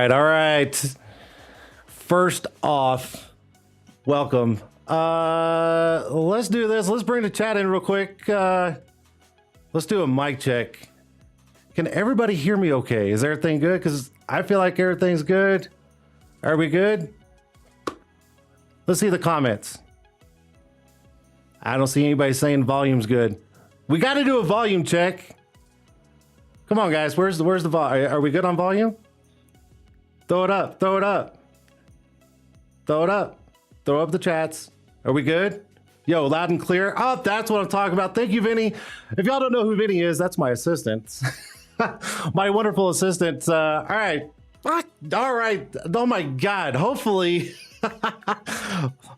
All right. First off, welcome. Let's do this. Let's bring the chat in real quick. Let's do a mic check. Can everybody hear me okay? Is everything good? Because I feel like everything's good. Are we good? Let's see the comments. I don't see anybody saying volume's good. We got to do a volume check. Come on, guys. Where's the volume? Are we good on volume? Throw it up. Throw it up. Throw it up. Throw up the chats. Are we good? Yo, loud and clear. Oh, that's what I'm talking about. Thank you, Vinny. If y'all don't know who Vinny is, that's my assistant. My wonderful assistant. All right. All right. Oh my God. Hopefully,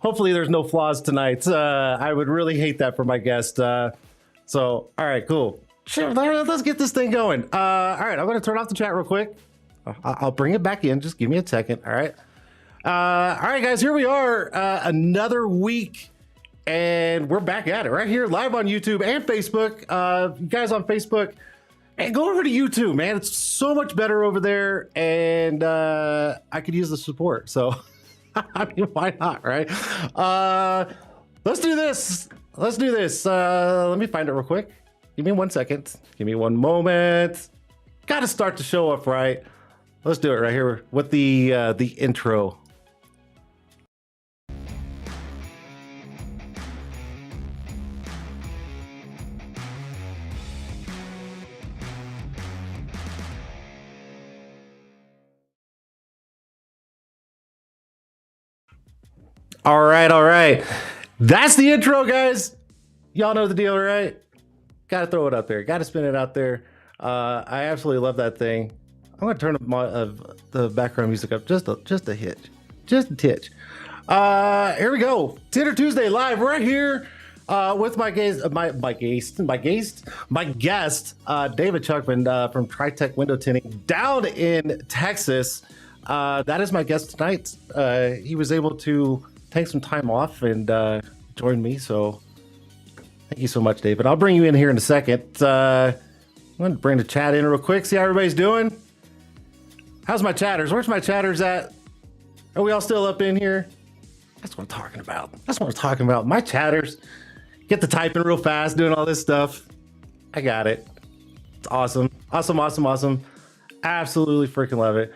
hopefully there's no flaws tonight. I would really hate that for my guest. So, all right, cool. Sure, let's get this thing going. All right, I'm going to turn off the chat real quick. I'll bring it back in. Just give me a second. All right. All right, guys, here we are. Another week. And we're back at it right here live on YouTube and Facebook. You guys on Facebook, and go over to YouTube, man. It's so much better over there. And I could use the support. So, I mean, why not, right? Let's do this. Let's do this. Let me find it real quick. Give me 1 second. Give me one moment. Got to start the show up right. Let's do it right here with the intro. All right. That's the intro, guys. Y'all know the deal, right? Got to throw it up there. Got to spin it out there. I absolutely love that thing. I'm going to turn the background music up just a hitch. Just a titch. Here we go. Tint'er Tuesday live right here with my guest, David Chukhman from TriTech Window Tinting down in Texas. That is my guest tonight. He was able to take some time off and join me, so thank you so much, David. I'll bring you in here in a second. I'm going to bring the chat in real quick, see how everybody's doing. How's my chatters? Where's my chatters at? Are we all still up in here? That's what I'm talking about. That's what I'm talking about. My chatters. Get the typing real fast, doing all this stuff. I got it. It's awesome. Awesome. Absolutely freaking love it.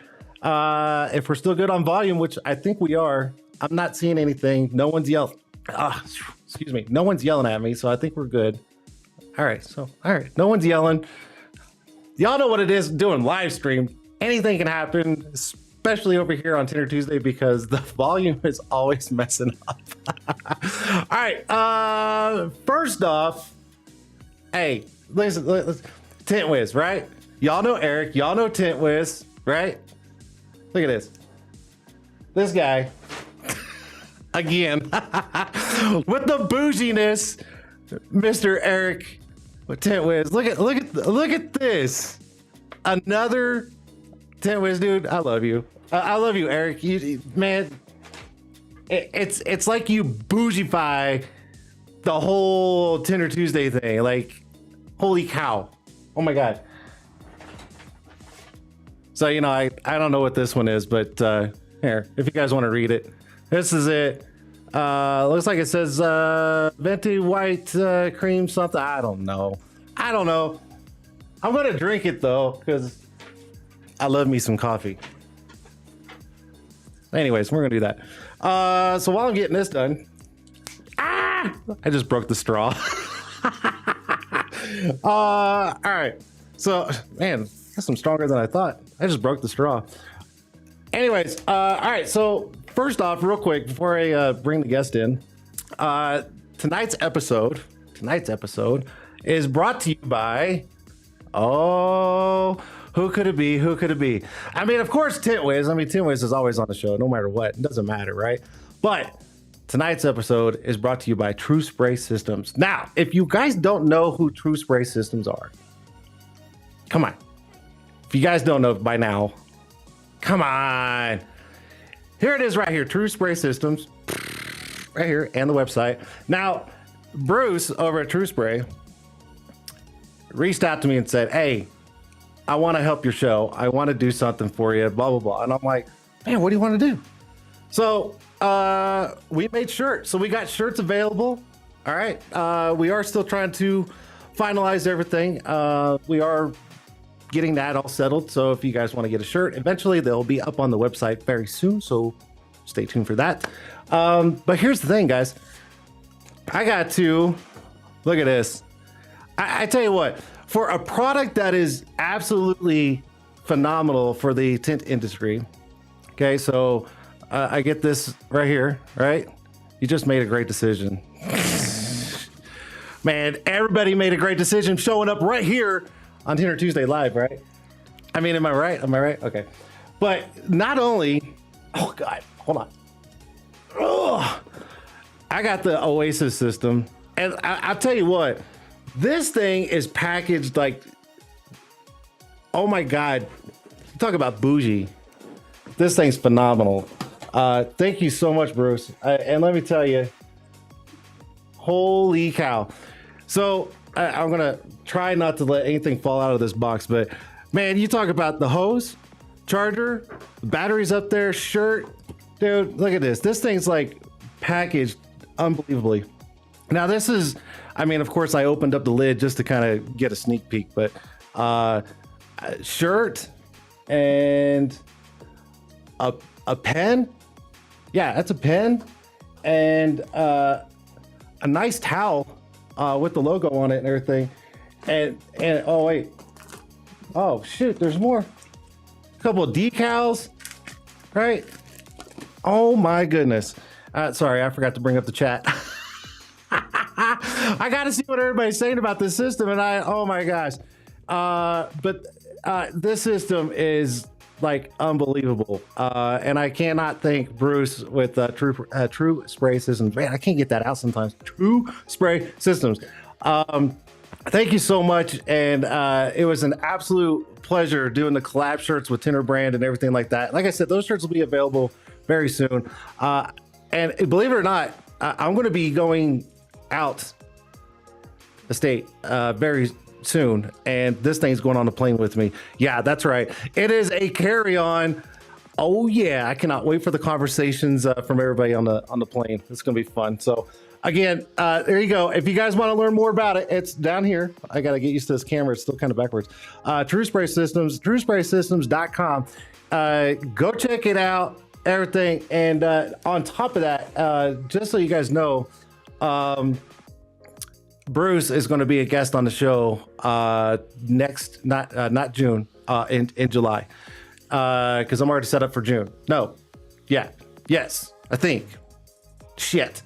If we're still good on volume, which I think we are, I'm not seeing anything. No one's yelling. Excuse me. No one's yelling at me, so I think we're good. All right. No one's yelling. Y'all know what it is doing live stream. Anything can happen, especially over here on Tint'er Tuesday, because the volume is always messing up. All right. First off, hey, listen, Tint Wiz, right? Y'all know Eric. Y'all know Tint Wiz, right? Look at this. This guy, again, with the bouginess, Mr. Eric with Tint Wiz. Look at this. Another Tint Wiz, dude. I love you. I love you, Eric. Man, it's like you bougify the whole Tint'er Tuesday thing. Like, holy cow. Oh my God. So, you know, I don't know what this one is, but here, if you guys want to read it, this is it. Looks like it says venti white cream something. I don't know. I'm going to drink it though, because I love me some coffee. Anyways, we're going to do that. So while I'm getting this done, I just broke the straw. All right. So, man, that's some stronger than I thought. I just broke the straw. Anyways, all right. So first off, real quick, before I bring the guest in, tonight's episode is brought to you by, who could it be? I mean, of course, Tint Wiz. I mean, Tint Wiz is always on the show, no matter what. It doesn't matter, right? But tonight's episode is brought to you by True Spray Systems. Now, if you guys don't know who True Spray Systems are, come on. If you guys don't know by now, come on. Here it is right here, True Spray Systems, right here, and the website. Now, Bruce over at True Spray reached out to me and said, hey, I want to help your show. I want to do something for you, blah, blah, blah. And I'm like, man, what do you want to do? So we made shirts. So we got shirts available. All right. We are still trying to finalize everything. We are getting that all settled. So if you guys want to get a shirt, eventually they'll be up on the website very soon. So stay tuned for that. But here's the thing, guys. I got to look at this. I tell you what, for a product that is absolutely phenomenal for the tint industry. Okay, so I get this right here, right? You just made a great decision. Man, everybody made a great decision showing up right here on Tint'er Tuesday Live, right? I mean, am I right? Okay. But not only, oh God, hold on. Oh, I got the Oasis system, and I'll tell you what, this thing is packaged like, oh my God, talk about bougie. This thing's phenomenal. Thank you so much, Bruce. And let me tell you, holy cow. So I'm gonna try not to let anything fall out of this box, but man, you talk about the hose, charger, batteries up there, shirt, dude, look at this. This thing's like packaged unbelievably. Now this is, I mean, of course I opened up the lid just to kind of get a sneak peek, but shirt and a pen. Yeah, that's a pen, and a nice towel with the logo on it and everything. And oh wait, oh shoot, there's more. A couple of decals, right? Oh my goodness. Sorry, I forgot to bring up the chat. I got to see what everybody's saying about this system, and oh my gosh. But this system is like unbelievable. And I cannot thank Bruce with True Spray Systems. Man, I can't get that out sometimes. True Spray Systems. Thank you so much. And it was an absolute pleasure doing the collab shirts with Tint'er brand and everything like that. Like I said, those shirts will be available very soon. And believe it or not, I'm going to be going out the state very soon, and this thing's going on the plane with me. Yeah, that's right. It is a carry-on. Oh yeah, I cannot wait for the conversations from everybody on the plane. It's going to be fun. So again, there you go. If you guys want to learn more about it, it's down here. I got to get used to this camera. It's still kind of backwards. True Spray Systems, TrueSpraySystems.com. Go check it out, everything. And on top of that, just so you guys know, Bruce is going to be a guest on the show next, not June, in July, because I'm already set up for June. No, yeah, yes, I think. Shit.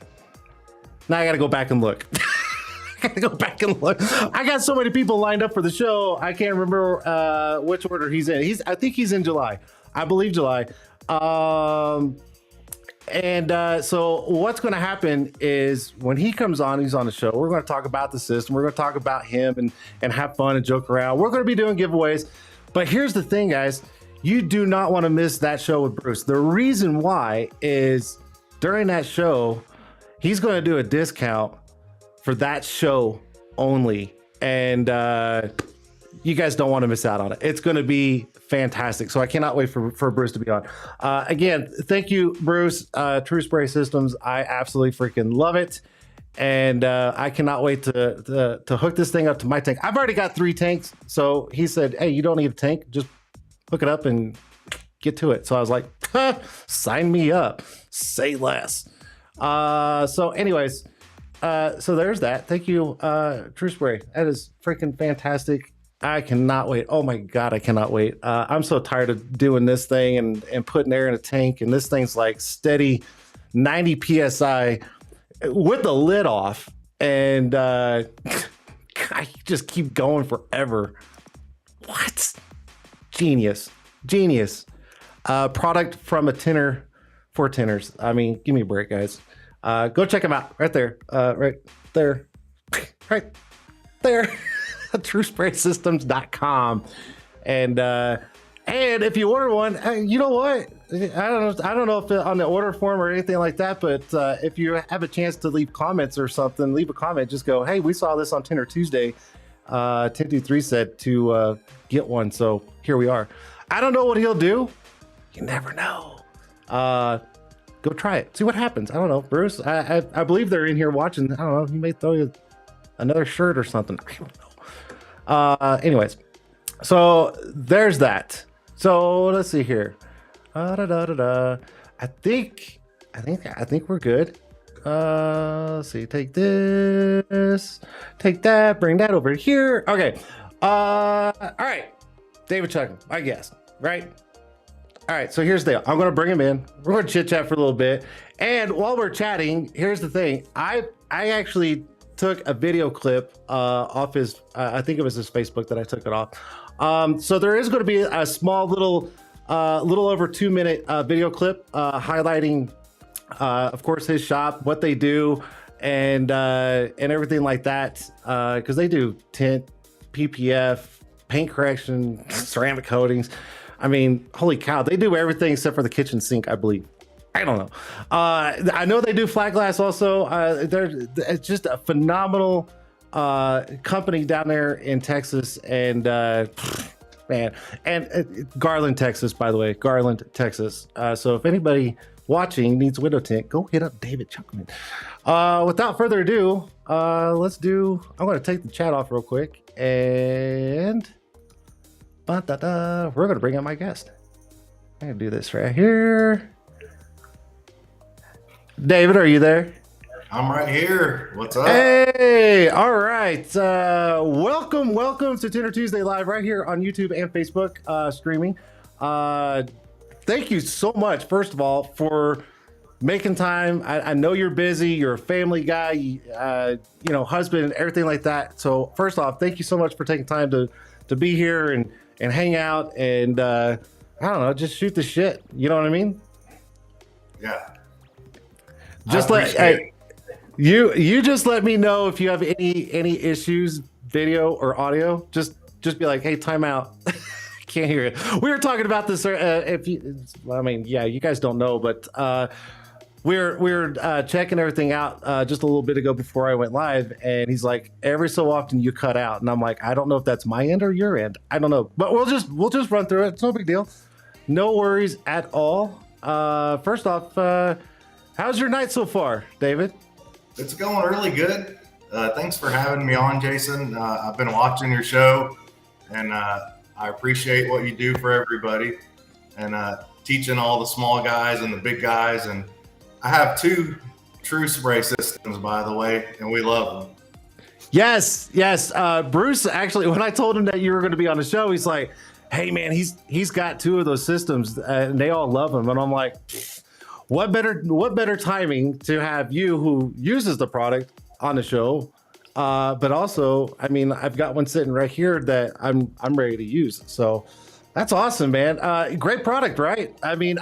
Now I got to go back and look. I got to go back and look. I got so many people lined up for the show. I can't remember which order he's in. I think he's in July. I believe July. So what's going to happen is when he comes on, he's on the show, we're going to talk about the system. We're going to talk about him and have fun and joke around. We're going to be doing giveaways. But here's the thing, guys. You do not want to miss that show with Bruce. The reason why is during that show, he's going to do a discount for that show only. And you guys don't want to miss out on it. It's going to be fantastic. So I cannot wait for Bruce to be on. Again, thank you, Bruce. True Spray Systems. I absolutely freaking love it. And I cannot wait to hook this thing up to my tank. I've already got 3 tanks. So he said, hey, you don't need a tank. Just hook it up and get to it. So I was like, sign me up. Say less. So anyways, so there's that. Thank you, True Spray. That is freaking fantastic. I cannot wait. Oh my God, I cannot wait. I'm so tired of doing this thing and putting air in a tank. And this thing's like steady 90 PSI with the lid off. And I just keep going forever. What? Genius. Product from a Tint'er for Tint'ers. I mean, give me a break, guys. Go check them out right there. Right there. Right there. TrueSpraySystems.com. And if you order one, you know what? I don't know if on the order form or anything like that, but if you have a chance to leave comments or something, leave a comment. Just go, hey, we saw this on Tint'er Tuesday. 1023 said to get one, so here we are. I don't know what he'll do. You never know. Go try it. See what happens. I don't know, Bruce. I believe they're in here watching. I don't know. He may throw you another shirt or something. I don't know. Anyways, so there's that. So let's see here. I think we're good. Let's see. Take this. Take that. Bring that over here. Okay. All right. David Chukhman, I guess. Right. All right. So here's the deal. I'm going to bring him in. We're going to chit chat for a little bit. And while we're chatting, here's the thing. I actually took a video clip off his, I think it was his Facebook that I took it off. So there is going to be a small little over 2-minute video clip highlighting, of course, his shop, what they do, and everything like that. Because they do tint, PPF, paint correction, ceramic coatings. I mean, holy cow, they do everything except for the kitchen sink, I believe. I don't know. I know they do flat glass also. It's just a phenomenal company down there in Texas, and man, and Garland, Texas, by the way, Garland, Texas. So if anybody watching needs window tint, go hit up David Chukhman. Without further ado, I'm going to take the chat off real quick, and we're going to bring up my guest. I'm going to do this right here. David, are you there? I'm right here. What's up? Hey, all right. Welcome to Tint'er Tuesday Live right here on YouTube and Facebook streaming. Thank you so much, first of all, for making time. I know you're busy. You're a family guy, husband, everything like that. So first off, thank you so much for taking time to be here and hang out and I don't know, just shoot the shit. You know what I mean? Yeah. Just you just let me know if you have any issues, video or audio. Just be like, hey, time out. Can't hear it. We were talking about this. If you, I mean, yeah, you guys don't know, but we're checking everything out just a little bit ago before I went live, and he's like, every so often you cut out, and I'm like, I don't know if that's my end or your end. I don't know, but we'll just run through it. It's no big deal. No worries at all. First off, how's your night so far, David? It's going really good. Thanks for having me on, Jason. I've been watching your show, and I appreciate what you do for everybody, and teaching all the small guys and the big guys. And I have 2 true spray systems, by the way, and we love them. Yes. Bruce, actually, when I told him that you were going to be on the show, he's like, hey, man, he's got 2 of those systems, and they all love him. And I'm like, what better timing to have you, who uses the product, on the show, but also, I mean, I've got one sitting right here that I'm ready to use. So that's awesome, man. Great product, right? I mean,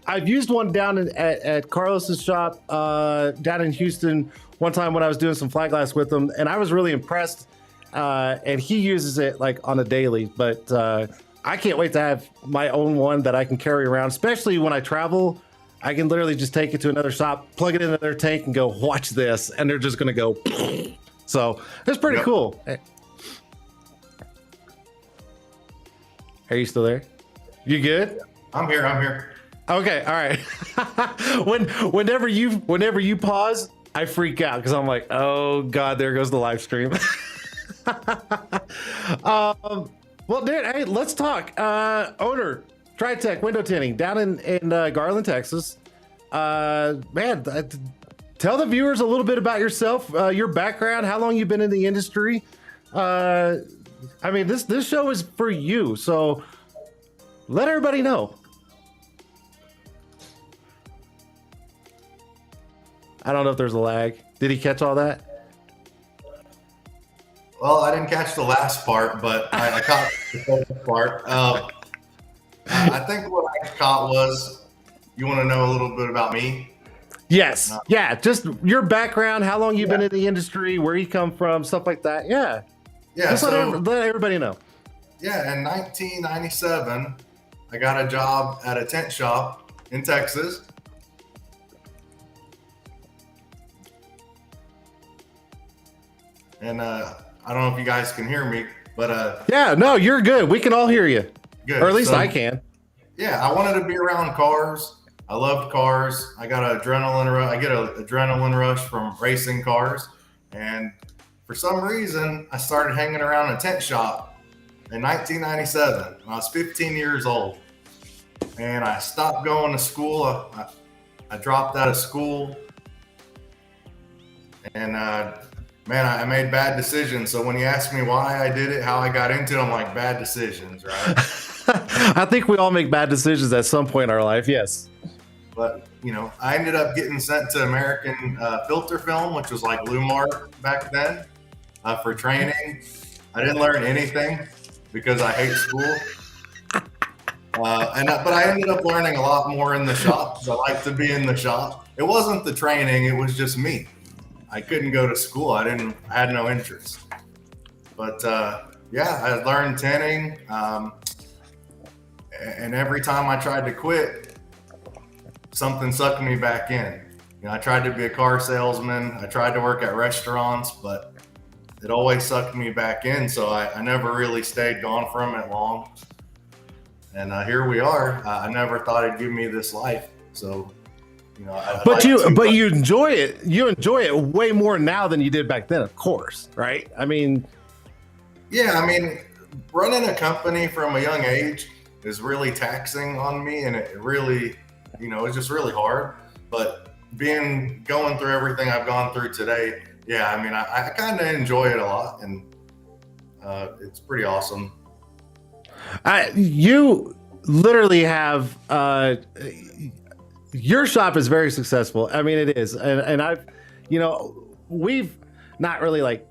I've used one down at Carlos's shop down in Houston one time when I was doing some fly glass with him, and I was really impressed. And he uses it like on a daily, but I can't wait to have my own one that I can carry around, especially when I travel. I can literally just take it to another shop, plug it into their tank, and go, watch this, and they're just gonna go. So it's pretty cool. Are you still there? You good? I'm here. Okay, all right. Whenever you pause, I freak out because I'm like, oh god, there goes the live stream. Well, dude, hey, let's talk. Owner, Tritech window tinting down in Garland, Texas. Man, tell the viewers a little bit about yourself, your background, how long you've been in the industry. I mean, this show is for you, so let everybody know. I don't know if there's a lag. Did he catch all that? Well, I didn't catch the last part, but I caught the first part. I think what I caught was, you want to know a little bit about me? Yes. Yeah. Just your background, how long you've been in the industry, where you come from, stuff like that. Yeah. Yeah. Just let everybody know. Yeah. In 1997, I got a job at a tent shop in Texas. And I don't know if you guys can hear me, but yeah, no, you're good. We can all hear you. Good. Or at least I can. Yeah, I wanted to be around cars. I loved cars. I got an adrenaline rush. I get an adrenaline rush from racing cars. And for some reason, I started hanging around a tent shop in 1997 when I was 15 years old. And I stopped going to school. I dropped out of school. And man, I made bad decisions. So when you ask me why I did it, how I got into it, I'm like, bad decisions, right? I think we all make bad decisions at some point in our life, yes. But, you know, I ended up getting sent to American Filter Film, which was like Lumar back then, for training. I didn't learn anything because I hate school. But I ended up learning a lot more in the shop, because I like to be in the shop. It wasn't the training, it was just me. I couldn't go to school. I had no interest. But yeah, I learned tinting. And every time I tried to quit, something sucked me back in. You know, I tried to be a car salesman. I tried to work at restaurants, but it always sucked me back in. So I never really stayed gone from it long. And here we are. I never thought it'd give me this life. So, you know, but you enjoy it. You enjoy it way more now than you did back then, of course, right? I mean, yeah, I mean, running a company from a young age is really taxing on me, and it really, you know, it's just really hard. But going through everything I've gone through today, yeah, I mean, I kind of enjoy it a lot, and it's pretty awesome. You literally have your shop is very successful. I mean, it is, and I've, you know, we've not really like,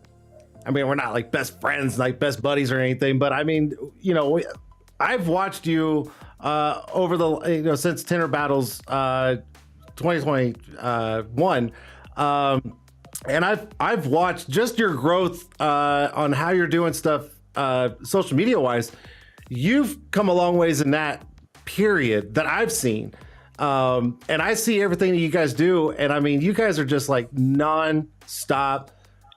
I mean, we're not like best friends, like best buddies or anything, but I mean, you know, I've watched you over the since Tint'er Battles 2021. And I've watched just your growth on how you're doing stuff social media wise. You've come a long ways in that period that I've seen. And I see everything that you guys do. And I mean, you guys are just like non-stop.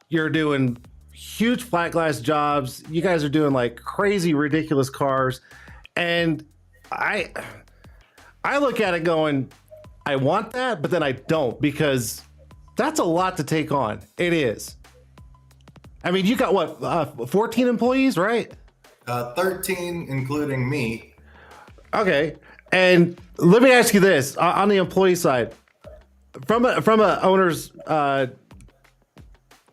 You're doing huge flat glass jobs. You guys are doing like crazy, ridiculous cars. And I look at it going, I want that, but then I don't, because that's a lot to take on. It is. I mean, you got what, 14 employees, right? 13, including me. Okay. And let me ask you this on the employee side, from a owner's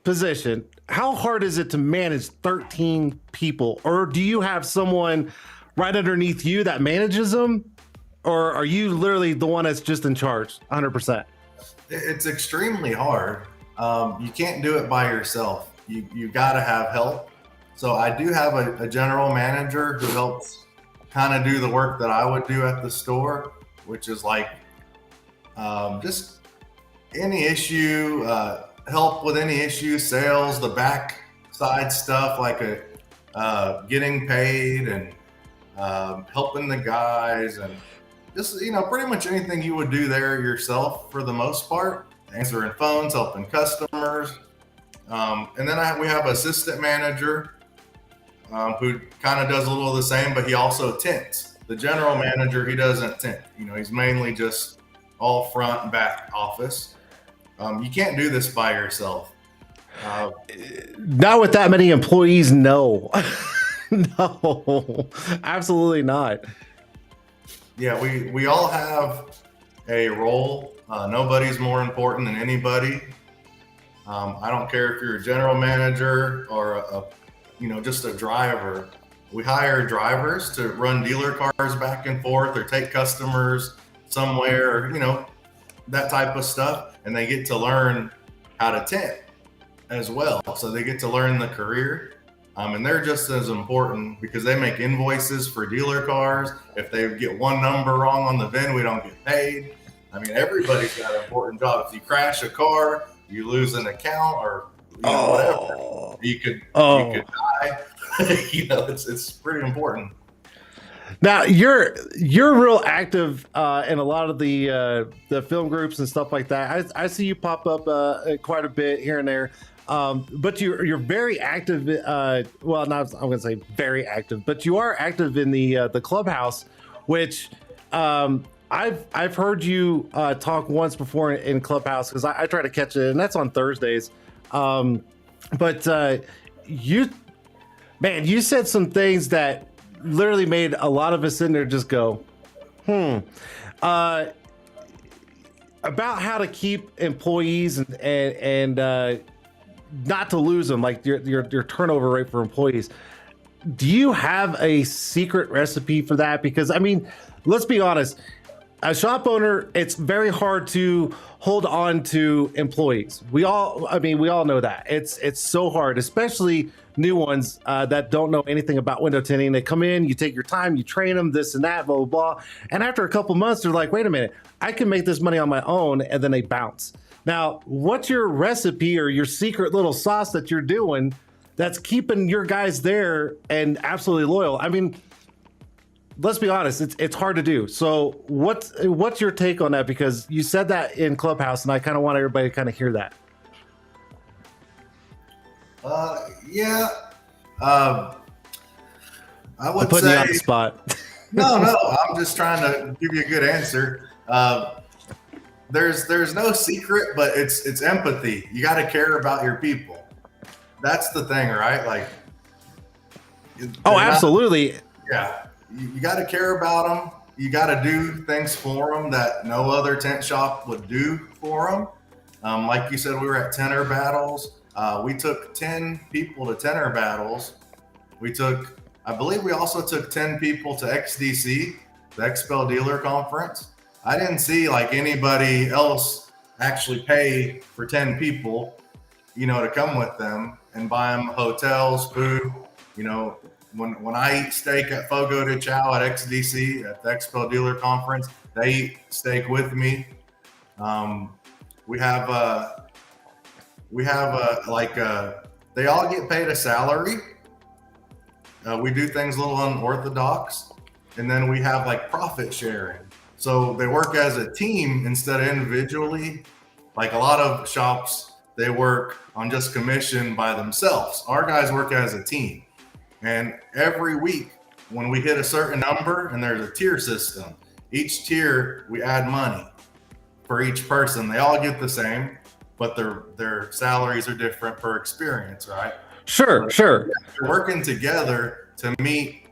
position, how hard is it to manage 13 people? Or do you have someone right underneath you that manages them? Or are you literally the one that's just in charge 100%? It's extremely hard. You can't do it by yourself. You got to have help. So I do have a general manager who helps kind of do the work that I would do at the store, which is like just any issue, help with any issue, sales, the back side stuff like getting paid and helping the guys, and just, pretty much anything you would do there yourself for the most part, answering phones, helping customers. And then we have assistant manager who kind of does a little of the same, but he also tints. The general manager, he doesn't tint. He's mainly just all front and back office. You can't do this by yourself. Not with that many employees, no. No, absolutely not. Yeah, we all have a role. Nobody's more important than anybody. I don't care if you're a general manager or just a driver. We hire drivers to run dealer cars back and forth or take customers somewhere, that type of stuff. And they get to learn how to tint as well. So they get to learn the career. And they're just as important because they make invoices for dealer cars. If they get one number wrong on the VIN, we don't get paid. I mean, everybody's got an important job. If you crash a car, you lose an account, or whatever. You could die. It's pretty important. Now you're real active in a lot of the film groups and stuff like that. I see you pop up quite a bit here and there. But you're very active. Well, not I'm going to say very active, but you are active in the clubhouse, which I've heard you talk once before in Clubhouse, because I try to catch it, and that's on Thursdays. But you said some things that literally made a lot of us in there just go, about how to keep employees and not to lose them, like your turnover rate for employees. Do you have a secret recipe for that? Because I mean, let's be honest, a shop owner, it's very hard to hold on to employees. We all know that it's so hard, especially new ones that don't know anything about window tinting. They come in, you take your time, you train them, this and that, blah, blah, blah. And after a couple months, they're like, wait a minute, I can make this money on my own. And then they bounce. Now, what's your recipe or your secret little sauce that you're doing that's keeping your guys there and absolutely loyal? I mean, let's be honest, it's hard to do. So what's your take on that? Because you said that in Clubhouse, and I kind of want everybody to kind of hear that. Yeah. I would putting say, you on the spot. No, I'm just trying to give you a good answer. There's no secret, but it's empathy. You got to care about your people. That's the thing, right? Like, absolutely. Yeah. You got to care about them. You got to do things for them that no other tent shop would do for them. Like you said, we were at Tint'er Battles. We took 10 people to Tint'er Battles. I believe we also took 10 people to XDC, the Expel Dealer Conference. I didn't see like anybody else actually pay for 10 people, to come with them and buy them hotels, food, when I eat steak at Fogo de Chao at XDC at the Expo Dealer Conference, they eat steak with me. We have they all get paid a salary. We do things a little unorthodox, and then we have like profit sharing. So they work as a team instead of individually. Like a lot of shops, they work on just commission by themselves. Our guys work as a team. And every week when we hit a certain number, and there's a tier system, each tier we add money for each person. They all get the same, but their salaries are different per experience, right? Sure. They're working together to meet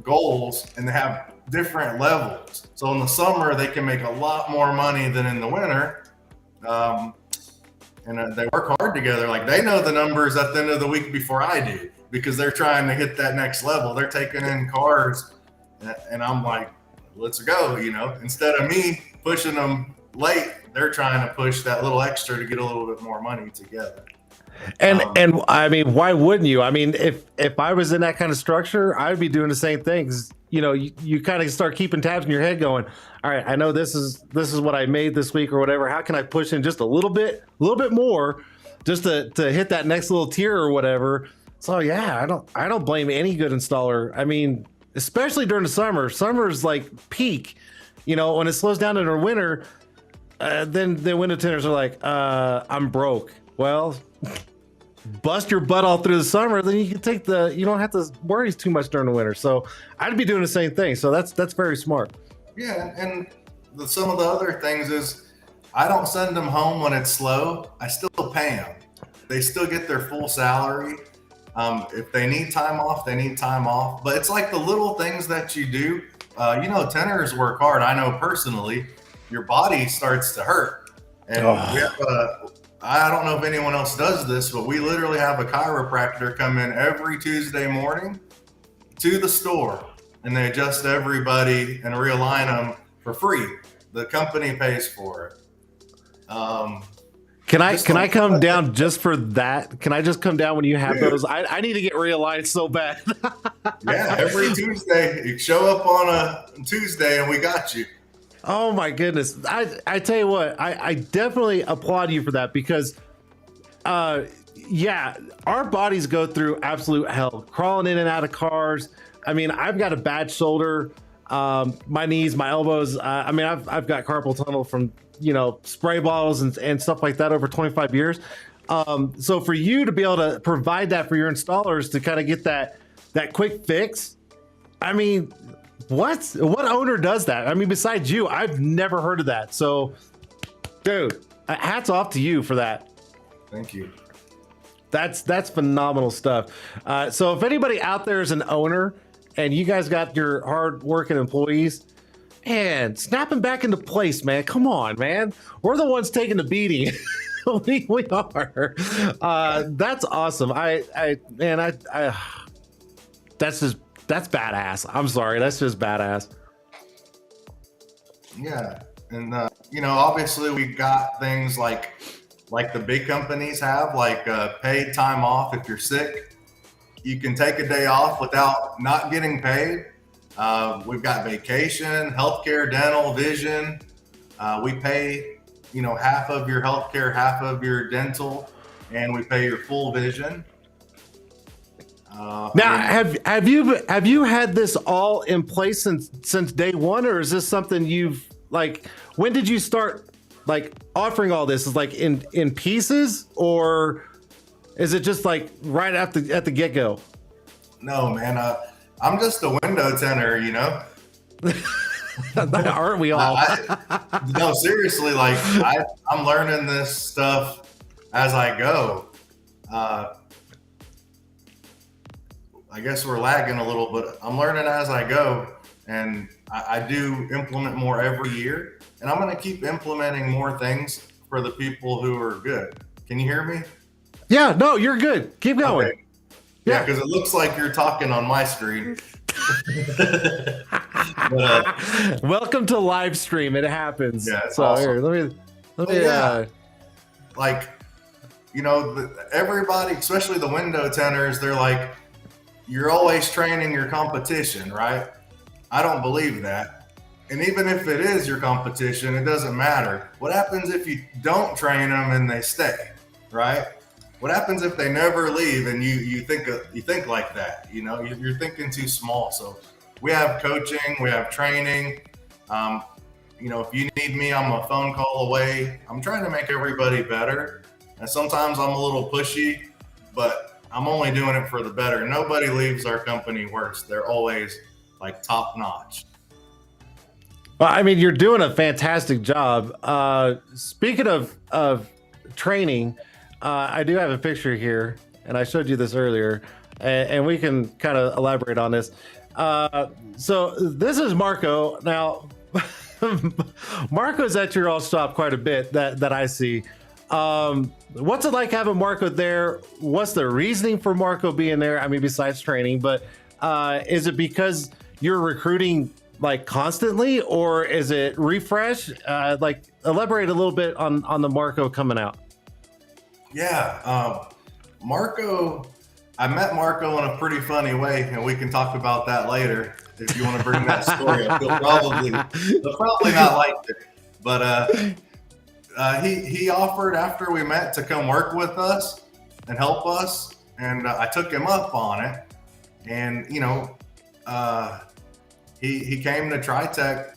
goals, and they have different levels. So in the summer, they can make a lot more money than in the winter. And they work hard together. Like they know the numbers at the end of the week before I do, because they're trying to hit that next level. They're taking in cars, and I'm like, let's go, instead of me pushing them late, they're trying to push that little extra to get a little bit more money together. And I mean, why wouldn't you? I mean, if I was in that kind of structure, I'd be doing the same things. You kind of start keeping tabs in your head going, all right, I know this is what I made this week or whatever. How can I push in just a little bit more just to hit that next little tier or whatever? So yeah, I don't blame any good installer. I mean, especially during the summer. Summer's like peak, when it slows down in the winter, then the window tinters are like, I'm broke. Well, bust your butt all through the summer, then you can you don't have to worry too much during the winter. So I'd be doing the same thing. So that's very smart. Yeah, and some of the other things is I don't send them home when it's slow. I still pay them. They still get their full salary. If they need time off, they need time off. But it's like the little things that you do. Tinters work hard. I know personally, your body starts to hurt. And we have I don't know if anyone else does this, but we literally have a chiropractor come in every Tuesday morning to the store, and they adjust everybody and realign them for free. The company pays for it. Can I come down just for that? Can I just come down when you have those? I need to get realigned so bad. Yeah, every Tuesday. You show up on a Tuesday and we got you. Oh my goodness. I tell you what, I definitely applaud you for that, because yeah, our bodies go through absolute hell crawling in and out of cars. I mean, I've got a bad shoulder, my knees, my elbows. I mean, I've got carpal tunnel from, spray bottles and stuff like that over 25 years. So for you to be able to provide that for your installers to kind of get that quick fix, I mean, what owner does that? I mean, besides you, I've never heard of that. So, dude, hats off to you for that. Thank you. That's phenomenal stuff. So if anybody out there is an owner and you guys got your hard-working employees, man, snap them back into place, man. Come on, man. We're the ones taking the beating. we are. That's awesome. That's badass. I'm sorry. That's just badass. Yeah. And, obviously we got things like the big companies have, like paid time off. If you're sick, you can take a day off without not getting paid. We've got vacation, healthcare, dental, vision. We pay, half of your healthcare, half of your dental, and we pay your full vision. Now, have you had this all in place since day one, or is this something you've when did you start offering all this? Is in pieces, or is it just right at the get go? No, man. I'm just a window tinter, Aren't we all? No, seriously. I'm learning this stuff as I go. I guess we're lagging a little, but I'm learning as I go, and I do implement more every year, and I'm going to keep implementing more things for the people who are good. Can you hear me? Yeah, no, you're good. Keep going. Okay. Yeah, because it looks like you're talking on my screen. But, welcome to live stream. It happens. Yeah, it's so awesome. Here, let me. Everybody, especially the window tinters, they're like, you're always training your competition, right? I don't believe that. And even if it is your competition, it doesn't matter. What happens if you don't train them and they stay, right? What happens if they never leave and you think like that? You know, you're thinking too small. So we have coaching, we have training. You know, if you need me, I'm a phone call away. I'm trying to make everybody better. And sometimes I'm a little pushy, but I'm only doing it for the better. Nobody leaves our company worse. They're always like top notch. Well, I mean, you're doing a fantastic job. Speaking of training, I do have a picture here, and I showed you this earlier, and we can kind of elaborate on this. So this is Marco. Now, Marco's at your all shop quite a bit that I see. What's it like having Marco there? What's the reasoning for Marco being there? I mean, besides training, but is it because you're recruiting like constantly, or is it refresh? Like, elaborate a little bit on the Marco coming out. Yeah, Marco, I met Marco in a pretty funny way, and we can talk about that later if you want to bring that story up. He'll probably not like it, but he offered after we met to come work with us and help us, and I took him up on it. And you know, he came to TriTech,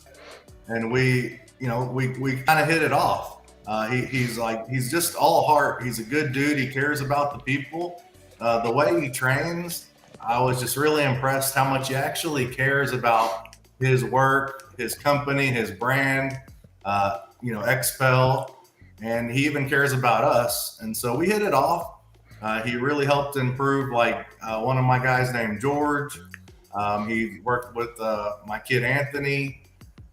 and we kind of hit it off. He's just all heart. He's a good dude. He cares about the people. The way he trains, I was just really impressed how much he actually cares about his work, his company, his brand, Expel, and he even cares about us. And so we hit it off. He really helped improve, like one of my guys named George. He worked with my kid Anthony,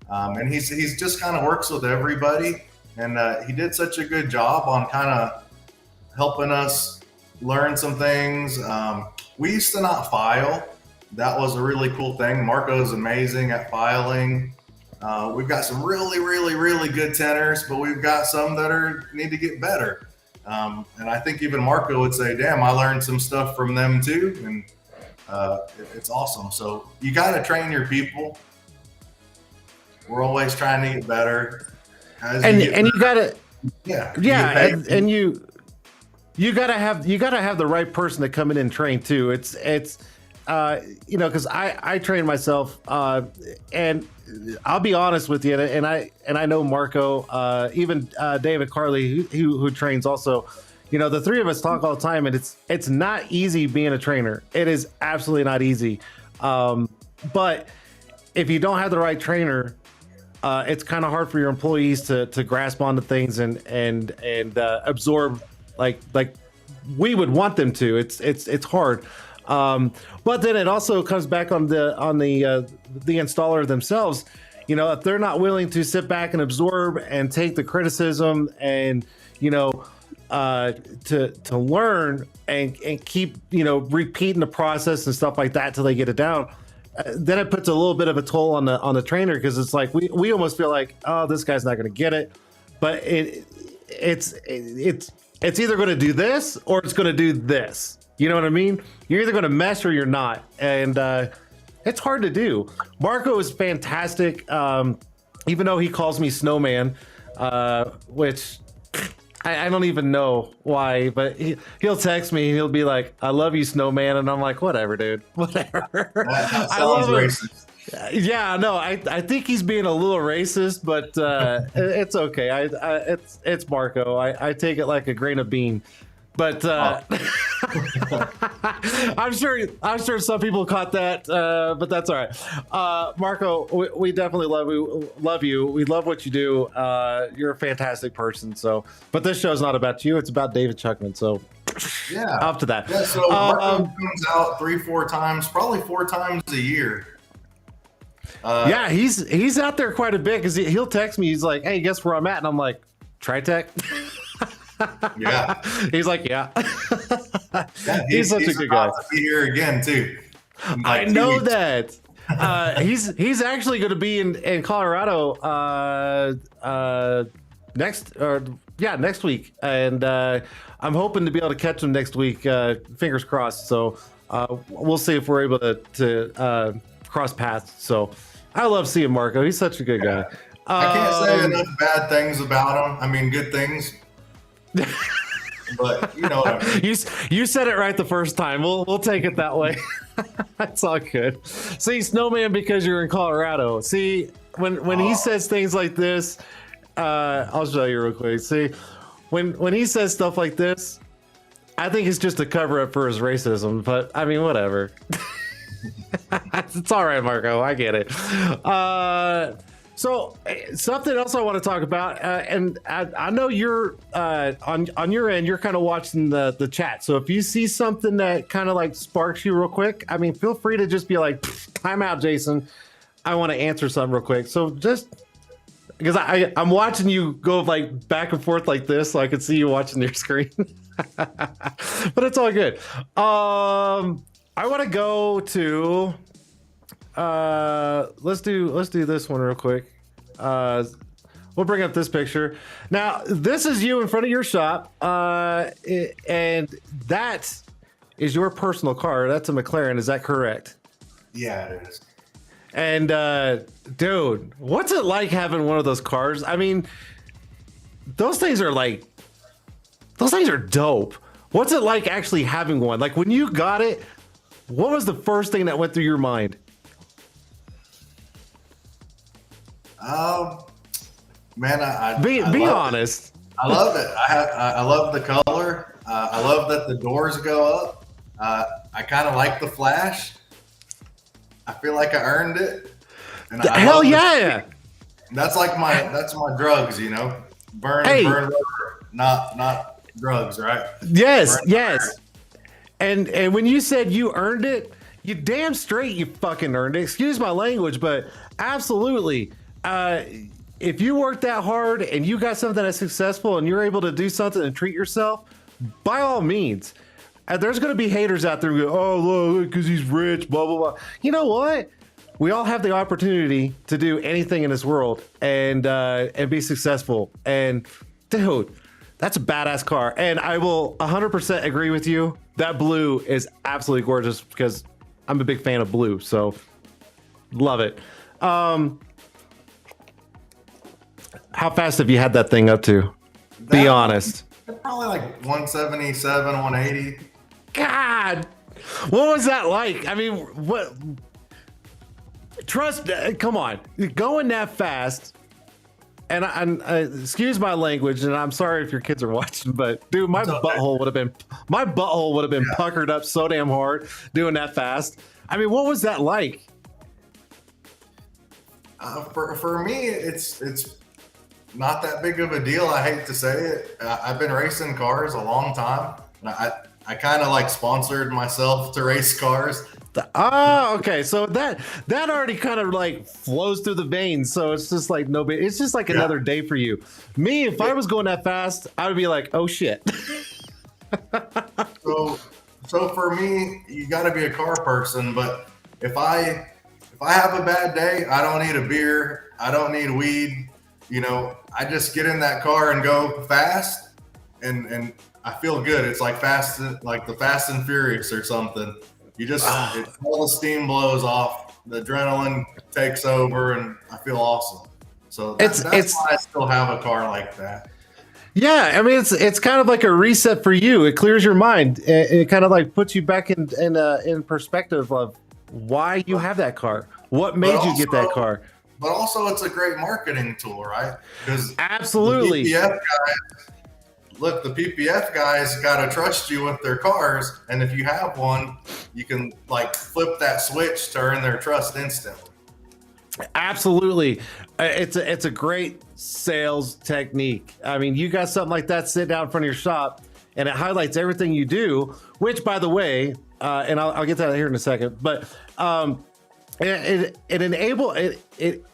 and he's just kind of works with everybody. And he did such a good job on kind of helping us learn some things. We used to not file. That was a really cool thing. Marco's amazing at filing. We've got some really, really, really good tenors, but we've got some that need to get better. And I think even Marco would say, damn, I learned some stuff from them too. And it's awesome. So you got to train your people. We're always trying to get better. And you gotta, yeah, and you gotta have the right person to come in and train too. It's because I train myself, and I'll be honest with you, and I know Marco, even David Carley, who trains also. You know, the three of us talk all the time, and it's not easy being a trainer. It is absolutely not easy. But if you don't have the right trainer, it's kind of hard for your employees to grasp onto things and absorb like we would want them to. It's hard. But then it also comes back on the installer themselves. You know, if they're not willing to sit back and absorb and take the criticism and to learn and keep repeating the process and stuff like that till they get it down, then it puts a little bit of a toll on the trainer, because it's like we almost feel like, oh, this guy's not going to get it, but it's either going to do this or it's going to do this. You know what I mean? You're either going to mesh or you're not, and it's hard to do. Marco is fantastic, even though he calls me Snowman, which I don't even know why, but he'll text me and he'll be like, I love you, Snowman. And I'm like, whatever, dude, whatever. That sounds racist. Yeah, no, I think he's being a little racist, but it's okay. It's Marco. I take it like a grain of bean. But I'm sure some people caught that, but that's all right. Marco, we definitely love you. We love what you do. You're a fantastic person. So, but this show's not about you. It's about David Chukhman. So, yeah, up to that. Yeah. So Marco comes out 3-4 times, probably 4 times a year. Yeah, he's out there quite a bit, because he'll text me. He's like, "Hey, guess where I'm at?" And I'm like, "TriTech." Yeah, he's like, yeah. He's such a good guy. To be here again too. I know that. He's actually going to be in Colorado next week, and I'm hoping to be able to catch him next week. Fingers crossed. So We'll see if we're able to cross paths. So I love seeing Marco. He's such a good guy. I can't say enough bad things about him. I mean, good things. But you know what I mean. You said it right the first time. We'll take it that way. That's all good. See, Snowman, because you're in Colorado. See, when he says things like this, I'll show you real quick. See, when he says stuff like this, I think it's just a cover up for his racism. But I mean, whatever. It's all right, Marco. I get it. So something else I want to talk about, and I know you're on your end, you're kind of watching the chat. So if you see something that kind of like sparks you real quick, I mean, feel free to just be like, time out, Jason. I want to answer something real quick. So just because I'm watching you go like back and forth like this, so I can see you watching your screen. But it's all good. I want to go to. Let's do this one real quick. We'll bring up this picture. Now, this is you in front of your shop, and that is your personal car. That's a McLaren. Is that correct? Yeah, it is. And dude, what's it like having one of those cars? I mean, those things are dope. What's it like actually having one? Like when you got it, what was the first thing that went through your mind? Man, I be honest. I love it. I love the color. I love that the doors go up. I kind of like the flash. I feel like I earned it. And Hell yeah! That's my drugs, you know. Burn rubber, not drugs, right? Yes, yes. And when you said you earned it, you damn straight you fucking earned it. Excuse my language, but absolutely. If you work that hard and you got something that's successful and you're able to do something and treat yourself, by all means. There's going to be haters out there who go, oh, look, because he's rich, blah, blah, blah. You know what? We all have the opportunity to do anything in this world and be successful. And dude, that's a badass car. And I will 100% agree with you. That blue is absolutely gorgeous because I'm a big fan of blue. So love it. How fast have you had that thing up to? Be honest. Probably like 177, 180. God, what was that like? I mean, what? Trust, come on, going that fast. And I excuse my language, and I'm sorry if your kids are watching, but dude, my butthole would have been puckered up so damn hard doing that fast. I mean, what was that like? For me, it's not that big of a deal. I hate to say it. I've been racing cars a long time. I kind of like sponsored myself to race cars. Oh, okay. So that already kind of like flows through the veins. So it's just like it's just like another day for you. Me, if I was going that fast, I would be like, oh shit. So for me, you got to be a car person. But if I have a bad day, I don't need a beer. I don't need weed. You know, I just get in that car and go fast, and I feel good. It's like the Fast and Furious or something. You just all the steam blows off, the adrenaline takes over, and I feel awesome. So that's why I still have a car like that. Yeah, I mean it's kind of like a reset for you. It clears your mind. It kind of like puts you back in perspective of why you have that car. What made you get that car? But also, it's a great marketing tool, right? Because absolutely, the PPF guys got to trust you with their cars, and if you have one, you can like flip that switch to earn their trust instantly. Absolutely, it's a great sales technique. I mean, you got something like that sit down in front of your shop, and it highlights everything you do. Which, by the way, and I'll get to that here in a second, but it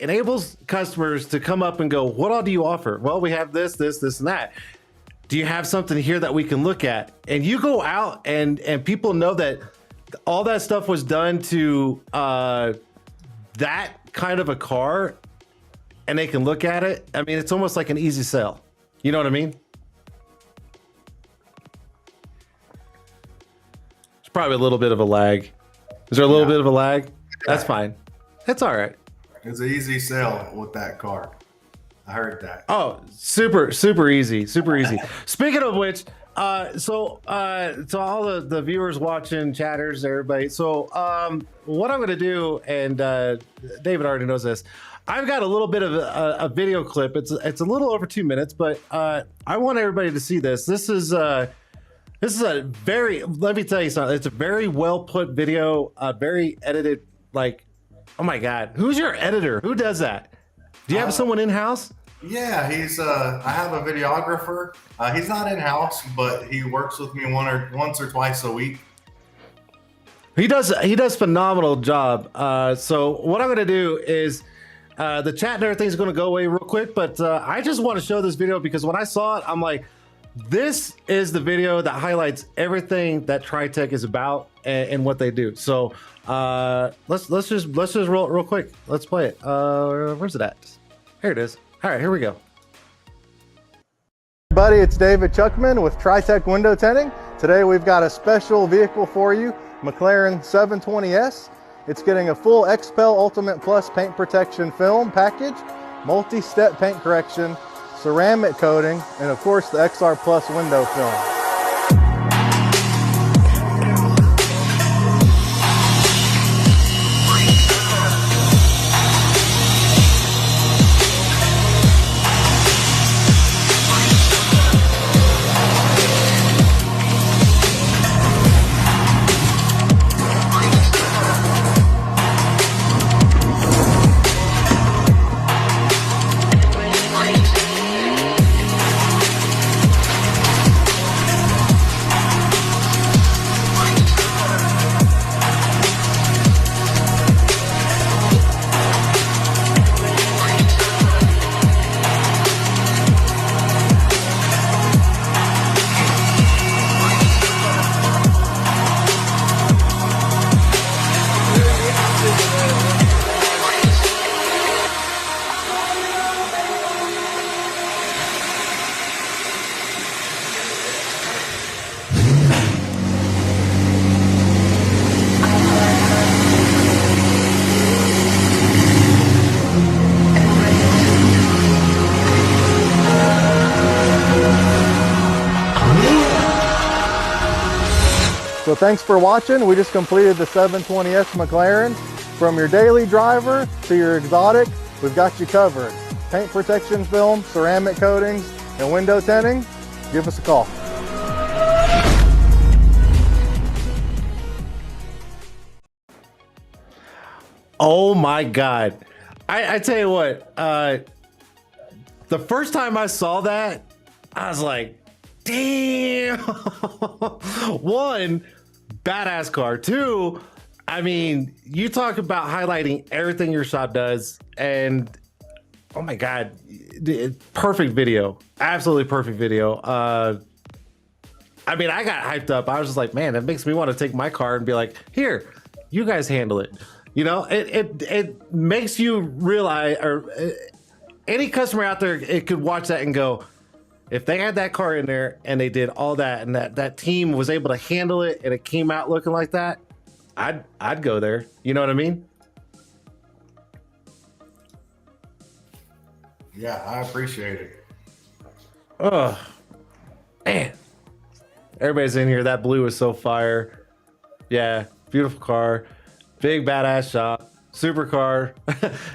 enables customers to come up and go, what all do you offer? Well, we have this, and that. Do you have something here that we can look at? And you go out and people know that all that stuff was done to that kind of a car, and they can look at it. I mean, it's almost like an easy sell. You know what I mean? probably a little bit of a lag. Is there a little bit of a lag? That's fine. It's all right. It's an easy sell with that car. I heard that. Oh, super easy. Super easy. Speaking of which, so all the viewers watching, chatters, everybody. So what I'm going to do, and David already knows this, I've got a little bit of a video clip. It's a little over 2 minutes, but I want everybody to see this. This is a very, let me tell you something. It's a very well put video, very edited. Like, oh my God, who's your editor? Who does that? Do you have someone in house? Yeah, he's. I have a videographer. He's not in house, but he works with me once or twice a week. He does phenomenal job. So what I'm gonna do is the chat and everything's gonna go away real quick, but I just want to show this video because when I saw it, I'm like, this is the video that highlights everything that Tritech is about and what they do. So let's just roll it real quick. Let's play it. Where's it at? Here it is. All right, here we go. Buddy, it's David Chukhman with Tritech Window Tinting. Today we've got a special vehicle for you, McLaren 720S. It's getting a full XPEL Ultimate Plus paint protection film package, multi-step paint correction, ceramic coating, and of course the XR Plus window film. So thanks for watching. We just completed the 720S McLaren. From your daily driver to your exotic, we've got you covered. Paint protection film, ceramic coatings, and window tinting. Give us a call. Oh my God. I tell you what, the first time I saw that, I was like, damn. One, badass car. Two, I mean, you talk about highlighting everything your shop does, and oh my God, perfect video. Absolutely perfect video. I mean, I got hyped up. I was just like, man, that makes me want to take my car and be like, here, you guys handle it. You know, it makes you realize, or any customer out there, it could watch that and go, if they had that car in there and they did all that and that team was able to handle it and it came out looking like that, I'd go there. You know what I mean? Yeah, I appreciate it. Oh, man. Everybody's in here. That blue is so fire. Yeah, beautiful car. Big badass shop. Supercar.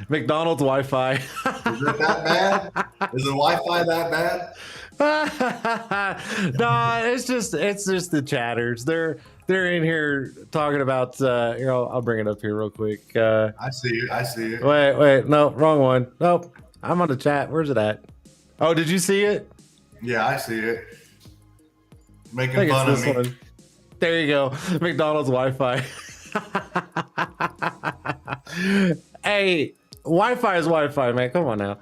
McDonald's Wi-Fi. Is it that bad? Is the Wi-Fi that bad? No, it's just the chatters. They're in here talking about here, I'll bring it up here real quick. I see it. I see it. Wait, no, wrong one. Nope. I'm on the chat. Where's it at? Oh, did you see it? Yeah, I see it. Making fun of me. One. There you go. McDonald's Wi-Fi. Hey, Wi-Fi is Wi-Fi, man. Come on now.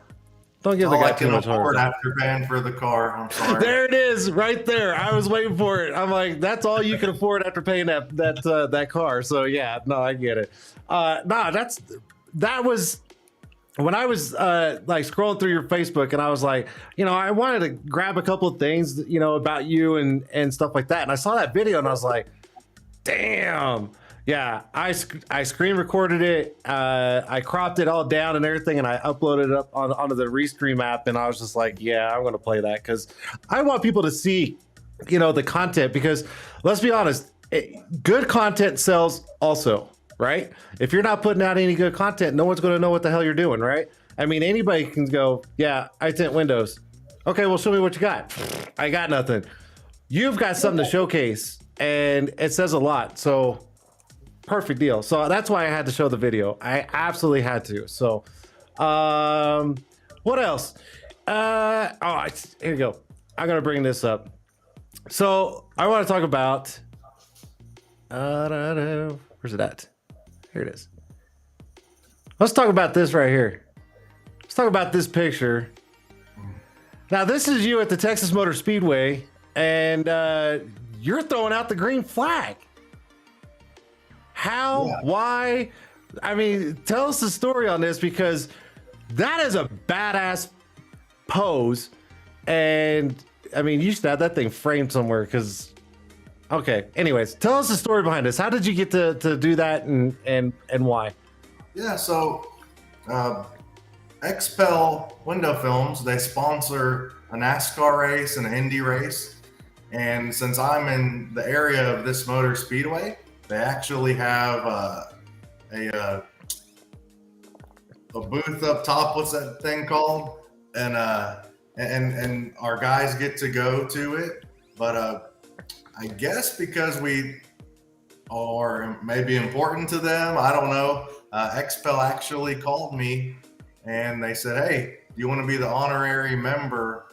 Don't give the guy too much hard. After paying for the car, I'm sorry. There it is, right there. I was waiting for it. I'm like, that's all you can afford after paying that car. So yeah, no, I get it. That was when I was like scrolling through your Facebook, and I was like, I wanted to grab a couple of things, about you and stuff like that. And I saw that video, and I was like, Damn. Yeah, I screen recorded it. I cropped it all down and everything, and I uploaded it up onto the Restream app. And I was just like, yeah, I'm going to play that because I want people to see, the content. Because let's be honest, good content sells also, right? If you're not putting out any good content, no one's going to know what the hell you're doing, right? I mean, anybody can go, yeah, I tint windows. Okay, well, show me what you got. I got nothing. You've got something to showcase, and it says a lot. So. Perfect deal. So that's why I had to show the video. I absolutely had to. So, what else? Here you go. I'm gonna bring this up. So I want to talk about. Where's it at? Here it is. Let's talk about this right here. Let's talk about this picture. Now this is you at the Texas Motor Speedway, and you're throwing out the green flag. How? Yeah. Why? I mean, tell us the story on this, because that is a badass pose. And I mean, you should have that thing framed somewhere because, okay. Anyways, tell us the story behind this. How did you get to do that and why? Yeah, so XPEL Window Films, they sponsor a NASCAR race and an Indy race. And since I'm in the area of this motor speedway, they actually have a booth up top. What's that thing called? And our guys get to go to it. But I guess because we are maybe important to them, I don't know. XPEL actually called me and they said, "Hey, do you want to be the honorary member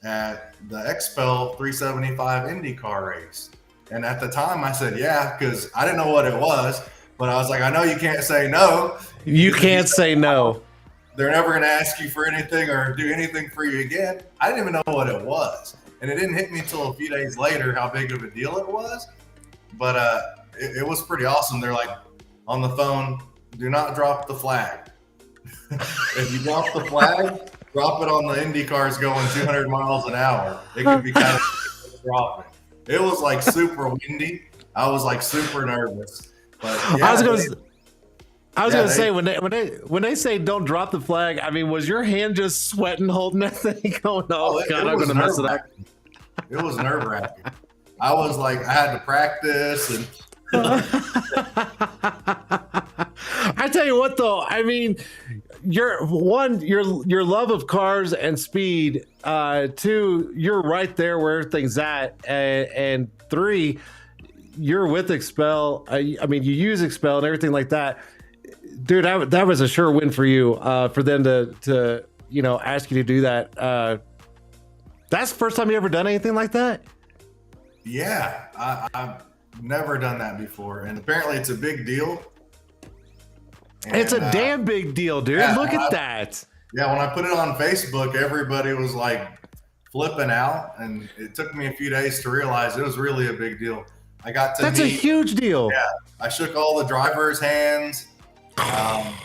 at the XPEL 375 IndyCar race?" And at the time I said, yeah, because I didn't know what it was, but I was like, I know you can't say no. You can't say no. They're never going to ask you for anything or do anything for you again. I didn't even know what it was. And it didn't hit me until a few days later how big of a deal it was. But it was pretty awesome. They're like on the phone, do not drop the flag. If you drop the flag, drop it on the Indy cars going 200 miles an hour. It could be kind of dropping. It was like super windy. I was like super nervous. But yeah, I was gonna say when they say don't drop the flag, I mean, was your hand just sweating holding that thing going? Oh God, I'm gonna mess it up. It was nerve wracking. I was like, I had to practice and. I tell you what, though, I mean, your love of cars and speed. 2, you're right there where everything's at, and 3, you're with XPEL. I mean, you use XPEL and everything like that, dude. That was a sure win for you. For them to ask you to do that. That's the first time you ever done anything like that. Yeah, I've never done that before, and apparently it's a big deal. And, it's a damn big deal, dude. Yeah, look at that. Yeah, when I put it on Facebook, everybody was like flipping out, and it took me a few days to realize it was really a big deal. I got to That's a huge deal. Yeah, I shook all the drivers' hands. I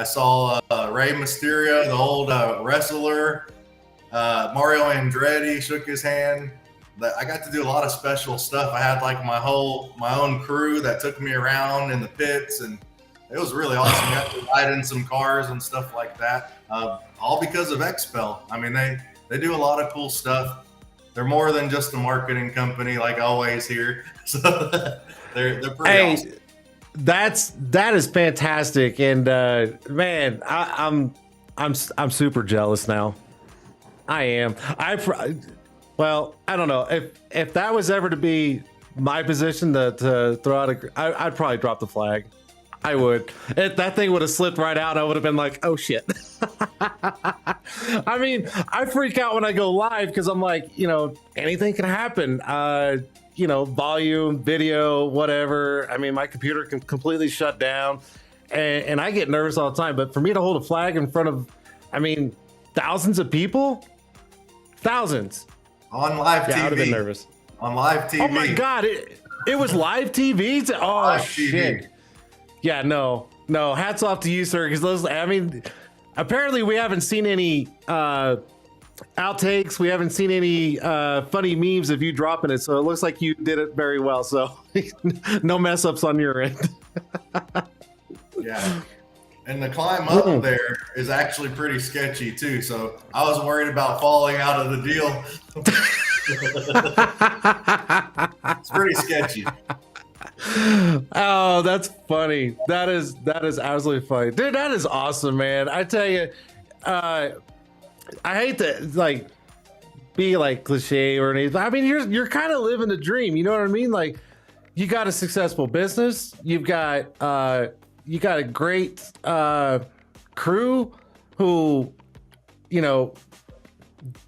saw Rey Mysterio, the old wrestler. Mario Andretti shook his hand. I got to do a lot of special stuff. I had like my own crew that took me around in the pits, and it was really awesome. I got to ride in some cars and stuff like that, all because of XPEL. I mean, they do a lot of cool stuff. They're more than just a marketing company, like always here. So they're pretty awesome. That is fantastic, and man, I'm super jealous now. I am. Well, I don't know if that was ever to be my position to throw out I'd probably drop the flag. I would. If that thing would have slipped right out, I would have been like, oh shit. I mean, I freak out when I go live because I'm like, anything can happen. Volume, video, whatever. I mean, my computer can completely shut down, and I get nervous all the time. But for me to hold a flag in front of, thousands of people, thousands. On live TV. I would have been nervous. On live TV. Oh my God, it was live TV? Oh, live shit. TV. Yeah, no. Hats off to you, sir. Because apparently we haven't seen any outtakes. We haven't seen any funny memes of you dropping it, so it looks like you did it very well. So no mess ups on your end. Yeah. And the climb up there is actually pretty sketchy too. So I was worried about falling out of the deal. It's pretty sketchy. Oh, that's funny. That is absolutely funny, dude. That is awesome, man. I tell you, I hate to like be like cliche or anything. I mean, you're kind of living the dream. You know what I mean? Like, you got a successful business. You got a great crew who, you know,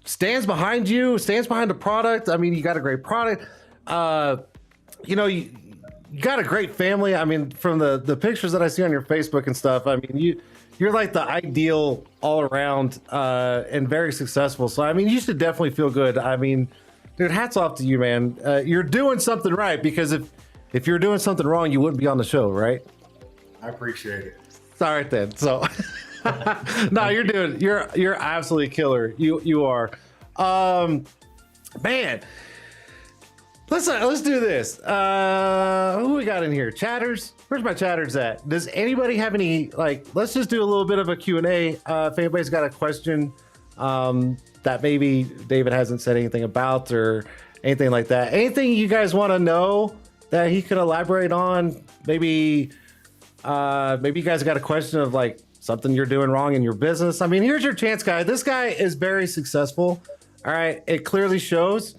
stands behind you, stands behind the product. I mean, you got a great product. You know, you got a great family. I mean, from the pictures that I see on your Facebook and stuff, I mean, you're like the ideal all around and very successful. So, I mean, you should definitely feel good. I mean, dude, hats off to you, man. You're doing something right, because if you're doing something wrong, you wouldn't be on the show, right? I appreciate it. All right then. So, no, you're absolutely killer. You are, man. Let's do this. Who we got in here? Chatters. Where's my chatters at? Does anybody have any, like, let's just do a little bit of a Q&A. If anybody's got a question that maybe David hasn't said anything about or anything like that. Anything you guys want to know that he could elaborate on? Maybe you guys got a question of like something you're doing wrong in your business. I mean, here's your chance, guy. This guy is very successful. All right. It clearly shows.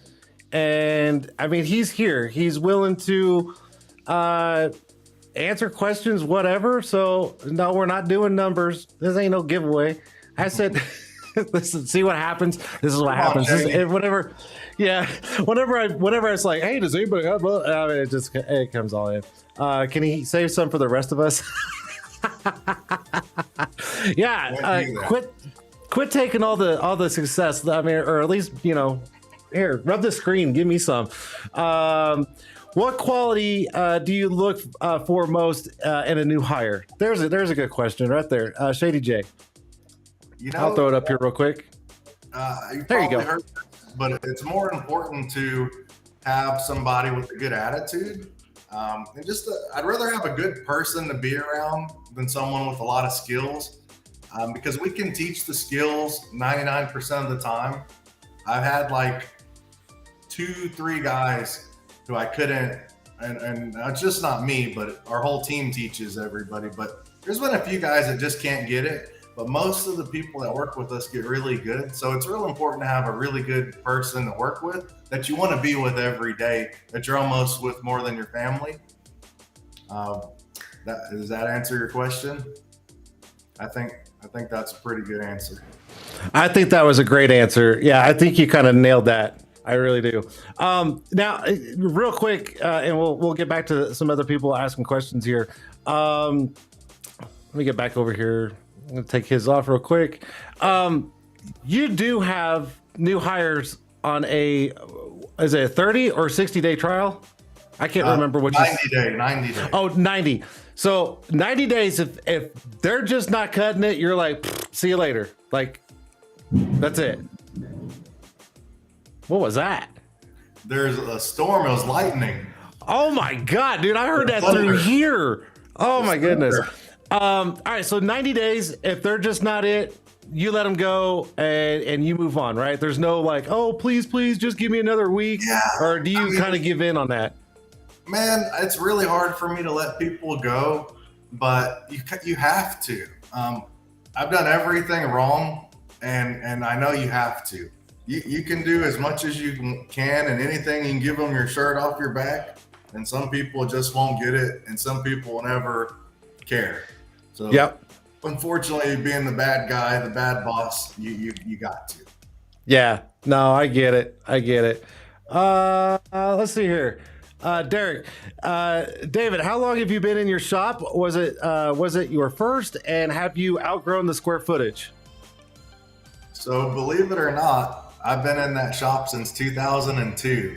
And I mean, he's here. He's willing to answer questions, whatever. So no, we're not doing numbers. This ain't no giveaway. I said, listen, see what happens. This is what happens. Whenever it's like, hey, does anybody have? I mean, it comes all in. Can he save some for the rest of us? Yeah. Quit taking all the success. I mean, or at least, you know. Here, rub the screen. Give me some. What quality do you look for most in a new hire? There's a good question right there. Shady J. You know, I'll throw it up here real quick. There you go. Heard this, but it's more important to have somebody with a good attitude. And I'd rather have a good person to be around than someone with a lot of skills, because we can teach the skills 99% of the time. I've had like 2-3 guys who I couldn't, and it's just not me, but our whole team teaches everybody. But there's been a few guys that just can't get it. But most of the people that work with us get really good. So it's real important to have a really good person to work with that you want to be with every day, that you're almost with more than your family. Does that answer your question? I think that's a pretty good answer. I think that was a great answer. Yeah, I think you kind of nailed that. I really do. Now, real quick, and we'll get back to some other people asking questions here. Let me get back over here. I'm gonna take his off real quick. You do have new hires on is it a 30 or 60-day trial? I can't remember which. 90 day. Oh, 90. So 90 days. If they're just not cutting it, you're like, see you later. Like, that's it. What was that? There's a storm. It was lightning. Oh my God, dude! I heard that through here. Oh my goodness. All right, so 90 days. If they're just not it, you let them go and you move on, right? There's no like, oh, please, just give me another week. Yeah, or do you kind of give in on that? Man, it's really hard for me to let people go, but you have to. I've done everything wrong, and I know you have to. You can do as much as you can, and anything you can give them your shirt off your back, and some people just won't get it, and some people will never care. So, yep. Unfortunately, being the bad guy, the bad boss, you got to. Yeah. No, I get it. Let's see here. Derek, David, how long have you been in your shop? Was it your first, and have you outgrown the square footage? So believe it or not, I've been in that shop since 2002,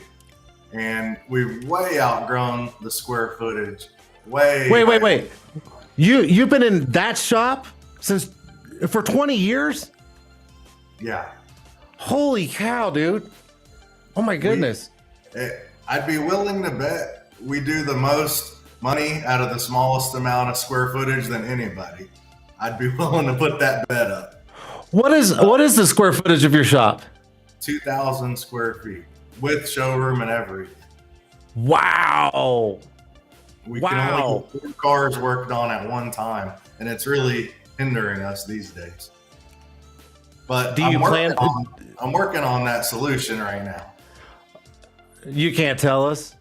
and we've way outgrown the square footage. Wait. You've been in that shop for 20 years? Yeah. Holy cow, dude. Oh my goodness. I'd be willing to bet we do the most money out of the smallest amount of square footage than anybody. I'd be willing to put that bet up. What is the square footage of your shop? 2,000 square feet with showroom and everything. Wow. We can only get 4 cars worked on at one time, and it's really hindering us these days. But I'm working on that solution right now. You can't tell us.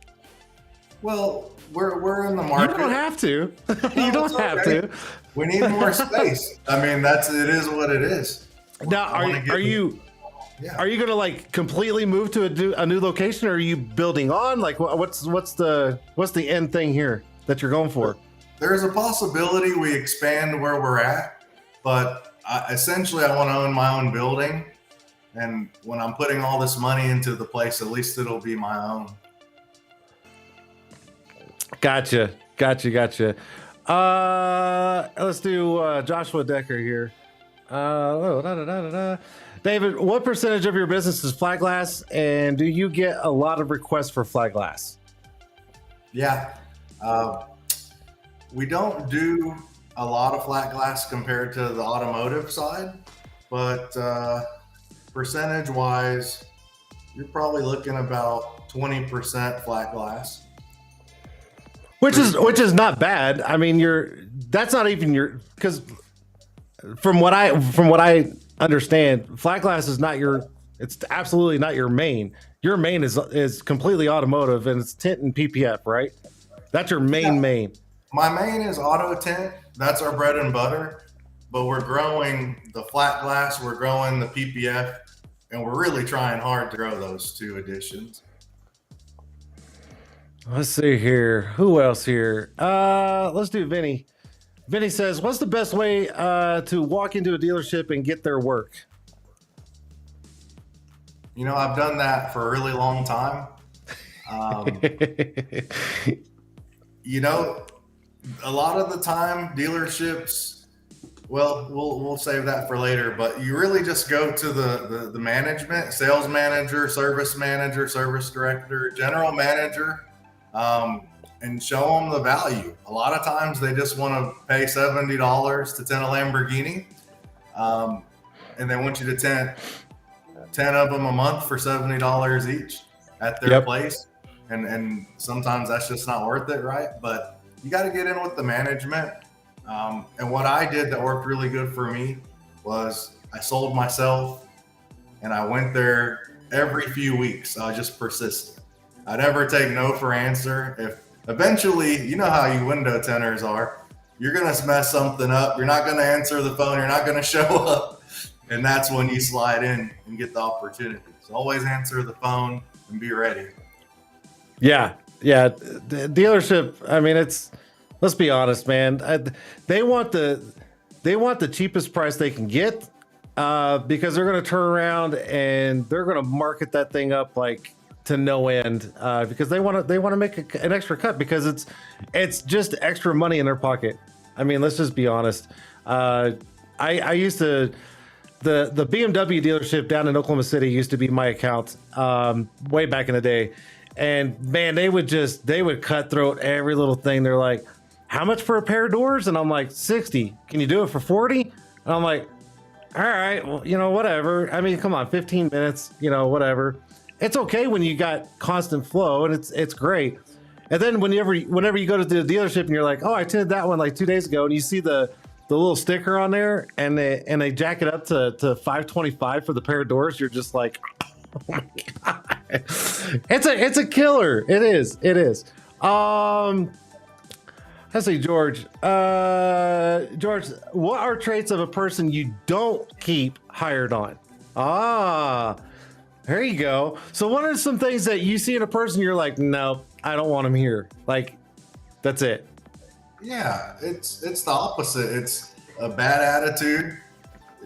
Well, we're in the market. You don't have to. You don't have to. We need more space. I mean, it is what it is. Now, are you going to like completely move to a new location, or are you building on? Like, what's the end thing here that you're going for? There's a possibility we expand where we're at, but essentially, I want to own my own building. And when I'm putting all this money into the place, at least it'll be my own. Gotcha. Let's do Joshua Decker here. David, what percentage of your business is flat glass, and do you get a lot of requests for flat glass? Yeah. We don't do a lot of flat glass compared to the automotive side, but percentage wise, you're probably looking about 20% flat glass. Which is not bad. I mean, that's not even your, because from what I understand, flat glass is not it's absolutely not your main. Your main is completely automotive, and it's tint and PPF, right? That's your main. My main is auto tint. That's our bread and butter. But we're growing the flat glass, we're growing the PPF, and we're really trying hard to grow those 2 additions. Let's see here. Who else here? Let's do Vinny. Vinny says, what's the best way to walk into a dealership and get their work? You know, I've done that for a really long time. You know, a lot of the time dealerships, well, we'll save that for later, but you really just go to the management, sales manager, service director, general manager, and show them the value. A lot of times they just want to pay $70 to tint a Lamborghini, and they want you to tint 10 of them a month for $70 each at their place. And sometimes that's just not worth it, right? But you got to get in with the management. And what I did that worked really good for me was I sold myself, and I went there every few weeks. I was just persistent. I'd never take no for answer. If eventually, you know how you window tinters are, you're going to mess something up. You're not going to answer the phone. You're not going to show up. And that's when you slide in and get the opportunity. So always answer the phone and be ready. Yeah. The dealership, I mean, let's be honest, man. They want the cheapest price they can get because they're going to turn around and they're going to market that thing up like to no end because they want to make an extra cut because it's just extra money in their pocket. I mean, let's just be honest. I used to the BMW dealership down in Oklahoma City used to be my account way back in the day, and man, they would cutthroat every little thing. They're like, how much for a pair of doors? And I'm like, 60. Can you do it for 40? And I'm like, all right, well, you know, whatever. I mean, come on, 15 minutes, you know, whatever. It's okay when you got constant flow, and it's great. And then whenever you go to the dealership and you're like, oh, I tinted that one like 2 days ago, and you see the little sticker on there, and they jack it up to $525 for the pair of doors, you're just like, oh my god, it's a killer. It is. Let's see, George. George, what are traits of a person you don't keep hired on? There you go. So what are some things that you see in a person you're like, no, I don't want him here? Like, that's it. Yeah, it's the opposite. It's a bad attitude.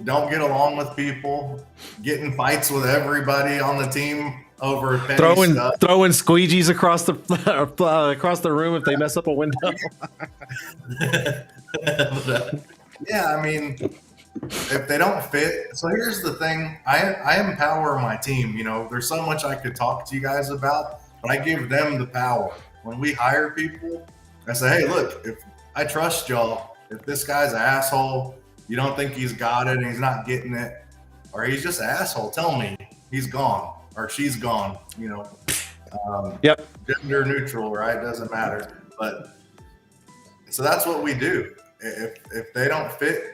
Don't get along with people. Get in fights with everybody on the team over petty stuff. Throwing squeegees across the room if they mess up a window. Yeah, I mean, if they don't fit. So here's the thing. I empower my team. You know, there's so much I could talk to you guys about, but I give them the power. When we hire people, I say, hey, look, if I trust y'all, if this guy's an asshole, you don't think he's got it and he's not getting it, or he's just an asshole, tell me he's gone or she's gone, you know. Yep. Gender neutral, right? Doesn't matter. But so that's what we do. If they don't fit,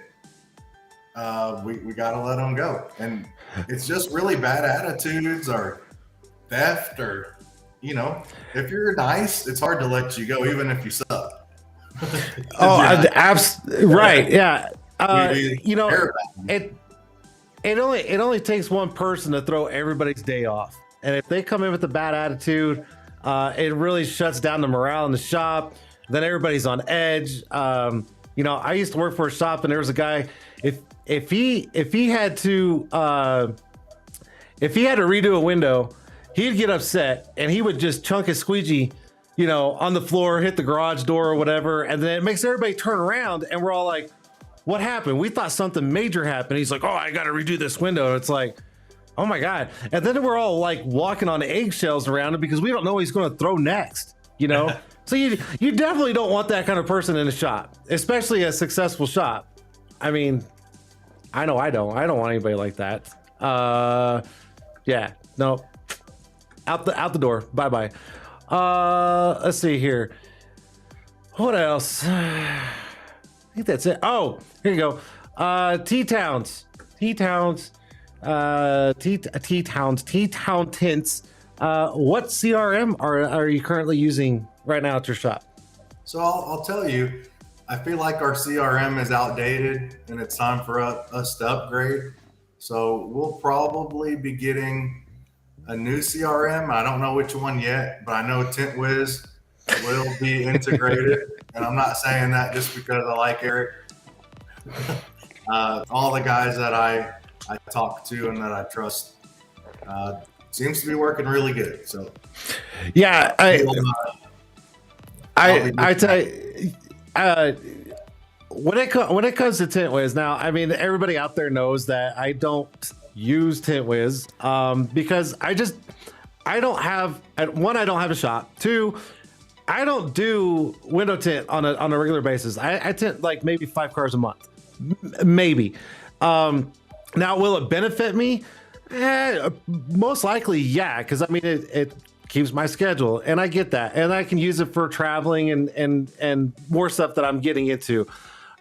we got to let them go. And it's just really bad attitudes or theft or, you know, if you're nice, it's hard to let you go, even if you suck. Right. Yeah. You know, it only takes one person to throw everybody's day off. And if they come in with a bad attitude, it really shuts down the morale in the shop. Then everybody's on edge. You know, I used to work for a shop, and there was a guy. If he had to redo a window, he'd get upset, and he would just chunk his squeegee, you know, on the floor, hit the garage door or whatever, and then it makes everybody turn around, and we're all like, "What happened? We thought something major happened." He's like, "Oh, I got to redo this window." And it's like, oh my God. And then we're all like walking on eggshells around him because we don't know what he's going to throw next, you know? So you definitely don't want that kind of person in a shop, especially a successful shop. I mean, I know I don't want anybody like that. Yeah, no, out the door. Bye-bye. Let's see here. What else? I think that's it. Oh, here you go. T-Town Tints. What CRM are you currently using right now at your shop? So I'll tell you, I feel like our CRM is outdated and it's time for us to upgrade. So we'll probably be getting a new CRM. I don't know which one yet, but I know TintWiz will be integrated. And I'm not saying that just because I like Eric. All the guys that I talk to and that I trust seems to be working really good. So yeah, I tell you, when it comes to TintWiz, now, I mean, everybody out there knows that I don't use TintWiz because I don't have a shop. Two, I don't do window tint on a regular basis. I tint like maybe 5 cars a month, maybe. Now, will it benefit me? Most likely, yeah, because I mean it keeps my schedule, and I get that, and I can use it for traveling and more stuff that I'm getting into.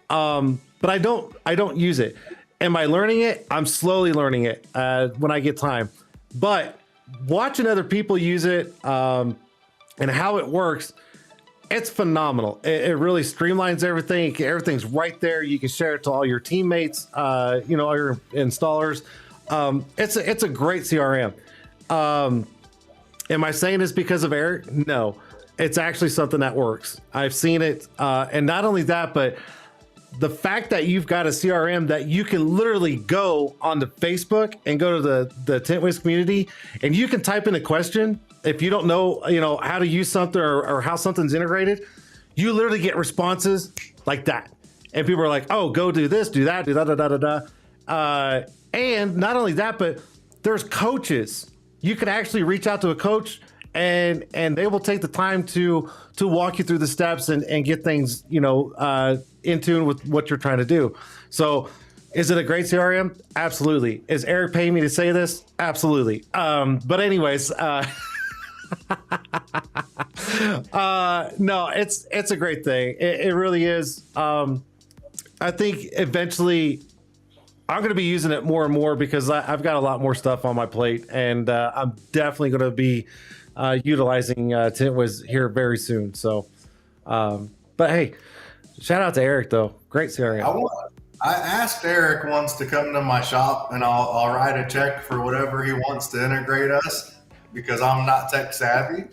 But I don't use it. Am I learning it? I'm slowly learning it when I get time. But watching other people use it and how it works, it's phenomenal. It really streamlines everything. Everything's right there. You can share it to all your teammates, all your installers. It's a great CRM. Am I saying this because of Eric? No, it's actually something that works. I've seen it. And not only that, but the fact that you've got a CRM that you can literally go onto Facebook and go to the TintWiz community, and you can type in a question. If you don't know, how to use something or how something's integrated, you literally get responses like that. And people are like, oh, go do this, do that, do da, da, da, da, da. And not only that, but there's coaches. You can actually reach out to a coach and they will take the time to walk you through the steps and get things, in tune with what you're trying to do. So is it a great CRM? Absolutely. Is Eric paying me to say this? Absolutely. But anyways, no, it's a great thing. It really is. I think eventually I'm going to be using it more and more because I've got a lot more stuff on my plate, and I'm definitely going to be utilizing TintWiz here very soon. So, but hey, shout out to Eric though. Great CRM. I asked Eric once to come to my shop, and I'll write a check for whatever he wants to integrate us, because I'm not tech savvy,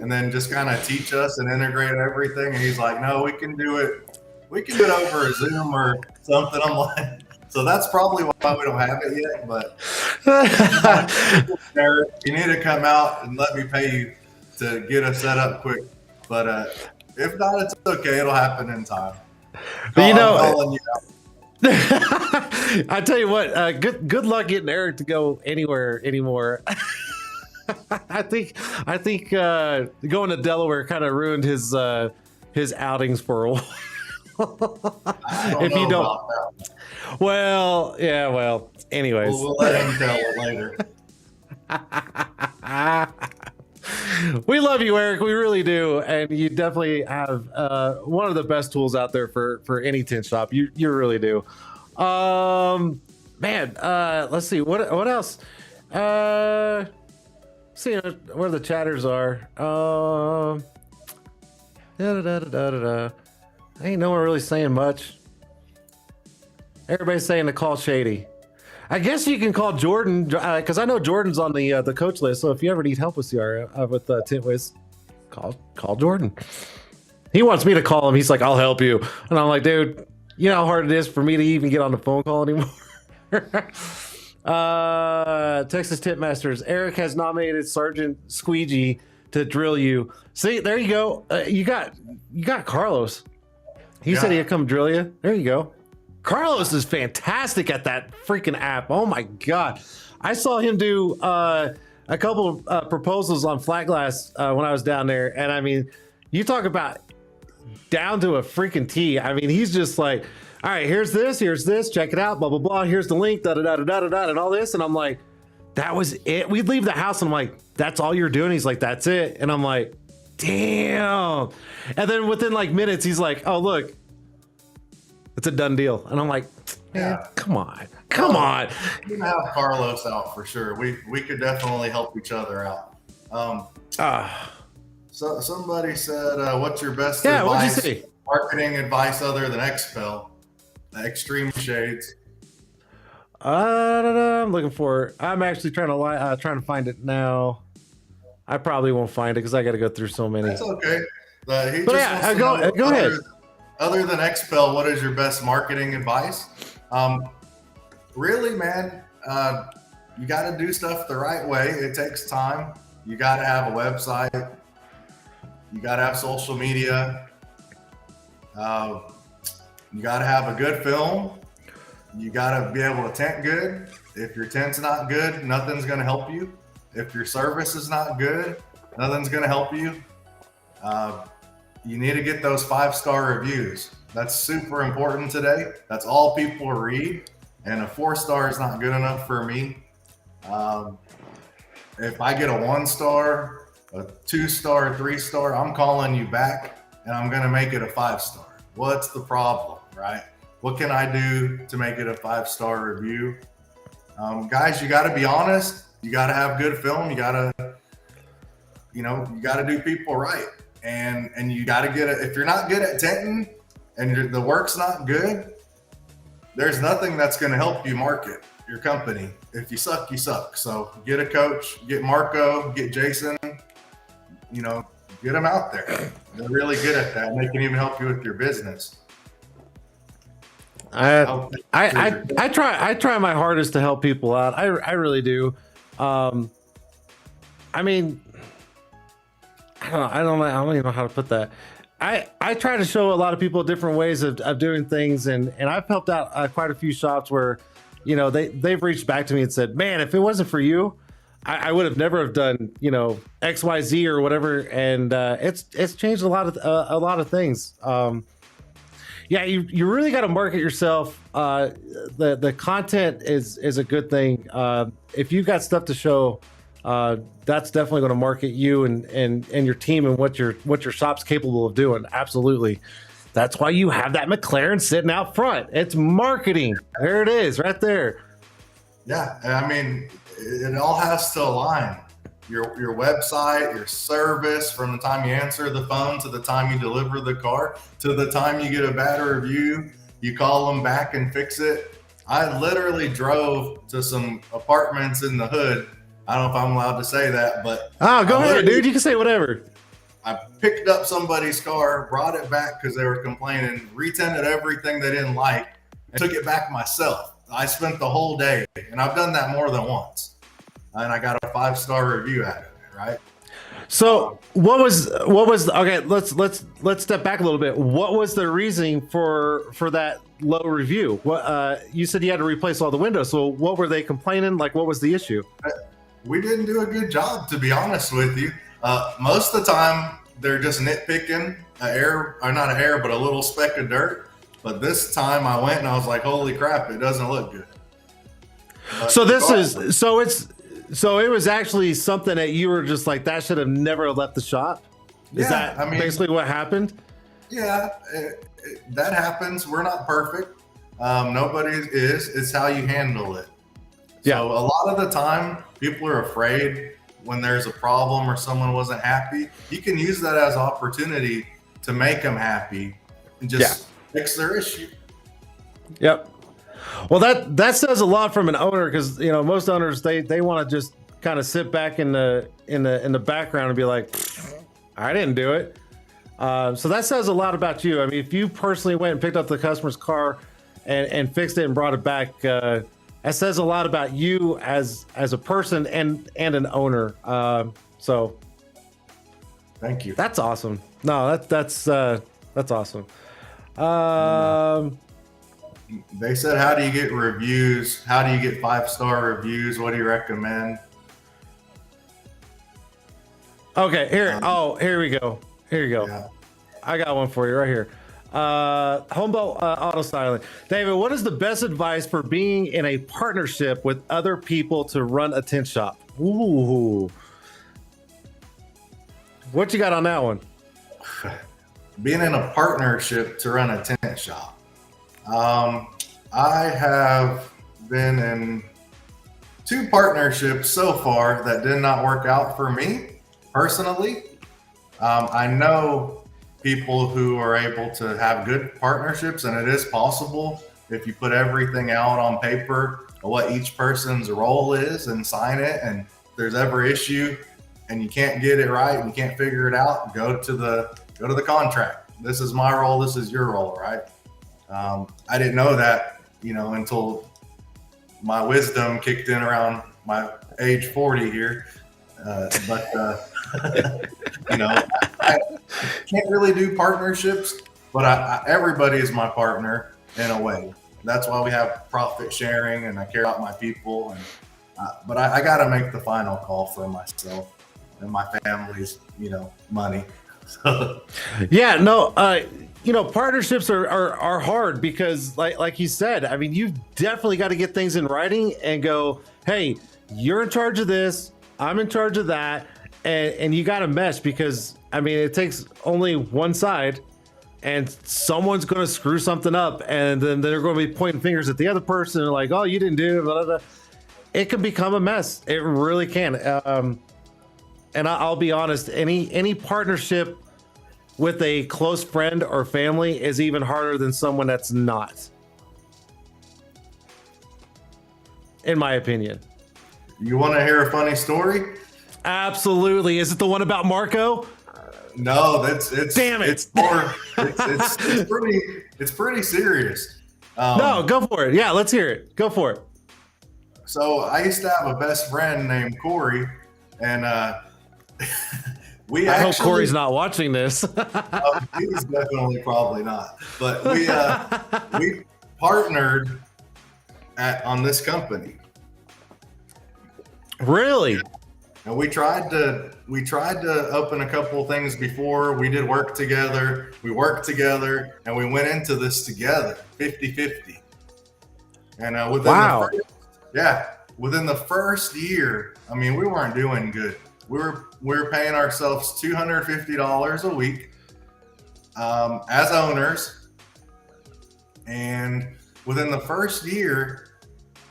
and then just kind of teach us and integrate everything. And he's like, no, we can do it over a Zoom or something. I'm like, so that's probably why we don't have it yet. But Eric, you need to come out and let me pay you to get us set up quick. But if not, it's okay. It'll happen in time. But I'm calling you out. I tell you what, good luck getting Eric to go anywhere anymore. I think going to Delaware kind of ruined his outings for a while. If you don't, about that. well, yeah, well, anyways. We'll let him tell it later. We love you, Eric. We really do, and you definitely have one of the best tools out there for any tint shop. You really do. Man, let's see what else. See where the chatters are. Ain't no one really saying much. Everybody's saying to call Shady. I guess you can call Jordan, because I know Jordan's on the coach list. So if you ever need help with CR with Tintwiz, call Jordan. He wants me to call him. He's like, I'll help you, and I'm like, dude, you know how hard it is for me to even get on the phone call anymore. Texas Tint Masters. Eric has nominated Sergeant Squeegee to drill you. See, there you go. You got Carlos. He said he'd come drill you. There you go. Carlos is fantastic at that freaking app. Oh my God. I saw him do a couple proposals on flat glass when I was down there. And I mean, you talk about down to a freaking T. I mean, he's just like, all right, here's this, check it out, blah, blah, blah. Here's the link, da, da, da, da, da, da, and all this. And I'm like, that was it. We'd leave the house and I'm like, that's all you're doing? He's like, that's it. And I'm like, damn. And then within like minutes, he's like, oh, look, it's a done deal. And I'm like, man, come on. You can have Carlos out for sure. We could definitely help each other out. So somebody said, what's your best advice, what'd you say? Marketing advice other than XPEL? Extreme shades. I'm looking for it. I'm actually trying to find it now. I probably won't find it because I got to go through so many. That's okay. Go ahead. Other than XPEL, what is your best marketing advice? Really, man, you got to do stuff the right way. It takes time. You got to have a website. You got to have social media. You got to have a good film. You got to be able to tint good. If your tint's not good, nothing's going to help you. If your service is not good, nothing's going to help you. You need to get those 5-star reviews. That's super important today. That's all people read. And a 4-star is not good enough for me. If I get a 1-star, a 2-star, 3-star, I'm calling you back and I'm going to make it a 5-star. What's the problem, right? What can I do to make it a 5-star review? Guys, you got to be honest. You got to have good film. You got to do people right. And you got to get it. If you're not good at tinting and the work's not good, there's nothing that's going to help you market your company. If you suck, you suck. So get a coach, get Marco, get Jason, get them out there. They're really good at that. And they can even help you with your business. I try my hardest to help people out. I really do. I mean, I don't even know how to put that. I try to show a lot of people different ways of doing things, and I've helped out quite a few shops where, they've reached back to me and said, man, if it wasn't for you, I would have never have done, XYZ or whatever. And it's changed a lot of things. Yeah, you really got to market yourself. The content is a good thing. If you've got stuff to show, that's definitely going to market you and your team and what your shop's capable of doing. Absolutely. That's why you have that McLaren sitting out front. It's marketing. There it is, right there. Yeah, I mean, it all has to align. Your website, your service, from the time you answer the phone to the time you deliver the car to the time you get a bad review, you call them back and fix it. I literally drove to some apartments in the hood. I don't know if I'm allowed to say that, but go ahead, dude. You can say whatever. I picked up somebody's car, brought it back because they were complaining, retinted everything they didn't like, and took it back myself. I spent the whole day, and I've done that more than once. And I got a 5-star review out of it, right? So what was okay? Let's step back a little bit. What was the reasoning for that low review? What you said you had to replace all the windows. So what were they complaining? Like, what was the issue? We didn't do a good job, to be honest with you. Most of the time, they're just nitpicking not a hair, but a little speck of dirt. But this time I went and I was like, holy crap, it doesn't look good. But so it was actually something that you were just like, that should have never left the shop. Is that basically what happened? Yeah, that happens. We're not perfect. Nobody is. It's how you handle it. Yeah. So a lot of the time, people are afraid when there's a problem or someone wasn't happy. You can use that as opportunity to make them happy and just fix their issue. Yep. Well, that says a lot from an owner, because most owners they want to just kind of sit back in the background and be like, I didn't do it. So that says a lot about you. I mean, if you personally went and picked up the customer's car and fixed it and brought it back, that says a lot about you as a person and an owner. So thank you. That's awesome. No, that's awesome. They said, how do you get reviews? How do you get 5-star reviews? What do you recommend? Okay, here we go. Here you go. Yeah. I got one for you right here. Homebolt Auto Styling. David, what is the best advice for being in a partnership with other people to run a tint shop? Ooh. What you got on that one? Being in a partnership to run a tint shop. I have been in 2 partnerships so far that did not work out for me personally. I know people who are able to have good partnerships, and it is possible if you put everything out on paper of what each person's role is and sign it, and if there's ever issue and you can't get it right and you can't figure it out, go to the contract. This is my role, this is your role, right? I didn't know that, until my wisdom kicked in around my age 40 here. I can't really do partnerships, but everybody is my partner in a way. That's why we have profit sharing, and I care about my people. But I got to make the final call for myself and my family's, money. Yeah, no, partnerships are hard because like you said, I mean, you've definitely got to get things in writing and go, hey, you're in charge of this, I'm in charge of that. And you got to mesh, because I mean, it takes only one side and someone's going to screw something up, and then they're going to be pointing fingers at the other person and like, oh, you didn't do it, blah, blah, blah. It can become a mess. It really can. And I'll be honest, any partnership with a close friend or family is even harder than someone that's not, in my opinion. You want to hear a funny story? Absolutely. Is it the one about Marco? No, it's damn it. It's more. It's pretty serious. No, go for it. Yeah, let's hear it. Go for it. So I used to have a best friend named Corey, and I hope Corey's not watching this. He's definitely probably not. But we partnered on this company. Really? And we tried to open a couple things before. We did work together. We worked together, and we went into this together, 50-50. And within the first year, I mean, we weren't doing good. We were paying ourselves $250 a week as owners. And within the first year,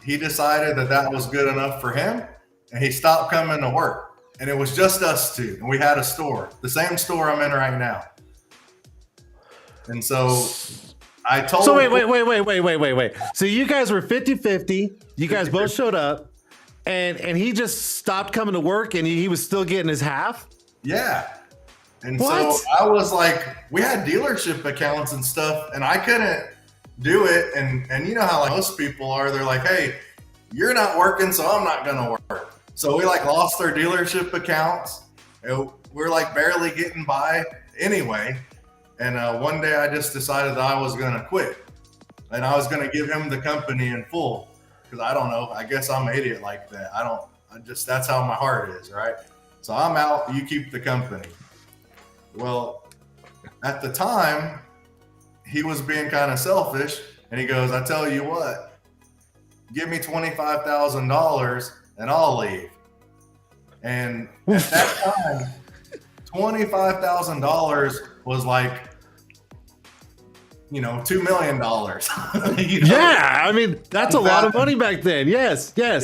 he decided that was good enough for him, and he stopped coming to work. And it was just us two. And we had a store, the same store I'm in right now. And so I told So wait. So you guys were 50-50. You guys both showed up, and he just stopped coming to work, and he was still getting his half? Yeah. And What? so I was like, we had dealership accounts and stuff, and I couldn't do it. And you know how like most people are, they're like, hey, you're not working, so I'm not gonna work. So we like lost our dealership accounts. we're like barely getting by anyway. And one day I just decided that I was going to quit, and I was going to give him the company in full, because I don't know. I guess I'm an idiot like that. That's how my heart is, right? So I'm out. You keep the company. Well, at the time, he was being kind of selfish, and he goes, I tell you what, give me $25,000 and I'll leave. And at that time, $25,000 was like, $2 million. Yeah, I mean, that's a lot of money back then. Yes. Yeah.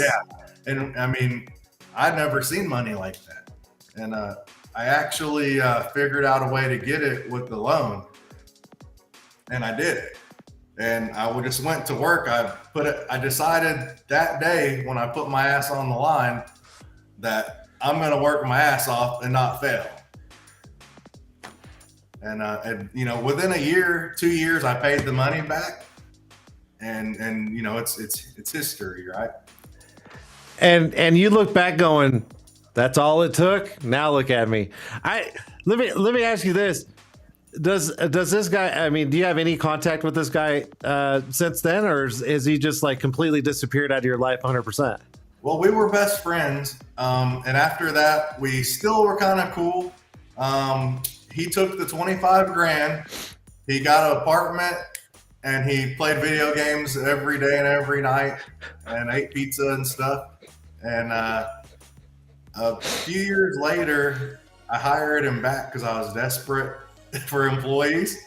And I mean, I'd never seen money like that. And I actually figured out a way to get it with the loan. And I did it. And I just went to work. I decided that day when I put my ass on the line that I'm going to work my ass off and not fail. And within a year, 2 years, I paid the money back, and it's history, right? And you look back going, that's all it took. Now look at me. Let me ask you this: Does this guy? I mean, do you have any contact with this guy since then, or is he just like completely disappeared out of your life 100%? Well, we were best friends, and after that, we still were kind of cool. He took the $25,000. He got an apartment, and he played video games every day and every night, and ate pizza and stuff. And a few years later, I hired him back because I was desperate for employees.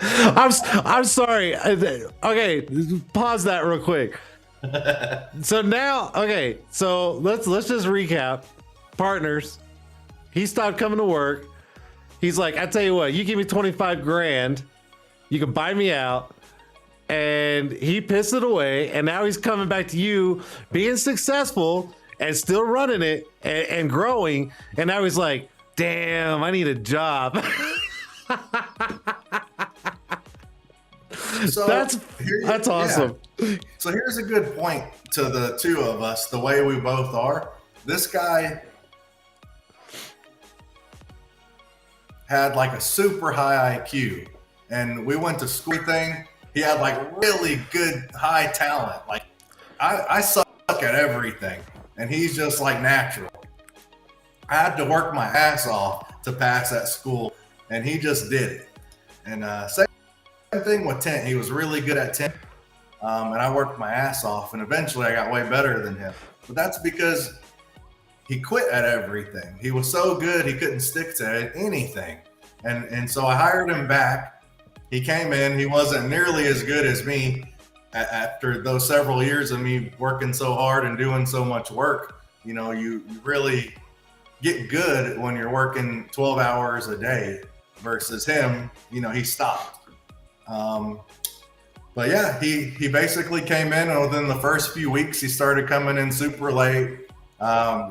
I'm sorry. Okay, pause that real quick. So now, okay, so let's just recap. Partners. He stopped coming to work. He's like, I tell you what, you give me $25,000, you can buy me out. And he pissed it away, and now he's coming back to you, being successful and still running it and growing. And now he's like, damn, I need a job. So that's awesome. Yeah. So here's a good point to the two of us, the way we both are. This guy had like a super high IQ, and we went to school thing. He had like really good high talent. Like I suck at everything, and he's just like natural. I had to work my ass off to pass at school, and he just did it. And same thing with Tint. He was really good at Tint, and I worked my ass off, and eventually I got way better than him. But that's because he quit at everything. He was so good, he couldn't stick to anything. And so I hired him back. He came in, he wasn't nearly as good as me after those several years of me working so hard and doing so much work. You really get good when you're working 12 hours a day versus him, he stopped. But yeah, he basically came in, and within the first few weeks, he started coming in super late.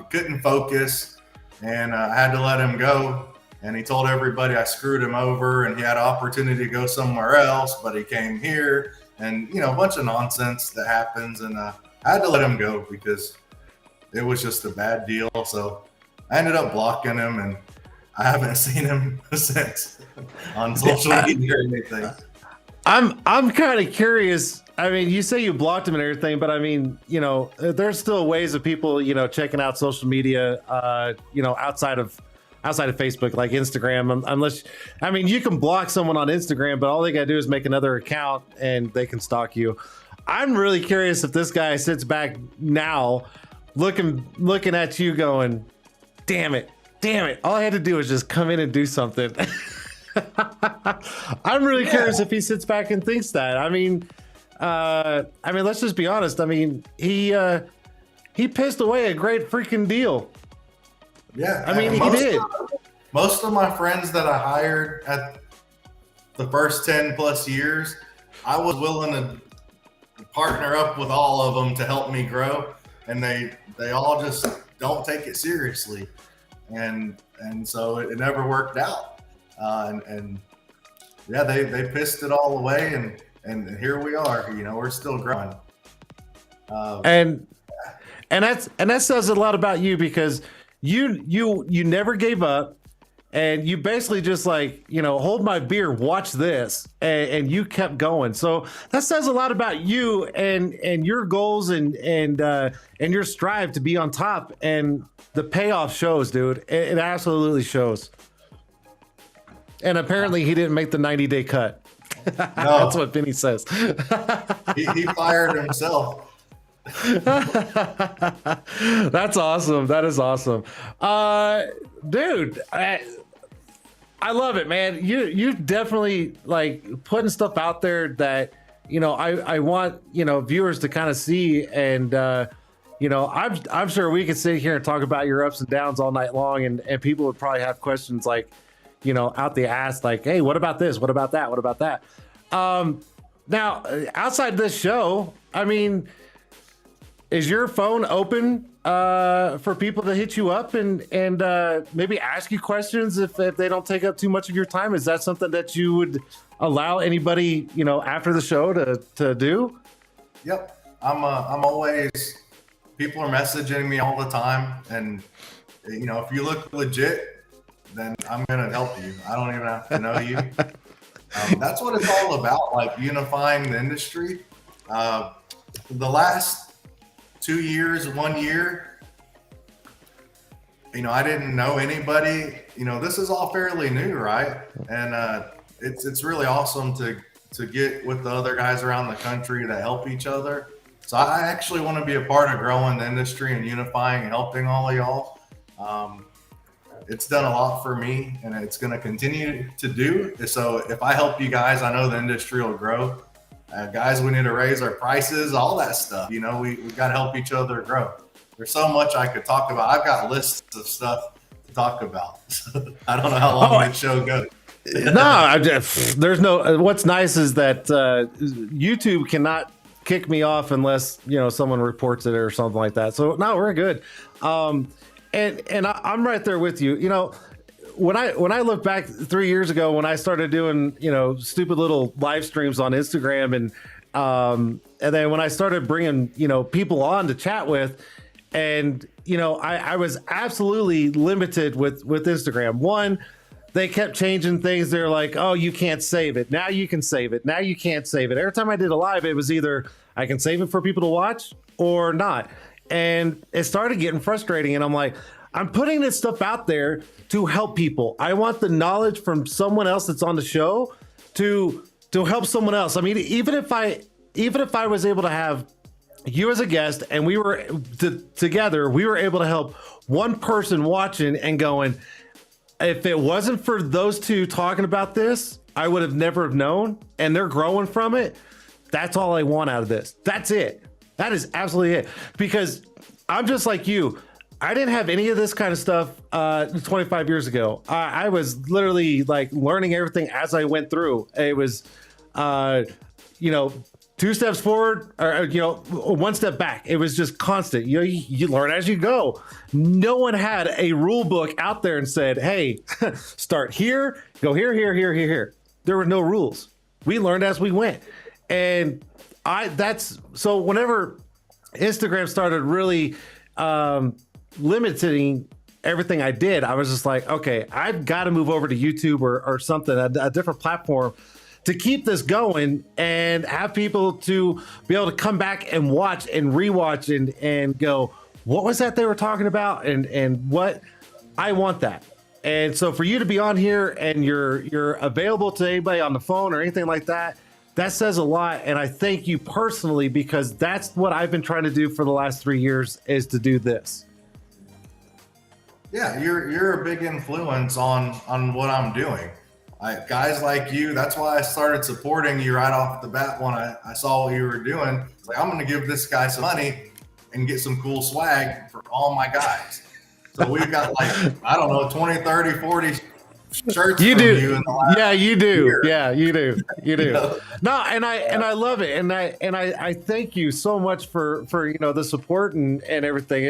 Couldn't focus, and I had to let him go. And he told everybody I screwed him over, and he had an opportunity to go somewhere else, but he came here, and a bunch of nonsense that happens. And I had to let him go because it was just a bad deal. So I ended up blocking him, and I haven't seen him since on social media or anything. I'm kind of curious. I mean, you say you blocked him and everything, but I mean, there's still ways of people, checking out social media, outside of Facebook, like Instagram. Unless, I mean, you can block someone on Instagram, but all they gotta do is make another account and they can stalk you. I'm really curious if this guy sits back now, looking at you, going, "Damn it! All I had to do was just come in and do something." I'm really curious if he sits back and thinks that. I mean, let's just be honest. I mean, he pissed away a great freaking deal. Yeah, I mean, he did. Most of my friends that I hired at the first 10 plus years, I was willing to partner up with all of them to help me grow, and they all just don't take it seriously, and so it never worked out. And yeah, they pissed it all away, and here we are. We're still growing. And that says a lot about you, because you never gave up, and you basically just like, hold my beer, watch this, and you kept going. So that says a lot about you and your goals and your strive to be on top, and the payoff shows, dude. It absolutely shows. And apparently he didn't make the 90-day cut. No. That's what Vinny says. he fired himself. That's awesome. That is awesome. Dude, I love it, man. You definitely like putting stuff out there that, I want, viewers to kind of see. And, I'm sure we could sit here and talk about your ups and downs all night long. And people would probably have questions like, out the ass, like, hey, what about this? What about that? What about that? Now, outside this show, I mean, is your phone open for people to hit you up and maybe ask you questions if they don't take up too much of your time? Is that something that you would allow anybody, after the show to do? Yep. I'm always, people are messaging me all the time. And, if you look legit, then I'm going to help you. I don't even have to know you. That's what it's all about, like unifying the industry. The last 2 years, 1 year, I didn't know anybody. This is all fairly new, right? And it's really awesome to get with the other guys around the country that help each other. So I actually want to be a part of growing the industry and unifying and helping all of y'all. It's done a lot for me, and it's going to continue to do. So if I help you guys, I know the industry will grow. Guys, we need to raise our prices, all that stuff. We got to help each other grow. There's so much I could talk about. I've got lists of stuff to talk about. I don't know how long this show goes. No, there's no. What's nice is that YouTube cannot kick me off unless someone reports it or something like that. So no, we're good. And I'm right there with you. When I look back 3 years ago when I started doing stupid little live streams on Instagram, and then when I started bringing people on to chat with, and I was absolutely limited with Instagram. One, they kept changing things. They're like, oh, you can't save it. Now you can save it. Now you can't save it. Every time I did a live, it was either I can save it for people to watch or not. And it started getting frustrating. And I'm like, I'm putting this stuff out there to help people. I want the knowledge from someone else that's on the show to help someone else. I mean, even if I was able to have you as a guest and we were together, we were able to help one person watching and going, if it wasn't for those two talking about this, I would have never have known, and they're growing from it. That's all I want out of this. That's it. That is absolutely it. Because I'm just like you. I didn't have any of this kind of stuff 25 years ago. I was literally like learning everything as I went through. It was, 2 steps forward or, 1 step back. It was just constant. You learn as you go. No one had a rule book out there and said, hey, start here, go here, here, here, here, here. There were no rules. We learned as we went. And so whenever Instagram started really limiting everything I did, I was just like, okay, I've got to move over to YouTube or something, a different platform to keep this going and have people to be able to come back and watch and rewatch and go, what was that they were talking about? And what I want that. And so for you to be on here and you're available to anybody on the phone or anything like that, that says a lot. And I thank you personally, because that's what I've been trying to do for the last 3 years, is to do this. Yeah, you're a big influence on what I'm doing. Guys like you, that's why I started supporting you right off the bat when I saw what you were doing. It's like, I'm going to give this guy some money and get some cool swag for all my guys. So we've got I don't know, 20, 30, 40 shirts you from do. You in the last yeah, you do. year. Yeah, you do. You do. No, and I love it. And I thank you so much for the support and everything.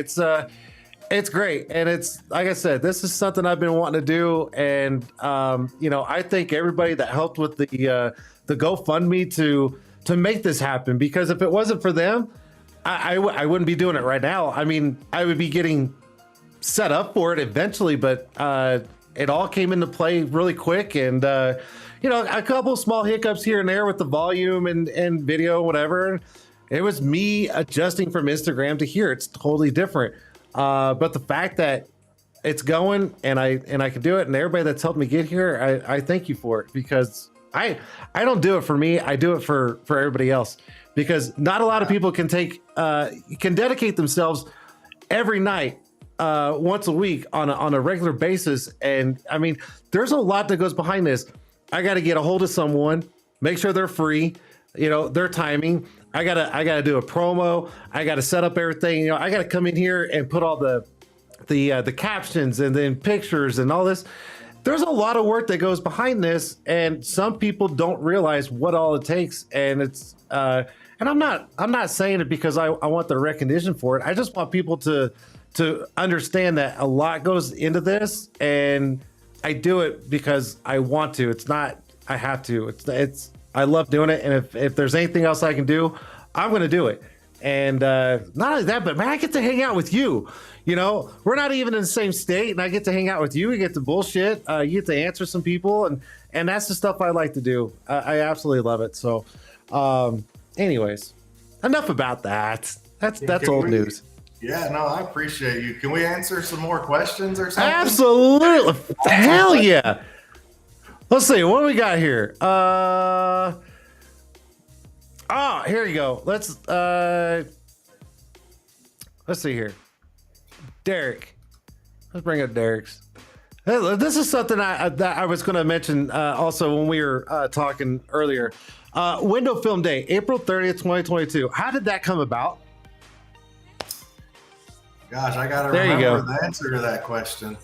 It's great. And it's, like I said, this is something I've been wanting to do. And, I thank everybody that helped with the GoFundMe to make this happen, because if it wasn't for them, I wouldn't be doing it right now. I mean, I would be getting set up for it eventually, but it all came into play really quick. And, you know, a couple small hiccups here and there with the volume and video, whatever. It was me adjusting from Instagram to here. It's totally different. But the fact that it's going and I can do it, and everybody that's helped me get here, I thank you for it, because I don't do it for me. I do it for everybody else, because not a lot of people can dedicate themselves every night, once a week on a regular basis. And I mean, there's a lot that goes behind this. I got to get a hold of someone, make sure they're free, you know, their timing. I gotta do a promo. I gotta set up everything. You know, I gotta come in here and put all the captions and then pictures and all this. There's a lot of work that goes behind this, and some people don't realize what all it takes. And it's and I'm not saying it because I want the recognition for it. I just want people to understand that a lot goes into this, and I do it because I want to. It's not I have to. It's I love doing it, and if there's anything else I can do, I'm going to do it. And not only that, but man, I get to hang out with you. You know, we're not even in the same state, and I get to hang out with you. We get to bullshit. You get to answer some people, and that's the stuff I like to do. I absolutely love it. So, anyways, enough about that. That's old news. Yeah, no, I appreciate you. Can we answer some more questions or something? Absolutely. Hell yeah. Let's see. What do we got here? Here you go. Let's see here. Derek. Let's bring up Derek's. This is something that I was going to mention also when we were talking earlier. Window Film Day, April 30th, 2022. How did that come about? Gosh, I got to remember the answer to that question.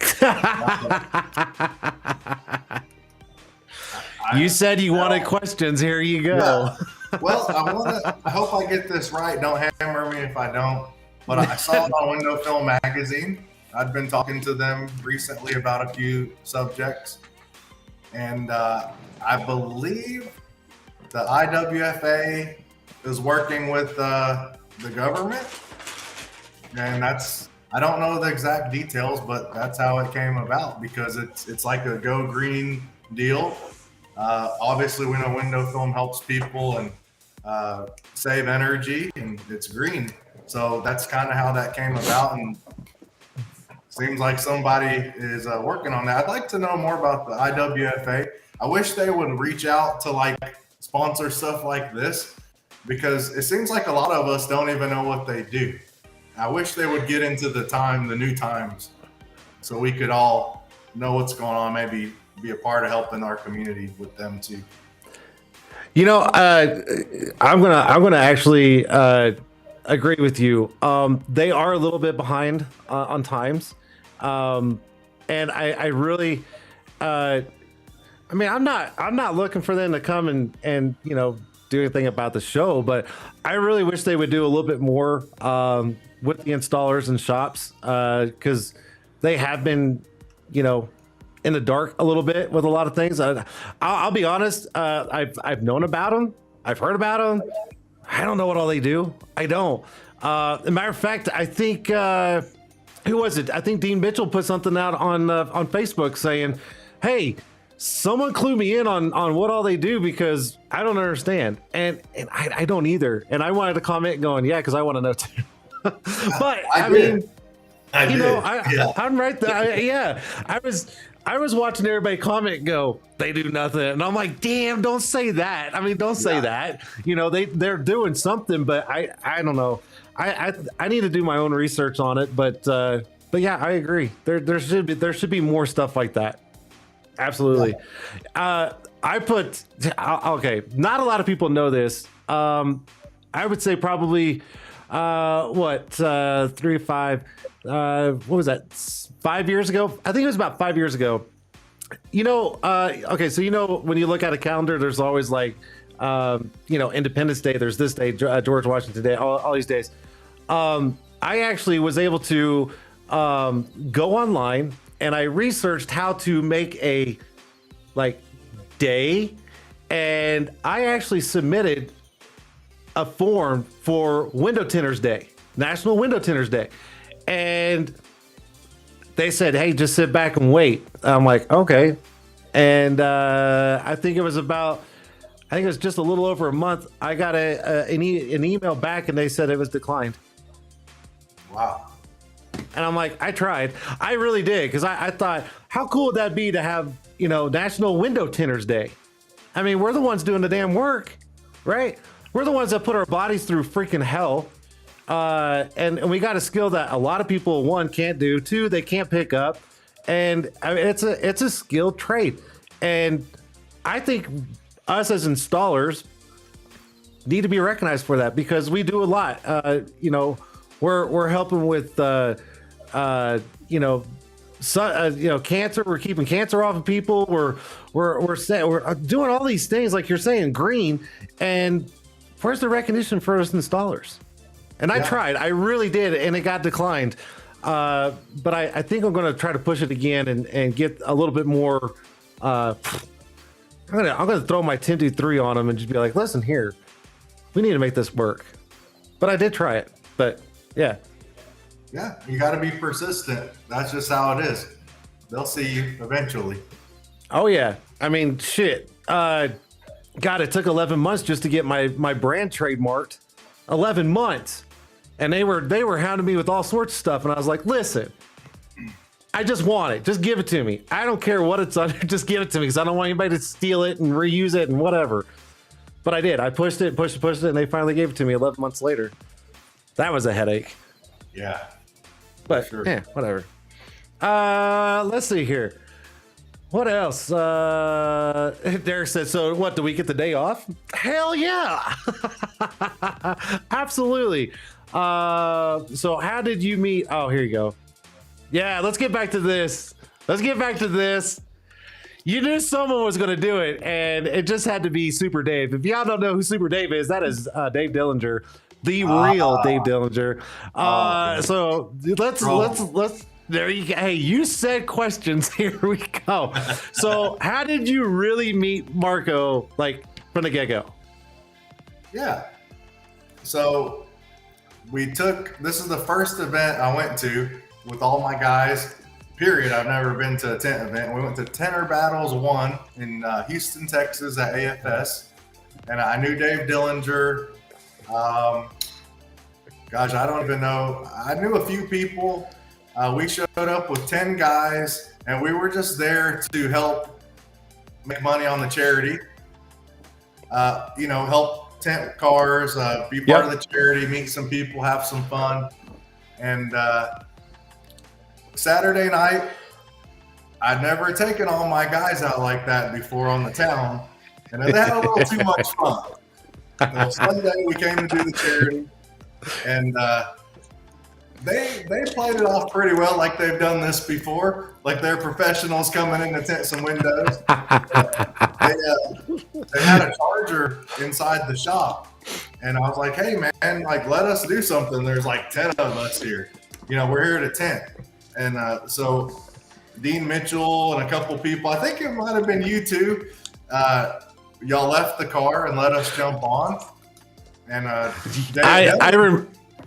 You said you wanted questions. Here you go. Yeah. Well, I hope I get this right. Don't hammer me if I don't. But I saw it on Window Film Magazine. I'd been talking to them recently about a few subjects. And I believe the IWFA is working with the government. And I don't know the exact details, but that's how it came about, because it's like a go green deal. Obviously, we know window film helps people and save energy, and it's green. So that's kind of how that came about, and seems like somebody is working on that. I'd like to know more about the IWFA. I wish they would reach out to like sponsor stuff like this, because it seems like a lot of us don't even know what they do. I wish they would get into the new times, so we could all know what's going on, maybe be a part of helping our community with them too. You know, I'm gonna actually agree with you. They are a little bit behind on times, and I really, I mean, I'm not looking for them to come and you know, do anything about the show, but I really wish they would do a little bit more with the installers and shops, because they have been, you know, in the dark a little bit with a lot of things. I'll be honest. I've known about them. I've heard about them. I don't know what all they do. I don't. As a matter of fact, I think, who was it? I think Dean Mitchell put something out on Facebook saying, hey, someone clue me in on what all they do, because I don't understand. And I don't either. And I wanted to comment going, yeah, because I want to know too. But I mean, you know, I'm right there. Yeah, I was watching everybody comment and go, they do nothing, and I'm like, damn, don't say that. I mean, don't say that. You know, they're doing something, but I don't know. I need to do my own research on it, but yeah, I agree. There should be more stuff like that. Absolutely. Yeah. Okay. Not a lot of people know this. I would say probably 3 to 5. What was that? 5 years ago? I think it was about 5 years ago. You know, okay, so you know, when you look at a calendar, there's always like, you know, Independence Day, there's this day, George Washington Day, all these days. I actually was able to go online, and I researched how to make a like day, and I actually submitted a form for Window Tinters Day, National Window Tinters Day. And they said, hey, just sit back and wait. I'm like, okay. And I think it was just a little over a month. I got an email back and they said it was declined. Wow. And I'm like, I tried. I really did. Because I thought, how cool would that be to have, National Window Tinters Day? I mean, we're the ones doing the damn work, right? We're the ones that put our bodies through freaking hell. And we got a skill that a lot of people, one, can't do. Two, they can't pick up. And I mean, it's a skilled trade. And I think us as installers need to be recognized for that because we do a lot. We're helping with, cancer. We're keeping cancer off of people. We're doing all these things like you're saying, green. And where's the recognition for us installers? And I tried, I really did, and it got declined. But I think I'm going to try to push it again and get a little bit more. I'm gonna throw my Tint'er 3 on them and just be like, listen here, we need to make this work. But I did try it. But yeah. Yeah, you got to be persistent. That's just how it is. They'll see you eventually. Oh yeah. I mean, shit. God, it took 11 months just to get my brand trademarked. 11 months. And they were hounding me with all sorts of stuff. And I was like, listen, I just want it. Just give it to me. I don't care what it's under. Just give it to me because I don't want anybody to steal it and reuse it and whatever. But I did. I pushed it, and they finally gave it to me 11 months later. That was a headache. Yeah. But sure. Yeah, whatever. Let's see here. What else? Derek said, so what, do we get the day off? Hell yeah. Absolutely. So how did you meet? Oh, here you go. Yeah, let's get back to this. You knew someone was going to do it, and it just had to be Super Dave. If y'all don't know who Super Dave is, that is Dave Dillinger, the real Dave Dillinger. So let's. There you go. Hey, you said questions. Here we go. So, how did you really meet Marco, like from the get-go? Yeah. So this is the first event I went to with all my guys. Period. I've never been to a tent event. We went to Tint'er Battles 1 in Houston, Texas at AFS. And I knew Dave Dillinger. Gosh, I don't even know. I knew a few people. We showed up with 10 guys, and we were just there to help make money on the charity. Help tent cars, be part of the charity, meet some people, have some fun. And Saturday night, I'd never taken all my guys out like that before on the town, and they had a little too much fun. Well, Sunday we came to do the charity, and they played it off pretty well, like they've done this before, like they're professionals coming in to tint some windows. They had a charger inside the shop, and I was like, hey man, like let us do something. There's like 10 of us here, we're here to tent. And so Dean Mitchell and a couple people, I think it might have been you two, y'all left the car and let us jump on. And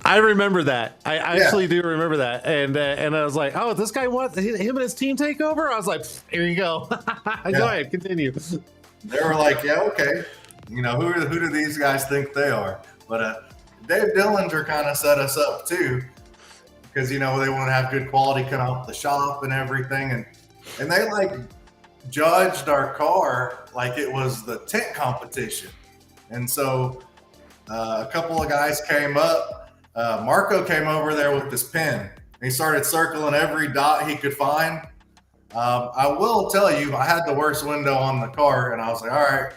I remember that. I actually do remember that. And I was like, oh, this guy wants him and his team take over? I was like, here you go. Go ahead, continue. They were like, yeah, okay. Who do these guys think they are? But Dave Dillinger kind of set us up too, because, they want to have good quality coming off the shop and everything. And they like judged our car like it was the tent competition. And so a couple of guys came up. Marco came over there with this pen. He started circling every dot he could find. I will tell you, I had the worst window on the car, and I was like, all right,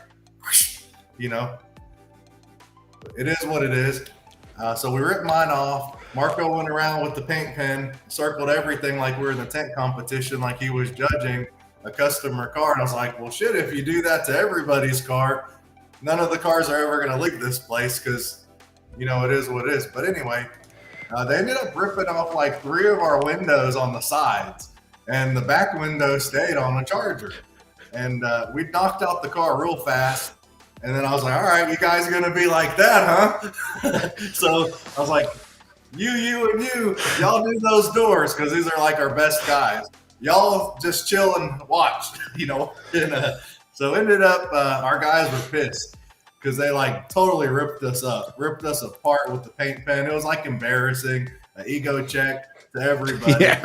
it is what it is. So we ripped mine off. Marco went around with the paint pen, circled everything like we were in the tent competition, like he was judging a customer car. And I was like, well, shit, if you do that to everybody's car, none of the cars are ever going to leave this place because, it is what it is. But anyway, they ended up ripping off like 3 of our windows on the sides, and the back window stayed on the charger. And we knocked out the car real fast. And then I was like, all right, you guys are going to be like that, huh? So I was like, you, and you, y'all do those doors because these are like our best guys. Y'all just chill and watch, you know. And so ended up, our guys were pissed because they like totally ripped us apart with the paint pen. It was like embarrassing, an ego check to everybody. Yeah.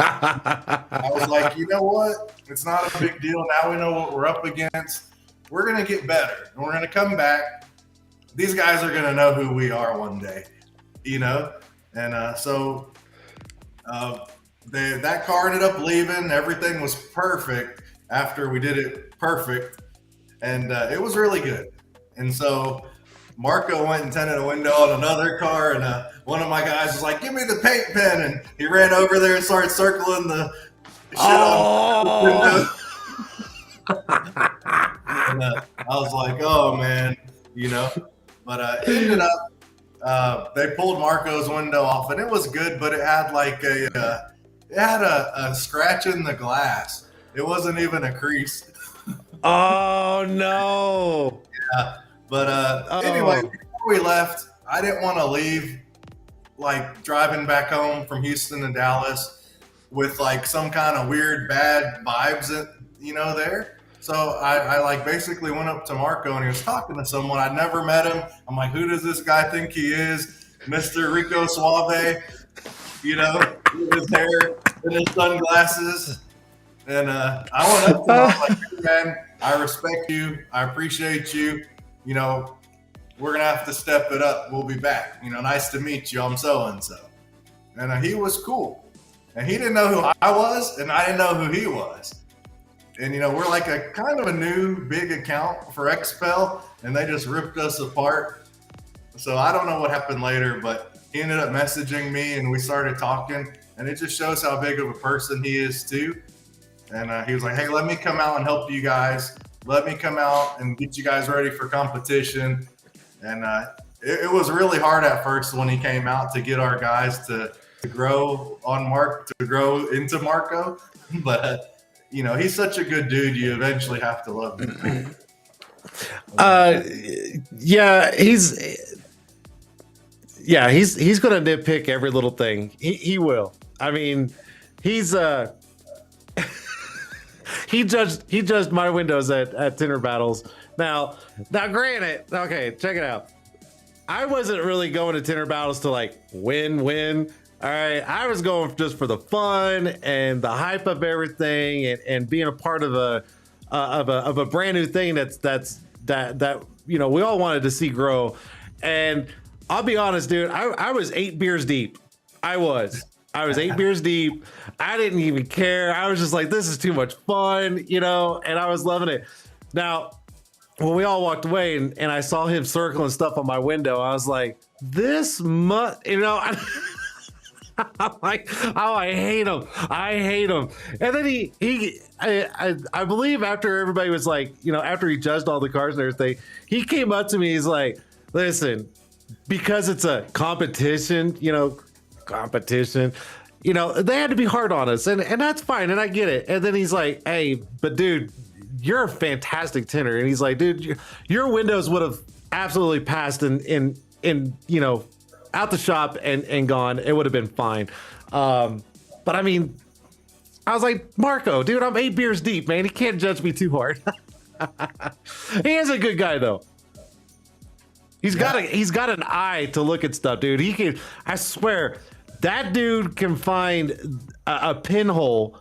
I was like, you know what? It's not a big deal. Now we know what we're up against. We're gonna get better, and we're gonna come back. These guys are gonna know who we are one day, you know. And so that car ended up leaving. Everything was perfect after we did it perfect, and it was really good. And so Marco went and tinted a window on another car, and one of my guys was like, "Give me the paint pen," and he ran over there and started circling the shit on the window. And, I was like, "Oh man," you know. But it ended up they pulled Marco's window off, and it was good, but it had like a scratch in the glass. It wasn't even a crease. Oh no. Yeah. But anyway, before we left, I didn't want to leave like driving back home from Houston to Dallas with like some kind of weird bad vibes there. So I like basically went up to Marco, and he was talking to someone. I'd never met him. I'm like, who does this guy think he is? Mr. Rico Suave, you know, with his hair and his sunglasses. And I went up to him. I was like, hey, man, I respect you. I appreciate you. You know, we're going to have to step it up. We'll be back. You know, nice to meet you. I'm so-and-so. And he was cool. And he didn't know who I was, and I didn't know who he was. And, you know, we're like a kind of a new big account for XPEL, and they just ripped us apart. So I don't know what happened later, but he ended up messaging me, and we started talking, and it just shows how big of a person he is too. And he was like, hey, let me come out and help you guys. Let me come out and get you guys ready for competition. And it was really hard at first when he came out to get our guys to grow into Marco. But you know, he's such a good dude. You eventually have to love him. Yeah, he's gonna nitpick every little thing. He will. I mean, he's he judged my windows at Tint'er battles. Now granted, okay, check it out. I wasn't really going to Tint'er battles to like win. All right, I was going just for the fun and the hype of everything, and being a part of a brand new thing that you know we all wanted to see grow. And I'll be honest, dude, I was 8 beers deep. I was 8 beers deep. I didn't even care. I was just like, this is too much fun, you know, and I was loving it. Now, when we all walked away and I saw him circling stuff on my window, I was like, you know. I'm like, oh, I hate him. And then I believe after everybody was like, you know, after he judged all the cars and everything, he came up to me. He's like, listen, because it's a competition, they had to be hard on us, and that's fine, and I get it. And then he's like, hey, but dude, you're a fantastic tinter. And he's like, dude, your windows would have absolutely passed in you know, out the shop and gone. It would have been fine. But I mean, I was like, Marco, dude, I'm 8 beers deep, man. He can't judge me too hard. He is a good guy though. He's got an eye to look at stuff, dude. He can, I swear, that dude can find a pinhole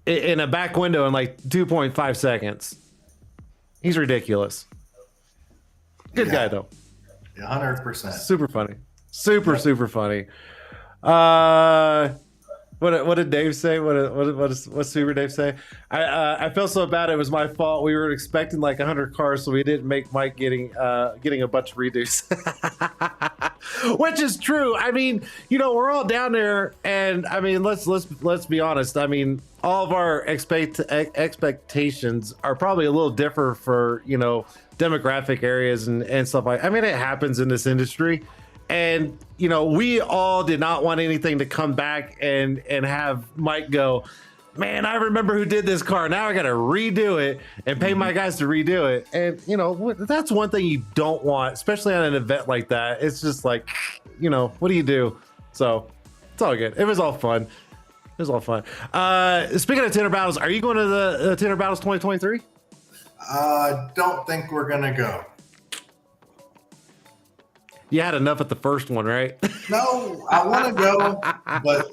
in a back window in like 2.5 seconds. He's ridiculous. Good guy though. Yeah, 100%. Super funny. Super funny. What did Dave say? What Super Dave say? I felt so bad. It was my fault. We were expecting like 100 cars, so we didn't make Mike getting a bunch of redos. Which is true. I mean, you know, we're all down there, and I mean, let's be honest. I mean, all of our expectations are probably a little different for, you know, demographic areas and stuff like. I mean, it happens in this industry. And, you know, we all did not want anything to come back and have Mike go, man, I remember who did this car. Now I got to redo it and pay my guys to redo it. And, you know, that's one thing you don't want, especially on an event like that. It's just like, you know, what do you do? So it's all good. It was all fun. It was all fun. Speaking of Tint'er Battles, are you going to the Tint'er Battles 2023? Don't think we're gonna go. You had enough at the first one, right? No, I want to go, but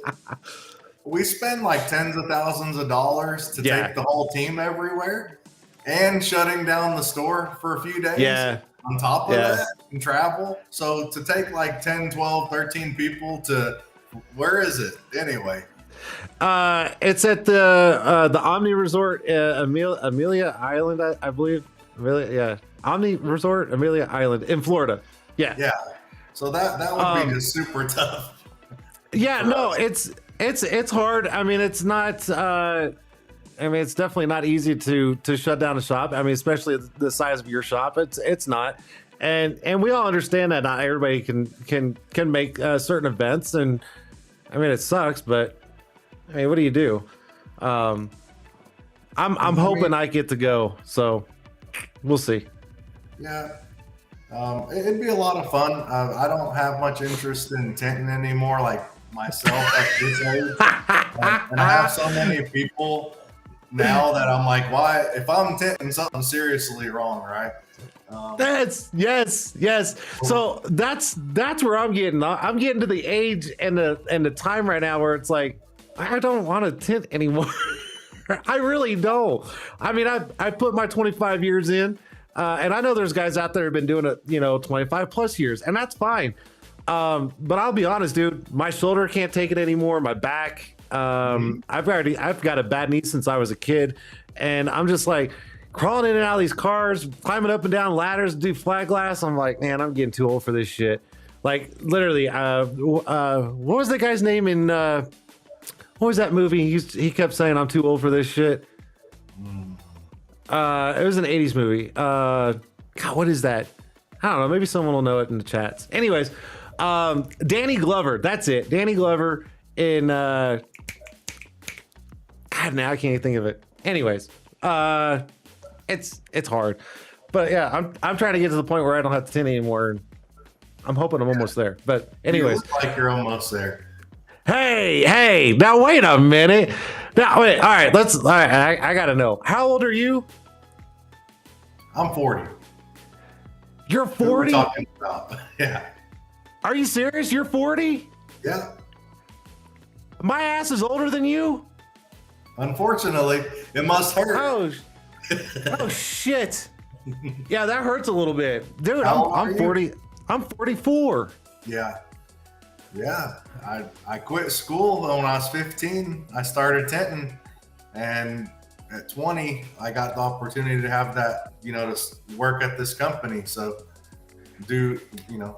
we spend like tens of thousands of dollars to take the whole team everywhere and shutting down the store for a few days. Yeah. On top of that and travel. So to take like 10, 12, 13 people to where is it anyway? It's at the Omni Resort, Amelia Island, I believe. Omni Resort, Amelia Island in Florida. Yeah. So that would be just super tough. Yeah, no, it's hard. I mean, it's not. It's definitely not easy to shut down a shop. I mean, especially the size of your shop. It's not, and we all understand that not everybody can make certain events, and I mean, it sucks, but I mean, what do you do? I'm hoping I get to go, so we'll see. Yeah. It'd be a lot of fun. I don't have much interest in tenting anymore, like myself at this age. And I have so many people now that I'm like, why? If I'm tenting, something seriously wrong, right? Yes. So that's where I'm getting. I'm getting to the age and the time right now where it's like, I don't want to tent anymore. I really don't. I mean, I put my 25 years in. And I know there's guys out there who've been doing it, 25 plus years, and that's fine. But I'll be honest, dude, my shoulder can't take it anymore. My back, I've got a bad knee since I was a kid, and I'm just like crawling in and out of these cars, climbing up and down ladders, do flat glass. I'm like, man, I'm getting too old for this shit. Like literally, what was the guy's name in, what was that movie? He kept saying I'm too old for this shit. It was an 80s movie. God, what is that? I don't know. Maybe someone will know it in the chats. Anyways, Danny Glover. That's it. Danny Glover in. God, now I can't even think of it. Anyways, it's hard, but yeah, I'm trying to get to the point where I don't have to tin anymore. And I'm hoping I'm almost there. But anyways, you look like you're almost there. Hey! Now wait a minute. Now wait. All right, I gotta know. How old are you? I'm 40. You're 40? Talking about. Yeah. Are you serious? You're 40? Yeah. My ass is older than you? Unfortunately, it must hurt. Oh shit. Yeah, that hurts a little bit. Dude, I'm 40. I'm 44. Yeah. I quit school when I was 15. I started tenting, and at 20, I got the opportunity to have that, to work at this company. So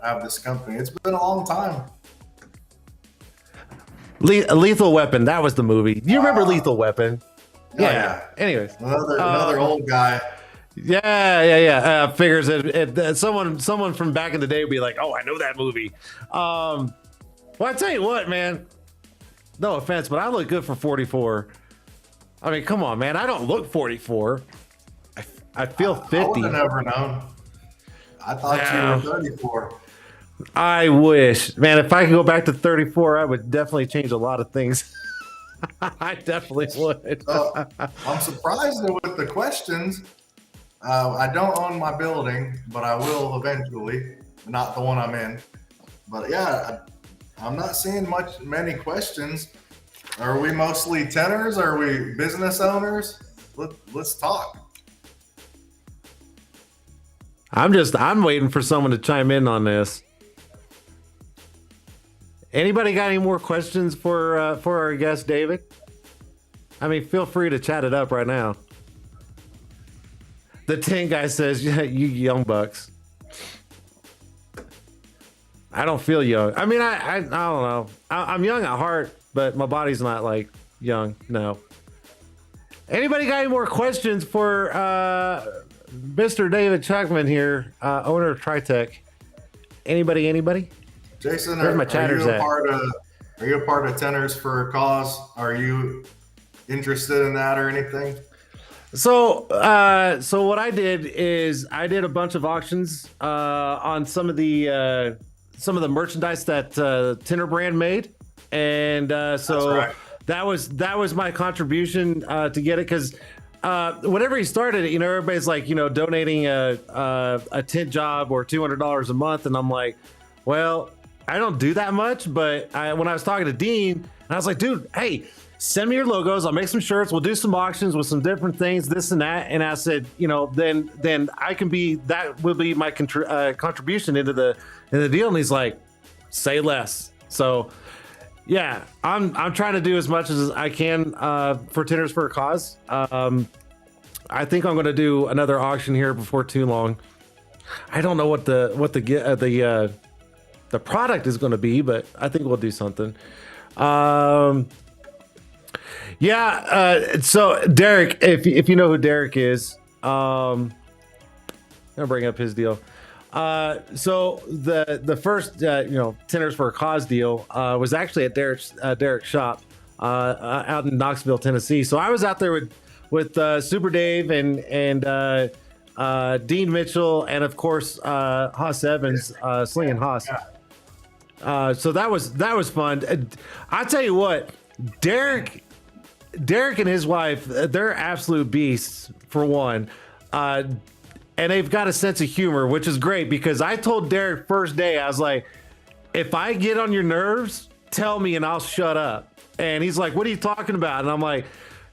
have this company. It's been a long time. Lethal Weapon. That was the movie. You remember Lethal Weapon? Yeah. Anyways, another old guy. Yeah. Figures it someone from back in the day would be like, oh, I know that movie. Well, I tell you what, man. No offense, but I look good for 44. I mean, come on, man. I don't look 44. I feel 50. I would have never known. I thought you were 34. I wish, man. If I could go back to 34, I would definitely change a lot of things. I definitely would. I'm surprised with the questions. I don't own my building, but I will eventually. Not the one I'm in. But yeah, I'm not seeing many questions. Are we mostly tenors? Are we business owners? Let's talk. I'm waiting for someone to chime in on this. Anybody got any more questions for our guest, David? I mean, feel free to chat it up right now. The 10 guy says, yeah, you young bucks. I don't feel young. I mean, I don't know. I'm young at heart, but my body's not like young. No. Anybody got any more questions for Mr. David Chukhman here, owner of Tritech? Anybody? Jason, are you a part of Tenors for a Cause? Are you interested in that or anything? So what I did is I did a bunch of auctions on some of the some of the merchandise that Tint'er brand made, and so right. that was my contribution to get it, because whenever he started it, everybody's like, donating a tint job or $200 a month, and I'm like, well, I don't do that much, but when I was talking to Dean, I was like, dude, hey, send me your logos. I'll make some shirts. We'll do some auctions with some different things, this and that. And I said, then I can that will be my contribution into the deal. And he's like, say less. So yeah, I'm trying to do as much as I can for Tint'ers for a Cause. I think I'm going to do another auction here before too long. I don't know what the product is going to be, but I think we'll do something. So Derek, if you know who Derek is, I'm gonna bring up his deal. So the first Tint'ers for a Cause deal was actually at Derek's shop out in Knoxville, Tennessee. So I was out there with Super Dave and Dean Mitchell, and of course Haas Evans, Slinging Haas. So that was fun. I tell you what, Derek and his wife, they're absolute beasts, for one. And they've got a sense of humor, which is great, because I told Derek first day, I was like, if I get on your nerves, tell me and I'll shut up. And he's like, what are you talking about? And I'm like,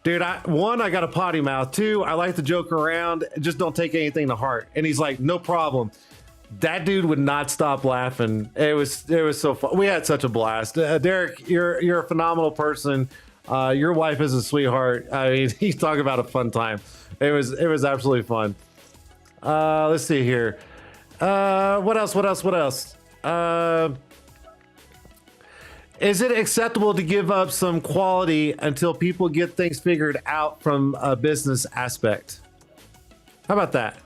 dude, one, I got a potty mouth. Two, I like to joke around. Just don't take anything to heart. And he's like, no problem. That dude would not stop laughing. It was so fun. We had such a blast. Derek, you're a phenomenal person. Your wife is a sweetheart. I mean, he's talking about a fun time. It was absolutely fun. Let's see here. What else? Is it acceptable to give up some quality until people get things figured out from a business aspect? How about that?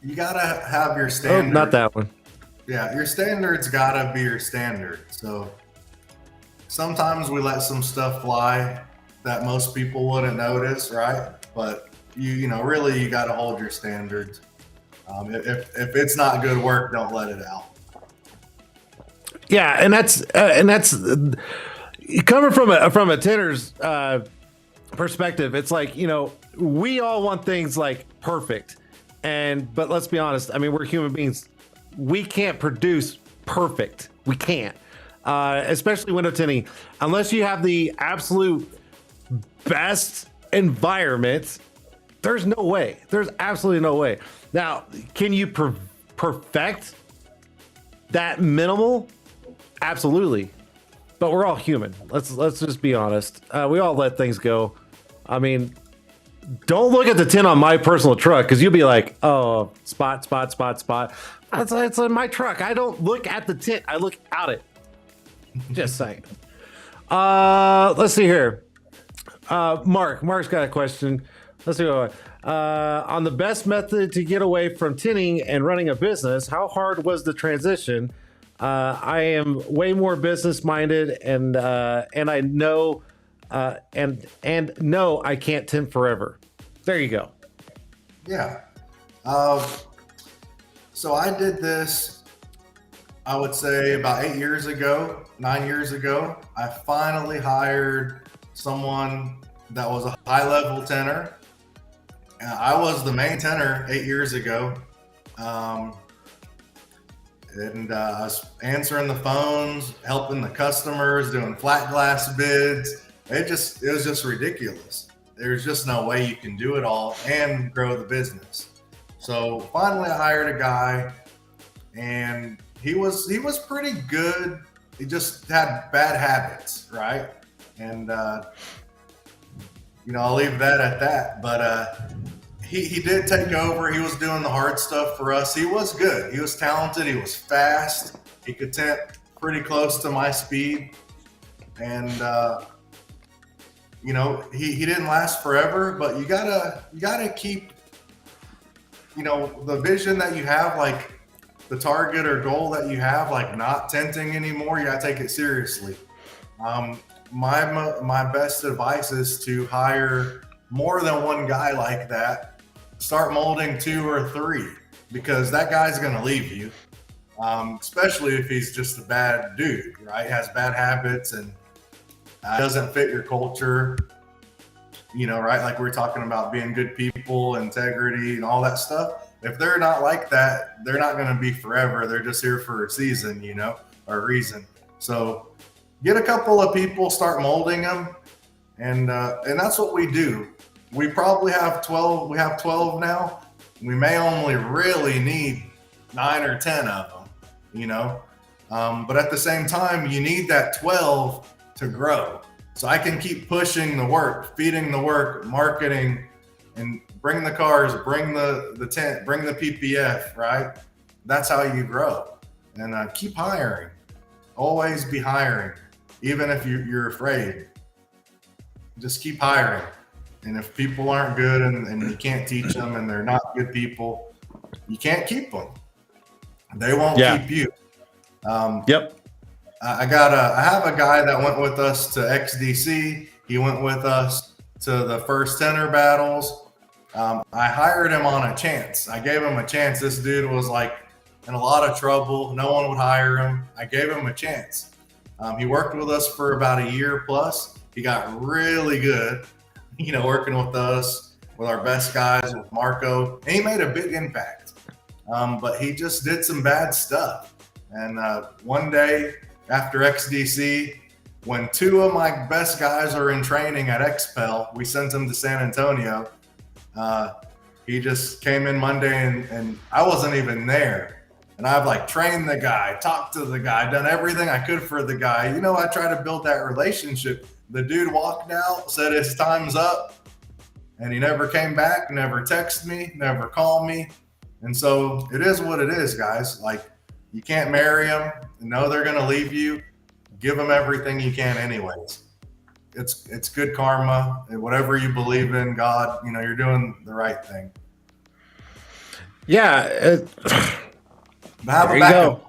You gotta have your standard. Oh, not that one. Yeah, your standard's gotta be your standard. So sometimes we let some stuff fly that most people wouldn't notice, right? But really, you gotta hold your standards. If it's not good work, don't let it out. Yeah, and that's coming from a Tint'er's perspective. It's like, we all want things like perfect. But let's be honest. I mean, we're human beings. We can't produce perfect. We can't, especially window tinting, unless you have the absolute best environment. There's no way. There's absolutely no way. Now, can you perfect that minimal? Absolutely. But we're all human. Let's just be honest. We all let things go. I mean, don't look at the tint on my personal truck, because you'll be like, oh, spot. It's in my truck. I don't look at the tint. I look out it. Just saying. Let's see here. Mark's got a question. Let's see. On the best method to get away from tinting and running a business, how hard was the transition? I am way more business minded, and I know and no, I can't tint forever. There you go. Yeah. So I did this, I would say about 9 years ago. I finally hired someone that was a high level tinter. I was the main tinter 8 years ago. And I was answering the phones, helping the customers, doing flat glass bids. It was just ridiculous. There's just no way you can do it all and grow the business. So finally I hired a guy, and he was pretty good. He just had bad habits, right? And I'll leave that at that. But he did take over. He was doing the hard stuff for us. He was good. He was talented. He was fast. He could tint pretty close to my speed. And he didn't last forever, but you gotta keep, the vision that you have, like the target or goal that you have, like not tinting anymore. You gotta take it seriously. My best advice is to hire more than one guy like that. Start molding 2 or 3, because that guy's gonna leave you. especially if he's just a bad dude, right? Has bad habits and doesn't fit your culture, right? Like we're talking about being good people, integrity, and all that stuff. If they're not like that, they're not going to be forever. They're just here for a season, or a reason. So get a couple of people, start molding them, and that's what we do. We probably have 12. We have 12 now. We may only really need 9 or 10 of them, but at the same time, you need that 12 to grow. So I can keep pushing the work, feeding the work, marketing, and bring the cars, bring the tent, bring the PPF, right? That's how you grow. And keep hiring. Always be hiring, even if you're afraid. Just keep hiring. And if people aren't good and you can't teach them and they're not good people, you can't keep them. They won't keep you. Yep. I have a guy that went with us to XDC. He went with us to the first Tint'er battles. I hired him on a chance. I gave him a chance. This dude was like in a lot of trouble. No one would hire him. I gave him a chance. He worked with us for about a year plus. He got really good, working with us, with our best guys, with Marco. And he made a big impact. But he just did some bad stuff. And one day after XDC, when 2 of my best guys are in training at XPEL, we sent him to San Antonio. He just came in Monday and I wasn't even there. And I've trained the guy, talked to the guy, done everything I could for the guy. I try to build that relationship. The dude walked out, said his time's up, and he never came back, never texted me, never called me. And so it is what it is, guys. You can't marry them. Know they're going to leave you. Give them everything you can anyways. It's good karma. And whatever you believe in, God, you're doing the right thing. Yeah. But have a backup.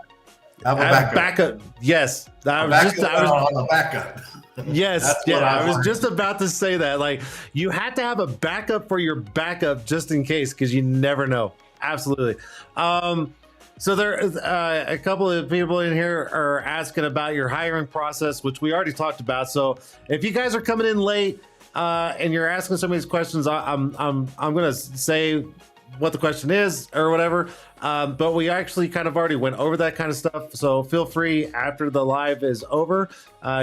Have a backup. Yes. I was on the backup. Yes. Yeah. I was just about to say that. You had to have a backup for your backup just in case, because you never know. Absolutely. So there's a couple of people in here are asking about your hiring process, which we already talked about. So if you guys are coming in late and you're asking some of these questions, I'm gonna say what the question is or whatever. But we actually kind of already went over that kind of stuff. So feel free, after the live is over,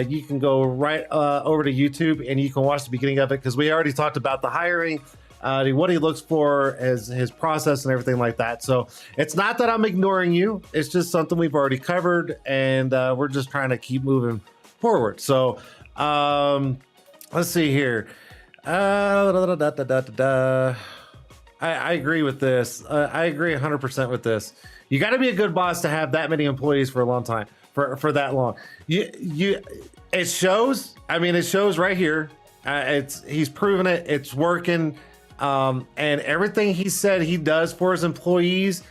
you can go right over to YouTube and you can watch the beginning of it, because we already talked about the hiring. What he looks for as his process and everything like that. So it's not that I'm ignoring you. It's just something we've already covered, and we're just trying to keep moving forward. So let's see here. I agree with this. I agree 100% with this. You got to be a good boss to have that many employees for a long time, for that long. It shows. I mean, it shows right here. He's proven it. It's working. And everything he said he does for his employees,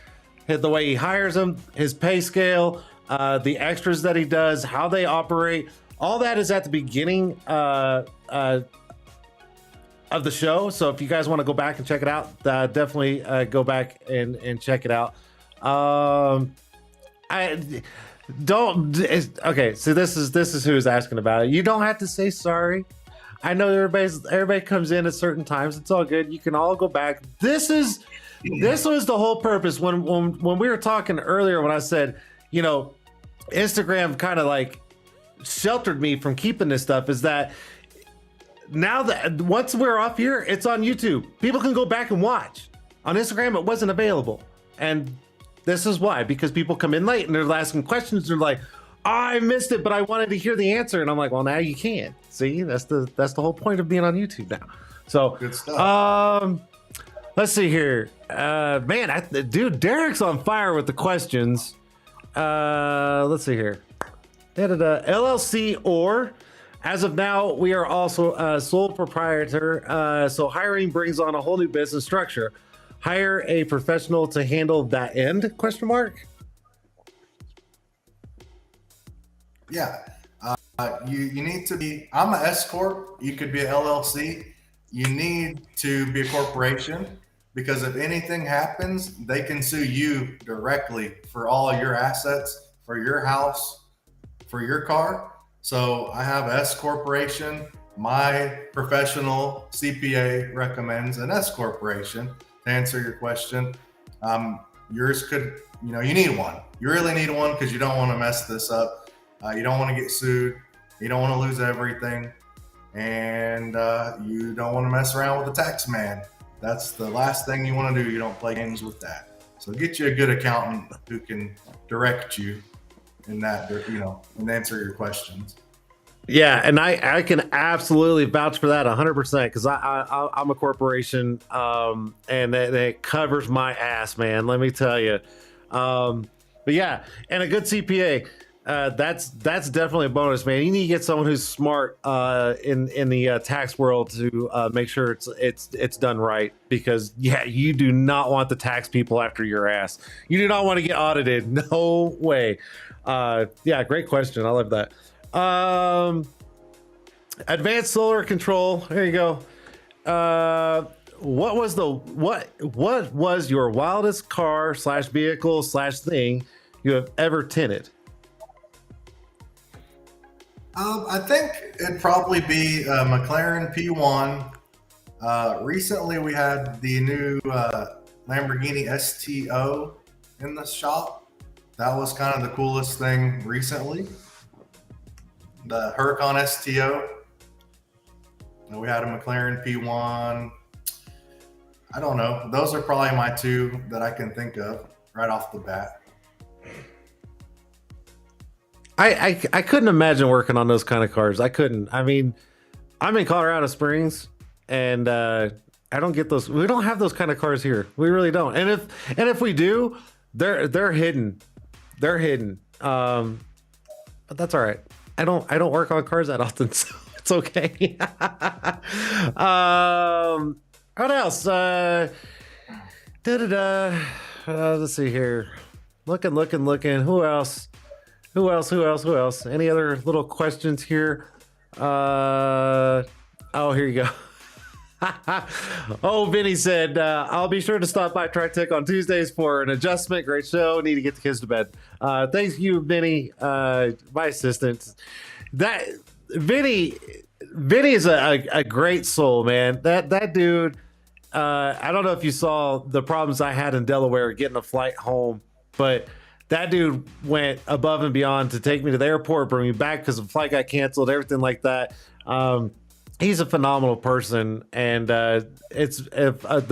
the way he hires them, his pay scale, the extras that he does, how they operate, all that is at the beginning of the show. So if you guys want to go back and check it out, definitely go back and check it out. Okay, so this is who's asking about it. You don't have to say sorry. I know everybody comes in at certain times. It's all good. You can all go back. This was the whole purpose when we were talking earlier, when I said, Instagram kind of sheltered me from keeping this stuff, is that now that once we're off here, it's on YouTube. People can go back and watch. On Instagram, it wasn't available. And this is why, because people come in late and they're asking questions. They're like, I missed it, but I wanted to hear the answer. And I'm like, well, now you can. See, that's the whole point of being on YouTube now. So good stuff. Let's see here. Dude, Derek's on fire with the questions. Let's see here. LLC or as of now, we are also sole proprietor. So hiring brings on a whole new business structure. Hire a professional to handle that end? ? Yeah. You need to be, I'm an S Corp. You could be an LLC. You need to be a corporation. because if anything happens, they can sue you directly for all of your assets, for your house, for your car. So I have S Corporation. My professional CPA recommends an S Corporation to answer your question. Yours could, you need one. You really need one because you don't want to mess this up. You don't want to get sued. You don't want to lose everything. And you don't want to mess around with the tax man. That's the last thing you want to do. You don't play games with that. So get you a good accountant who can direct you in that, and answer your questions. Yeah, and I can absolutely vouch for that 100% because I'm a corporation, and it covers my ass, man. Let me tell you. But yeah, and a good CPA. That's definitely a bonus, man. You need to get someone who's smart in the tax world to make sure it's done right, because you do not want the tax people after your ass. You do not want to get audited. No way. Great question. I love that. Advanced solar control. There you go. What was your wildest car / vehicle / thing you have ever tinted? I think it'd probably be a McLaren P1. Recently, we had the new Lamborghini STO in the shop. That was kind of the coolest thing recently. The Huracan STO. And we had a McLaren P1. I don't know. Those are probably my two that I can think of right off the bat. I couldn't imagine working on those kind of cars. I couldn't. I mean, I'm in Colorado Springs, and I don't get those. We don't have those kind of cars here. We really don't. And if we do, they're hidden. They're hidden. But that's all right. I don't work on cars that often, so it's okay. What else? Let's see here. Looking. Who else? Any other little questions here? Oh, here you go. Oh, Vinny said, I'll be sure to stop by TriTech on Tuesdays for an adjustment. Great show. Need to get the kids to bed. Thanks you, Vinny, my assistant. Vinny is a great soul, man. That dude, I don't know if you saw the problems I had in Delaware getting a flight home, but that dude went above and beyond to take me to the airport, bring me back because the flight got canceled, everything like that. He's a phenomenal person, and the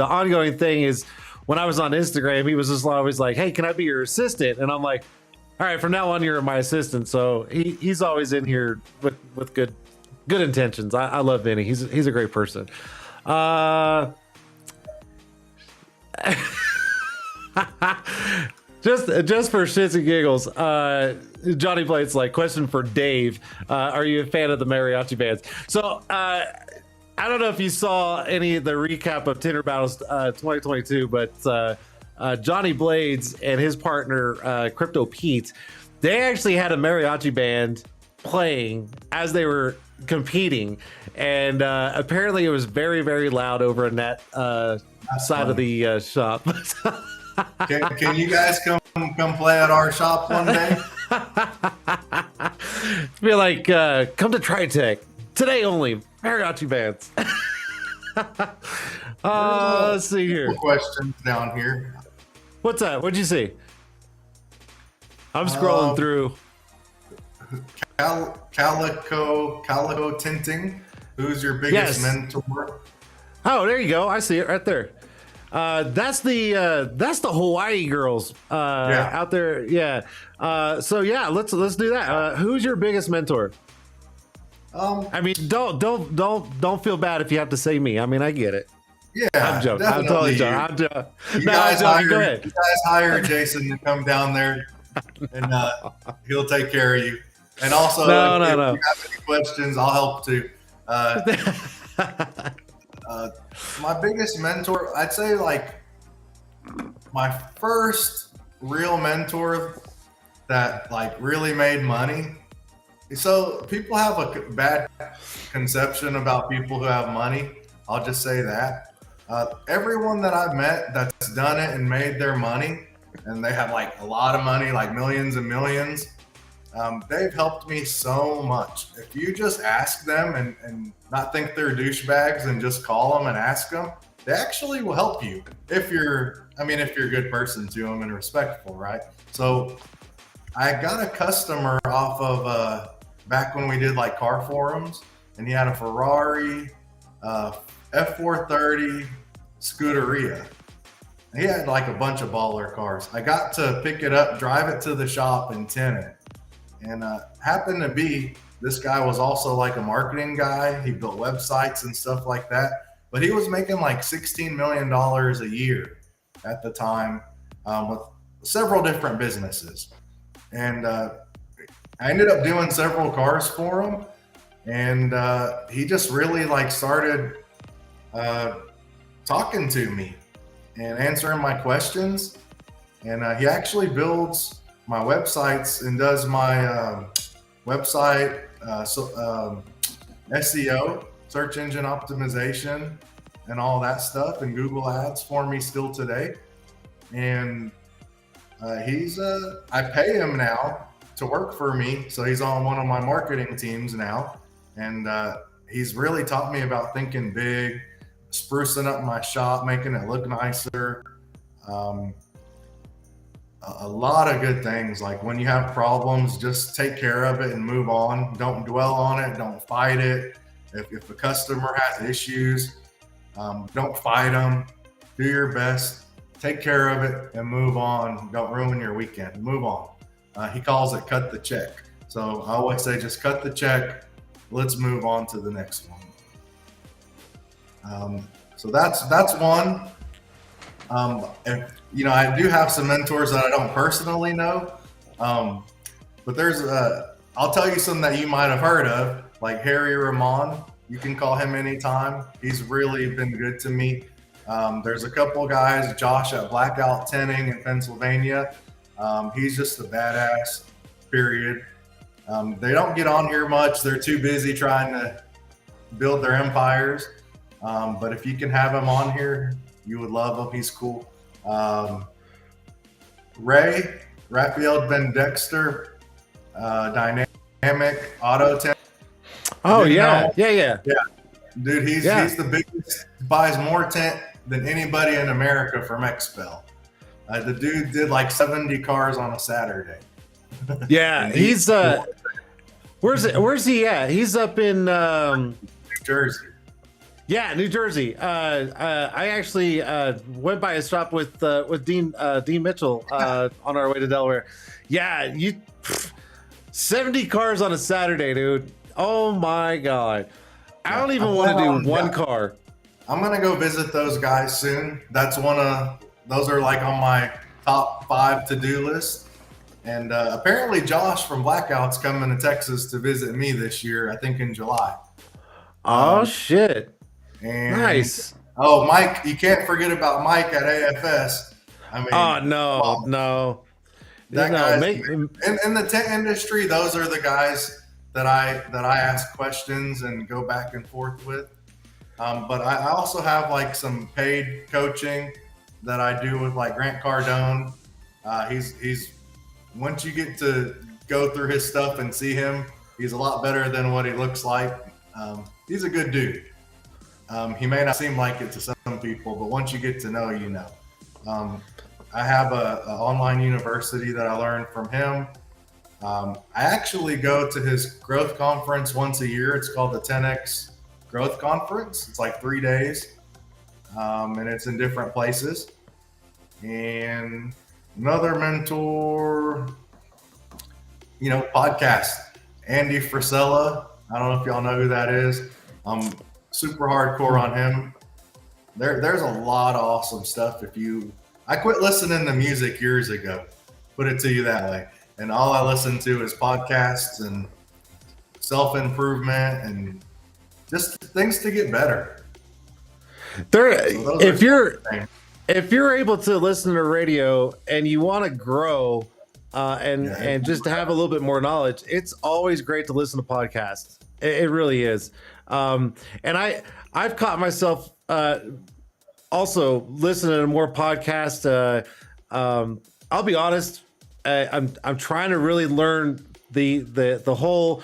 ongoing thing is when I was on Instagram, he was just always like, "Hey, can I be your assistant?" And I'm like, "All right, from now on, you're my assistant." So he's always in here with good intentions. I love Vinny. He's a great person. Just for shits and giggles, Johnny Blade's like, question for Dave. Are you a fan of the mariachi bands? So I don't know if you saw any of the recap of Tint'er Battles 2022, but Johnny Blades and his partner, Crypto Pete, they actually had a mariachi band playing as they were competing. And apparently it was very, very loud over in that side of the shop. Can you guys come play at our shop one day? Be like, come to TriTech today only. Mariachi bands. Let's see here. Questions down here. What's that? What'd you see? I'm scrolling through. Calico tinting. Who's your biggest mentor? Oh, there you go. I see it right there. That's the Hawaii girls out there. Yeah. So yeah, let's do that. Who's your biggest mentor? I mean, don't feel bad if you have to say me. I mean, I get it. Yeah, I'm joking. I'm totally joking. I'm joking. You guys hire Jason to come down there, and he'll take care of you. And also, if you have any questions, I'll help too. My biggest mentor, I'd say, like, my first real mentor that like really made money. So people have a bad conception about people who have money. I'll just say that. Everyone that I've met that's done it and made their money, and they have like a lot of money, like millions and millions, they've helped me so much. If you just ask them and not think they're douchebags and just call them and ask them, they actually will help you if you're a good person to them and respectful, right? So I got a customer off of back when we did like car forums, and he had a Ferrari F430 Scuderia. He had like a bunch of baller cars. I got to pick it up, drive it to the shop, and tint it. And happened to be, this guy was also like a marketing guy. He built websites and stuff like that. But he was making like $16 million a year at the time with several different businesses. And I ended up doing several cars for him. And he just really like started talking to me and answering my questions. And he actually builds my websites and does my website SEO, search engine optimization, and all that stuff, and Google Ads for me still today. And I pay him now to work for me, so he's on one of my marketing teams now. And he's really taught me about thinking big, sprucing up my shop, making it look nicer. A lot of good things. Like when you have problems, just take care of it and move on. Don't dwell on it. Don't fight it. If a customer has issues, don't fight them. Do your best. Take care of it and move on. Don't ruin your weekend. Move on. He calls it cut the check. So I always say, just cut the check. Let's move on to the next one. So that's one. I do have some mentors that I don't personally know, but I'll tell you some that you might have heard of, like Harry Ramon. You can call him anytime. He's really been good to me. There's a couple guys, Josh at Blackout Tinting in Pennsylvania. He's just a badass, period. They don't get on here much. They're too busy trying to build their empires. But if you can have him on here, you would love him. He's cool. Raphael Ben Dexter, Dynamic Auto Tint. Oh, yeah. Yeah. Dude, he's the biggest, buys more tint than anybody in America from XPEL. The dude did like 70 cars on a Saturday. Yeah, he's where's he at? He's up in New Jersey. Yeah, New Jersey. I actually went by his shop with Dean Mitchell on our way to Delaware. Yeah, 70 cars on a Saturday, dude. Oh my God. I don't even want to do one car. I'm gonna go visit those guys soon. Those are like on my top 5 to-do list. And apparently Josh from Blackout's coming to Texas to visit me this year, I think in July. Oh shit. And, nice. Oh, Mike, you can't forget about Mike at AFS. I mean, no. That guy in the tent industry, those are the guys that I ask questions and go back and forth with. But I also have like some paid coaching that I do with like Grant Cardone. He's once you get to go through his stuff and see him, he's a lot better than what he looks like. He's a good dude. He may not seem like it to some people, but once you get to know, you know. I have an online university that I learned from him. I actually go to his growth conference once a year. It's called the 10X Growth Conference. It's like 3 days, and it's in different places. And another mentor, podcast, Andy Frisella. I don't know if y'all know who that is. I'm super hardcore on him. There's a lot of awesome stuff. I quit listening to music years ago, put it to you that way. And all I listen to is podcasts and self-improvement and just things to get better. If you're able to listen to radio and you want to grow and just have a little bit more knowledge, it's always great to listen to podcasts. It really is. And I've caught myself also listening to more podcasts. I'll be honest, I'm trying to really learn the whole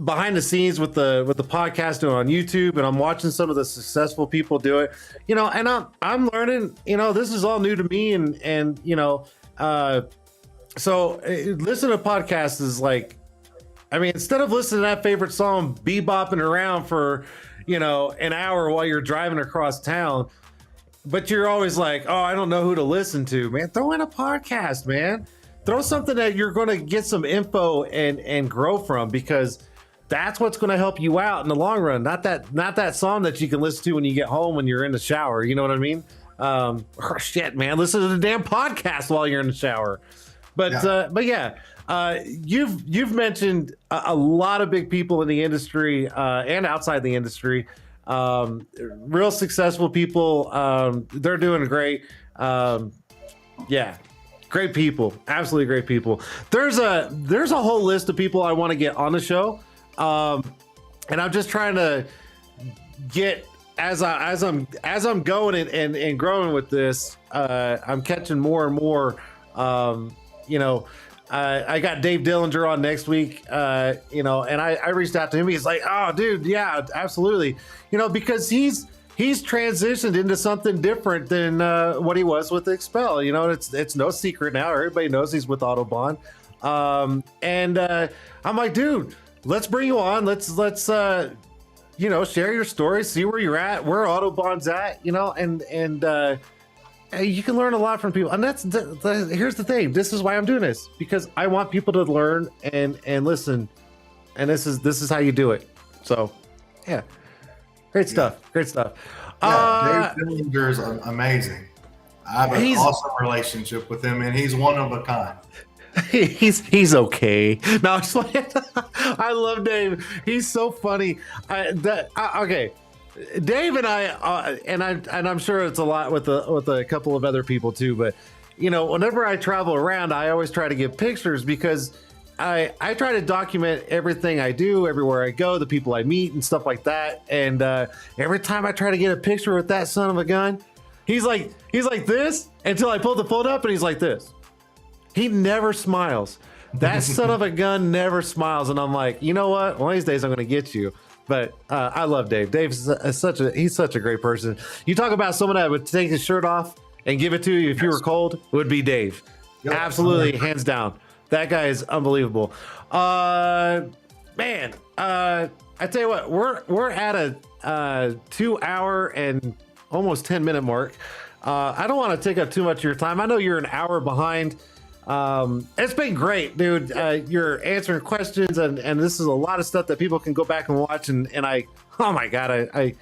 behind the scenes with the podcasting on YouTube, and I'm watching some of the successful people do it, and I'm learning, this is all new to me, and so listening to podcasts is like, I mean, instead of listening to that favorite song bebopping around for an hour while you're driving across town, but you're always like, oh, I don't know who to listen to, man, throw in a podcast, man. Throw something that you're going to get some info and grow from, because that's what's going to help you out in the long run. Not that song that you can listen to when you get home when you're in the shower. You know what I mean? Shit, man, listen to the damn podcast while you're in the shower. But yeah, you've mentioned a lot of big people in the industry and outside the industry. Real successful people. They're doing great. Yeah. Great people, absolutely great people. There's a whole list of people I want to get on the show, and I'm just trying to get as I'm going and growing with this. I'm catching more and more. I got Dave Dillinger on next week, and I reached out to him. He's like, "Oh, dude, yeah, absolutely," because he's transitioned into something different than what he was with Expel. It's no secret now. Everybody knows he's with Autobahn. And I'm like, dude, let's bring you on. Let's share your story, see where you're at, where Autobahn's at, and you can learn a lot from people. And that's here's the thing. This is why I'm doing this, because I want people to learn and listen. And this is how you do it. So, yeah. Great stuff. Great stuff. Yeah, Dave Dillinger's amazing. I have an awesome relationship with him, and he's one of a kind. He's okay. No, I love Dave. He's so funny. Okay, Dave and I, and I'm sure it's a lot with a couple of other people too. But whenever I travel around, I always try to get pictures, because I try to document everything I do, everywhere I go, the people I meet and stuff like that. And every time I try to get a picture with that son of a gun, he's like this until I pull the phone up, and he's like this. He never smiles. That son of a gun never smiles. And I'm like, you know what? One of these days I'm going to get you. But I love Dave. Dave's he's such a great person. You talk about someone that would take his shirt off and give it to you if you were cold, it would be Dave. Yep. Absolutely, hands down. That guy is unbelievable. Man, I tell you what, we're at a 2 hour and almost 10-minute mark. I don't want to take up too much of your time. I know you're an hour behind. It's been great, dude. You're answering questions, and this is a lot of stuff that people can go back and watch. And oh my God, I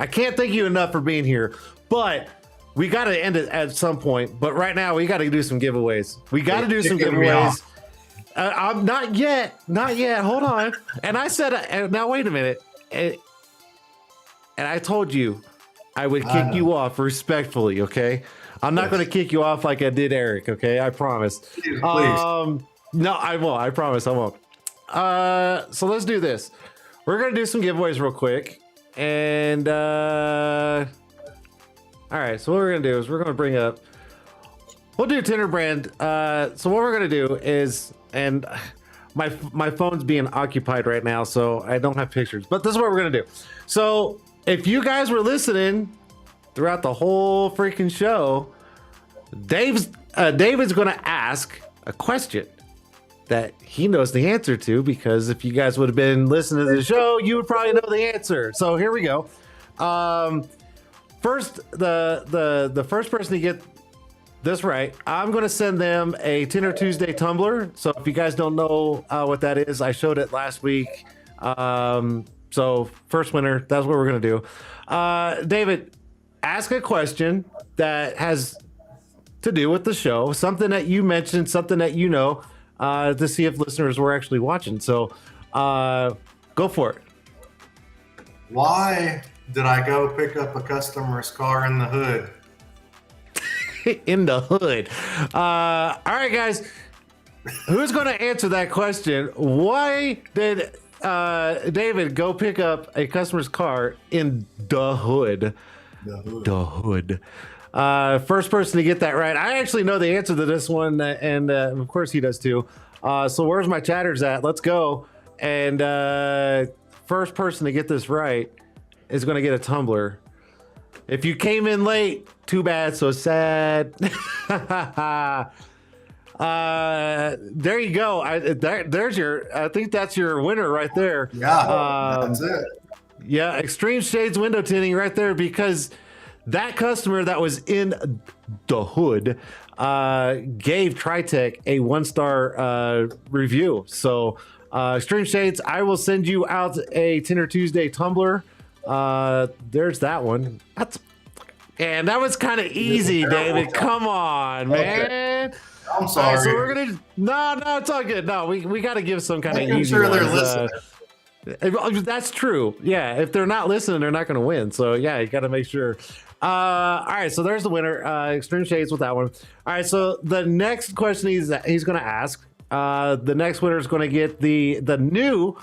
can't thank you enough for being here. But we got to end it at some point. But right now, we got to do some giveaways. We got to do some giveaways. I'm not yet. Hold on. And I said, now wait a minute. And I told you I would kick you off respectfully. Okay. I'm not going to kick you off like I did Eric. Okay. I promise. Please. No, I won't. I promise I won't. So let's do this. We're going to do some giveaways real quick. And, all right, so what we're going to do is we're going to bring up, we'll do Tint'er brand. So what we're going to do is, and my phone's being occupied right now, so I don't have pictures, but this is what we're going to do. So if you guys were listening throughout the whole freaking show, David's going to ask a question that he knows the answer to, because if you guys would have been listening to the show, you would probably know the answer. So here we go. First, the first person to get this right, I'm going to send them a Tint'er Tuesday tumbler. So if you guys don't know what that is, I showed it last week. So first winner, that's what we're going to do. David, ask a question that has to do with the show, something that you mentioned, something that you know, to see if listeners were actually watching. So go for it. Why did I go pick up a customer's car in the hood? In the hood. All right, guys. Who's going to answer that question? Why did David go pick up a customer's car in the hood? The hood. First person to get that right. I actually know the answer to this one, and of course he does too. So where's my chatters at? Let's go. And first person to get this right is going to get a tumbler. If you came in late, too bad, so sad. There you go. There's your. I think that's your winner right there. Yeah, that's it. Yeah, Extreme Shades window tinting right there, because that customer that was in the hood gave Tritec a 1-star review. So Extreme Shades, I will send you out a Tint'er Tuesday tumbler. There's that one. And that was kind of easy, David. Come on, man. I'm sorry. Right, so we're gonna no, it's all good. No, we got to give some kind of easy. Sure they're ones. listening. That's true. Yeah, if they're not listening, they're not going to win. So yeah, you got to make sure. All right, so there's the winner. Extreme Shades with that one. All right, so the next question he's going to ask. The next winner is going to get the new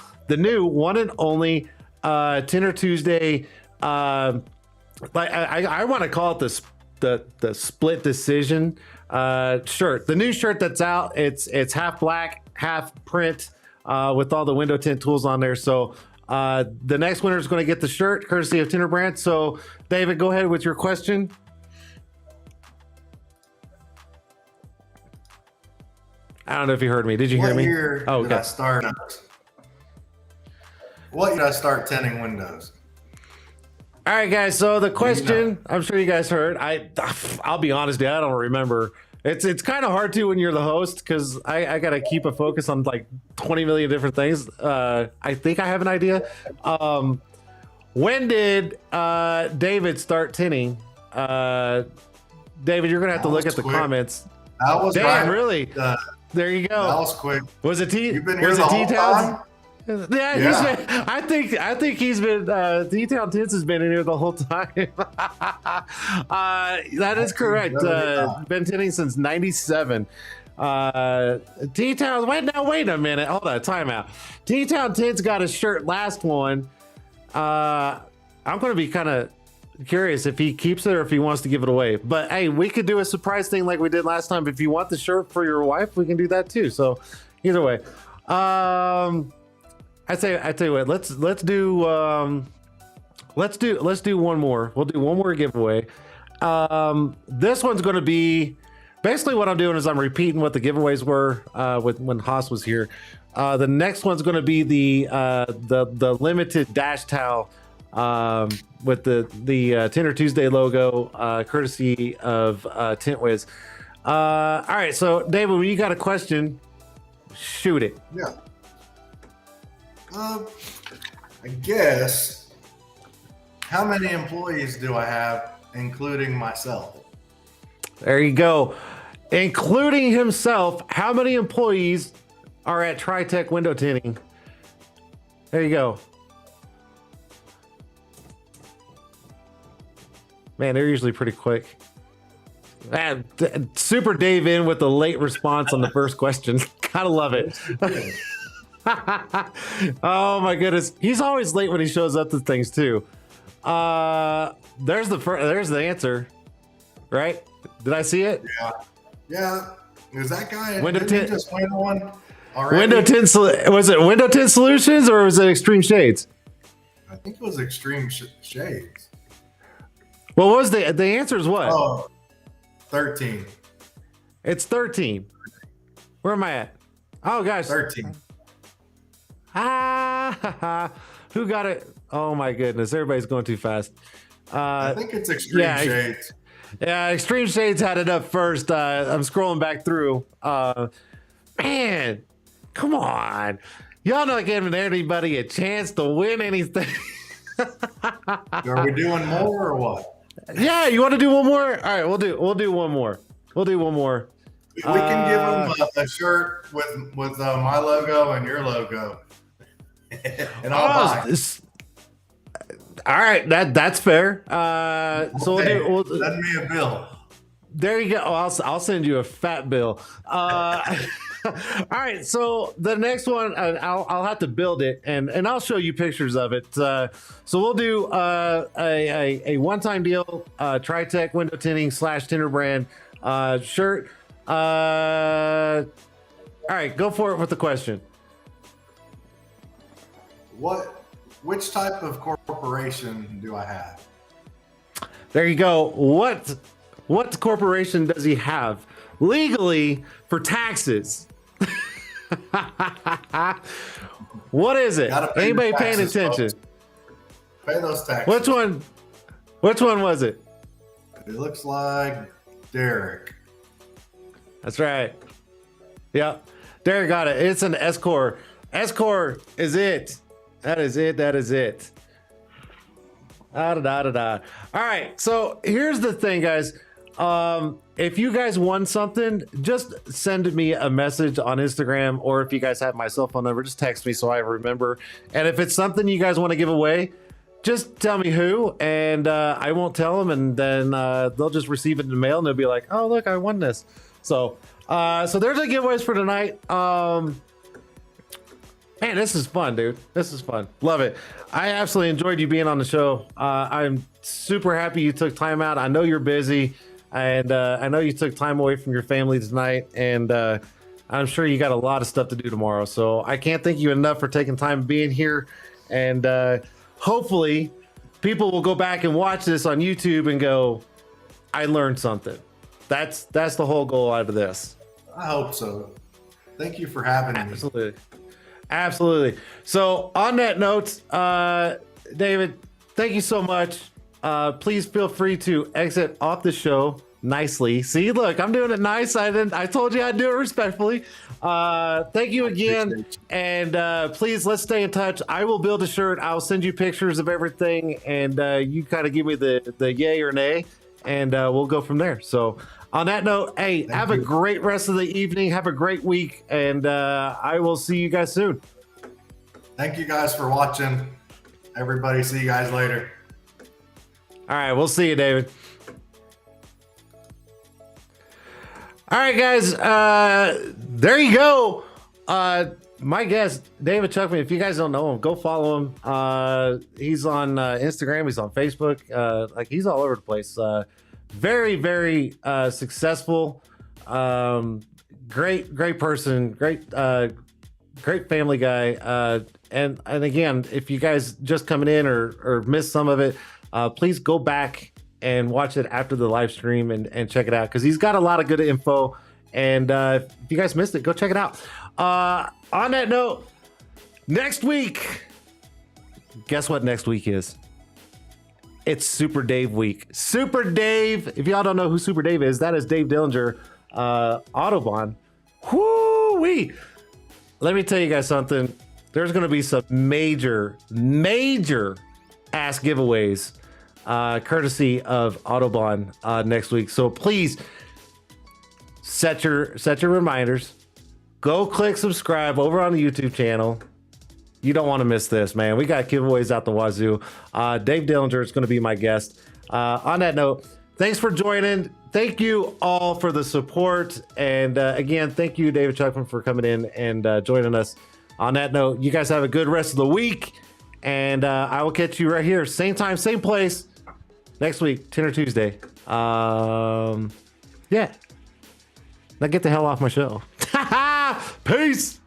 one and only Tint'er Tuesday. Like I want to call it the split decision shirt. The new shirt that's out. It's half black, half print, with all the window tint tools on there. So the next winner is going to get the shirt, courtesy of Tint'er brand. So David, go ahead with your question. I don't know if you heard me. Did you hear me? What year did I start tinting windows? All right, guys. So the question, I'm sure you guys heard. I'll be honest, dude, I don't remember. It's kind of hard to when you're the host, because I got to keep a focus on like 20 million different things. I think I have an idea. When did David start tinting? David, you're gonna have to look at the comments. That was damn, really. There you go. That was quick. Was it T? You've been here was the it whole time? Yeah, Yeah. He's been, I think he's been T-Town Tints has been in here the whole time. That is correct. Been tinting since '97. T-Town. Wait a minute. Hold on. Timeout. T-Town Tints got a shirt last one. I'm going to be kind of curious if he keeps it or if he wants to give it away. But hey, we could do a surprise thing like we did last time. If you want the shirt for your wife, we can do that too. So either way, I tell you what, let's do one more. We'll do one more giveaway. This one's going to be basically what I'm doing is I'm repeating what the giveaways were when Haas was here. The next one's going to be the limited dash towel with the Tint'er Tuesday logo, courtesy of TintWiz. All right, so David, when you got a question, shoot it. Yeah. I guess, how many employees do I have, including myself? There you go. Including himself, how many employees are at Tritec Window Tinting? There you go. Man, they're usually pretty quick. Man, Super Dave in with the late response on the first question. Gotta love it. Oh my goodness, he's always late when he shows up to things too. There's the answer, right? Did I see it? Yeah. Is that guy? Window didn't he tint. just win one already? Window tint. Was it Window Tint Solutions or was it Extreme Shades? I think it was Extreme Shades. What was the answer? Is what? Oh, 13. It's 13. Where am I at? Oh gosh. 13. Who got it? Oh my goodness, everybody's going too fast. I think it's Extreme Shades. Yeah, Extreme Shades had it up first. I'm scrolling back through. Man, come on. Y'all not giving anybody a chance to win anything. Are we doing more or what? Yeah, you want to do one more? All right, we'll do one more. We can give them a shirt with my logo and your logo. And I'll buy. All right, that's fair. So we'll send me a bill. There you go. I'll send you a fat bill. All right, so the next one, I'll have to build it, and I'll show you pictures of it. So we'll do a one-time deal, Tritech window tinting / Tint'er brand shirt. All right, go for it with the question. Which type of corporation do I have? There you go. What corporation does he have legally for taxes? What is it? Anybody paying attention? Folks. Pay those taxes. Which one was it? It looks like Derek. That's right. Yep. Derek got it. It's an S-Core. S-Core is it. That is it. That is it. All right. So here's the thing, guys. If you guys won something, just send me a message on Instagram, or if you guys have my cell phone number, just text me so I remember. And if it's something you guys want to give away, just tell me who, and I won't tell them, and then they'll just receive it in the mail, and they'll be like, "Oh, look, I won this." So there's the giveaways for tonight. Man, this is fun, dude. This is fun. Love it. I absolutely enjoyed you being on the show. I'm super happy you took time out. I know you're busy, and I know you took time away from your family tonight, and I'm sure you got a lot of stuff to do tomorrow. So I can't thank you enough for taking time being here, and hopefully people will go back and watch this on YouTube and go, I learned something. That's the whole goal out of this. I hope so. Thank you for having me. Absolutely. So on that note, David, thank you so much. Please feel free to exit off the show nicely. See, look, I'm doing it nice. I told you I'd do it respectfully. Thank you again. And please, let's stay in touch. I will build a shirt. I'll send you pictures of everything, and you kind of give me the yay or nay, and we'll go from there. So on that note, hey, have a great rest of the evening. Have a great week, and I will see you guys soon. Thank you guys for watching. Everybody, see you guys later. All right, we'll see you, David. All right, guys, there you go. My guest, David Chukhman. If you guys don't know him, go follow him. He's on Instagram. He's on Facebook. Like, he's all over the place. Very, very successful. Great person. Great family guy. And again, if you guys just coming in or missed some of it, please go back and watch it after the live stream and check it out, because he's got a lot of good info. And if you guys missed it, go check it out. On that note, next week, guess what next week is? It's Super Dave week. Super Dave, if y'all don't know who Super Dave is, that is Dave Dillinger, Autobahn. Whoo-wee! Let me tell you guys something. There's going to be some major ass giveaways courtesy of Autobahn next week. So please set your reminders. Go click subscribe over on the YouTube channel. You don't want to miss this, man. We got giveaways out the wazoo. Dave Dillinger is going to be my guest. On that note, thanks for joining. Thank you all for the support. And again, thank you, David Chukhman, for coming in and joining us. On that note, you guys have a good rest of the week. And I will catch you right here. Same time, same place. Next week, Tint'er Tuesday. Yeah. Now get the hell off my show. Peace.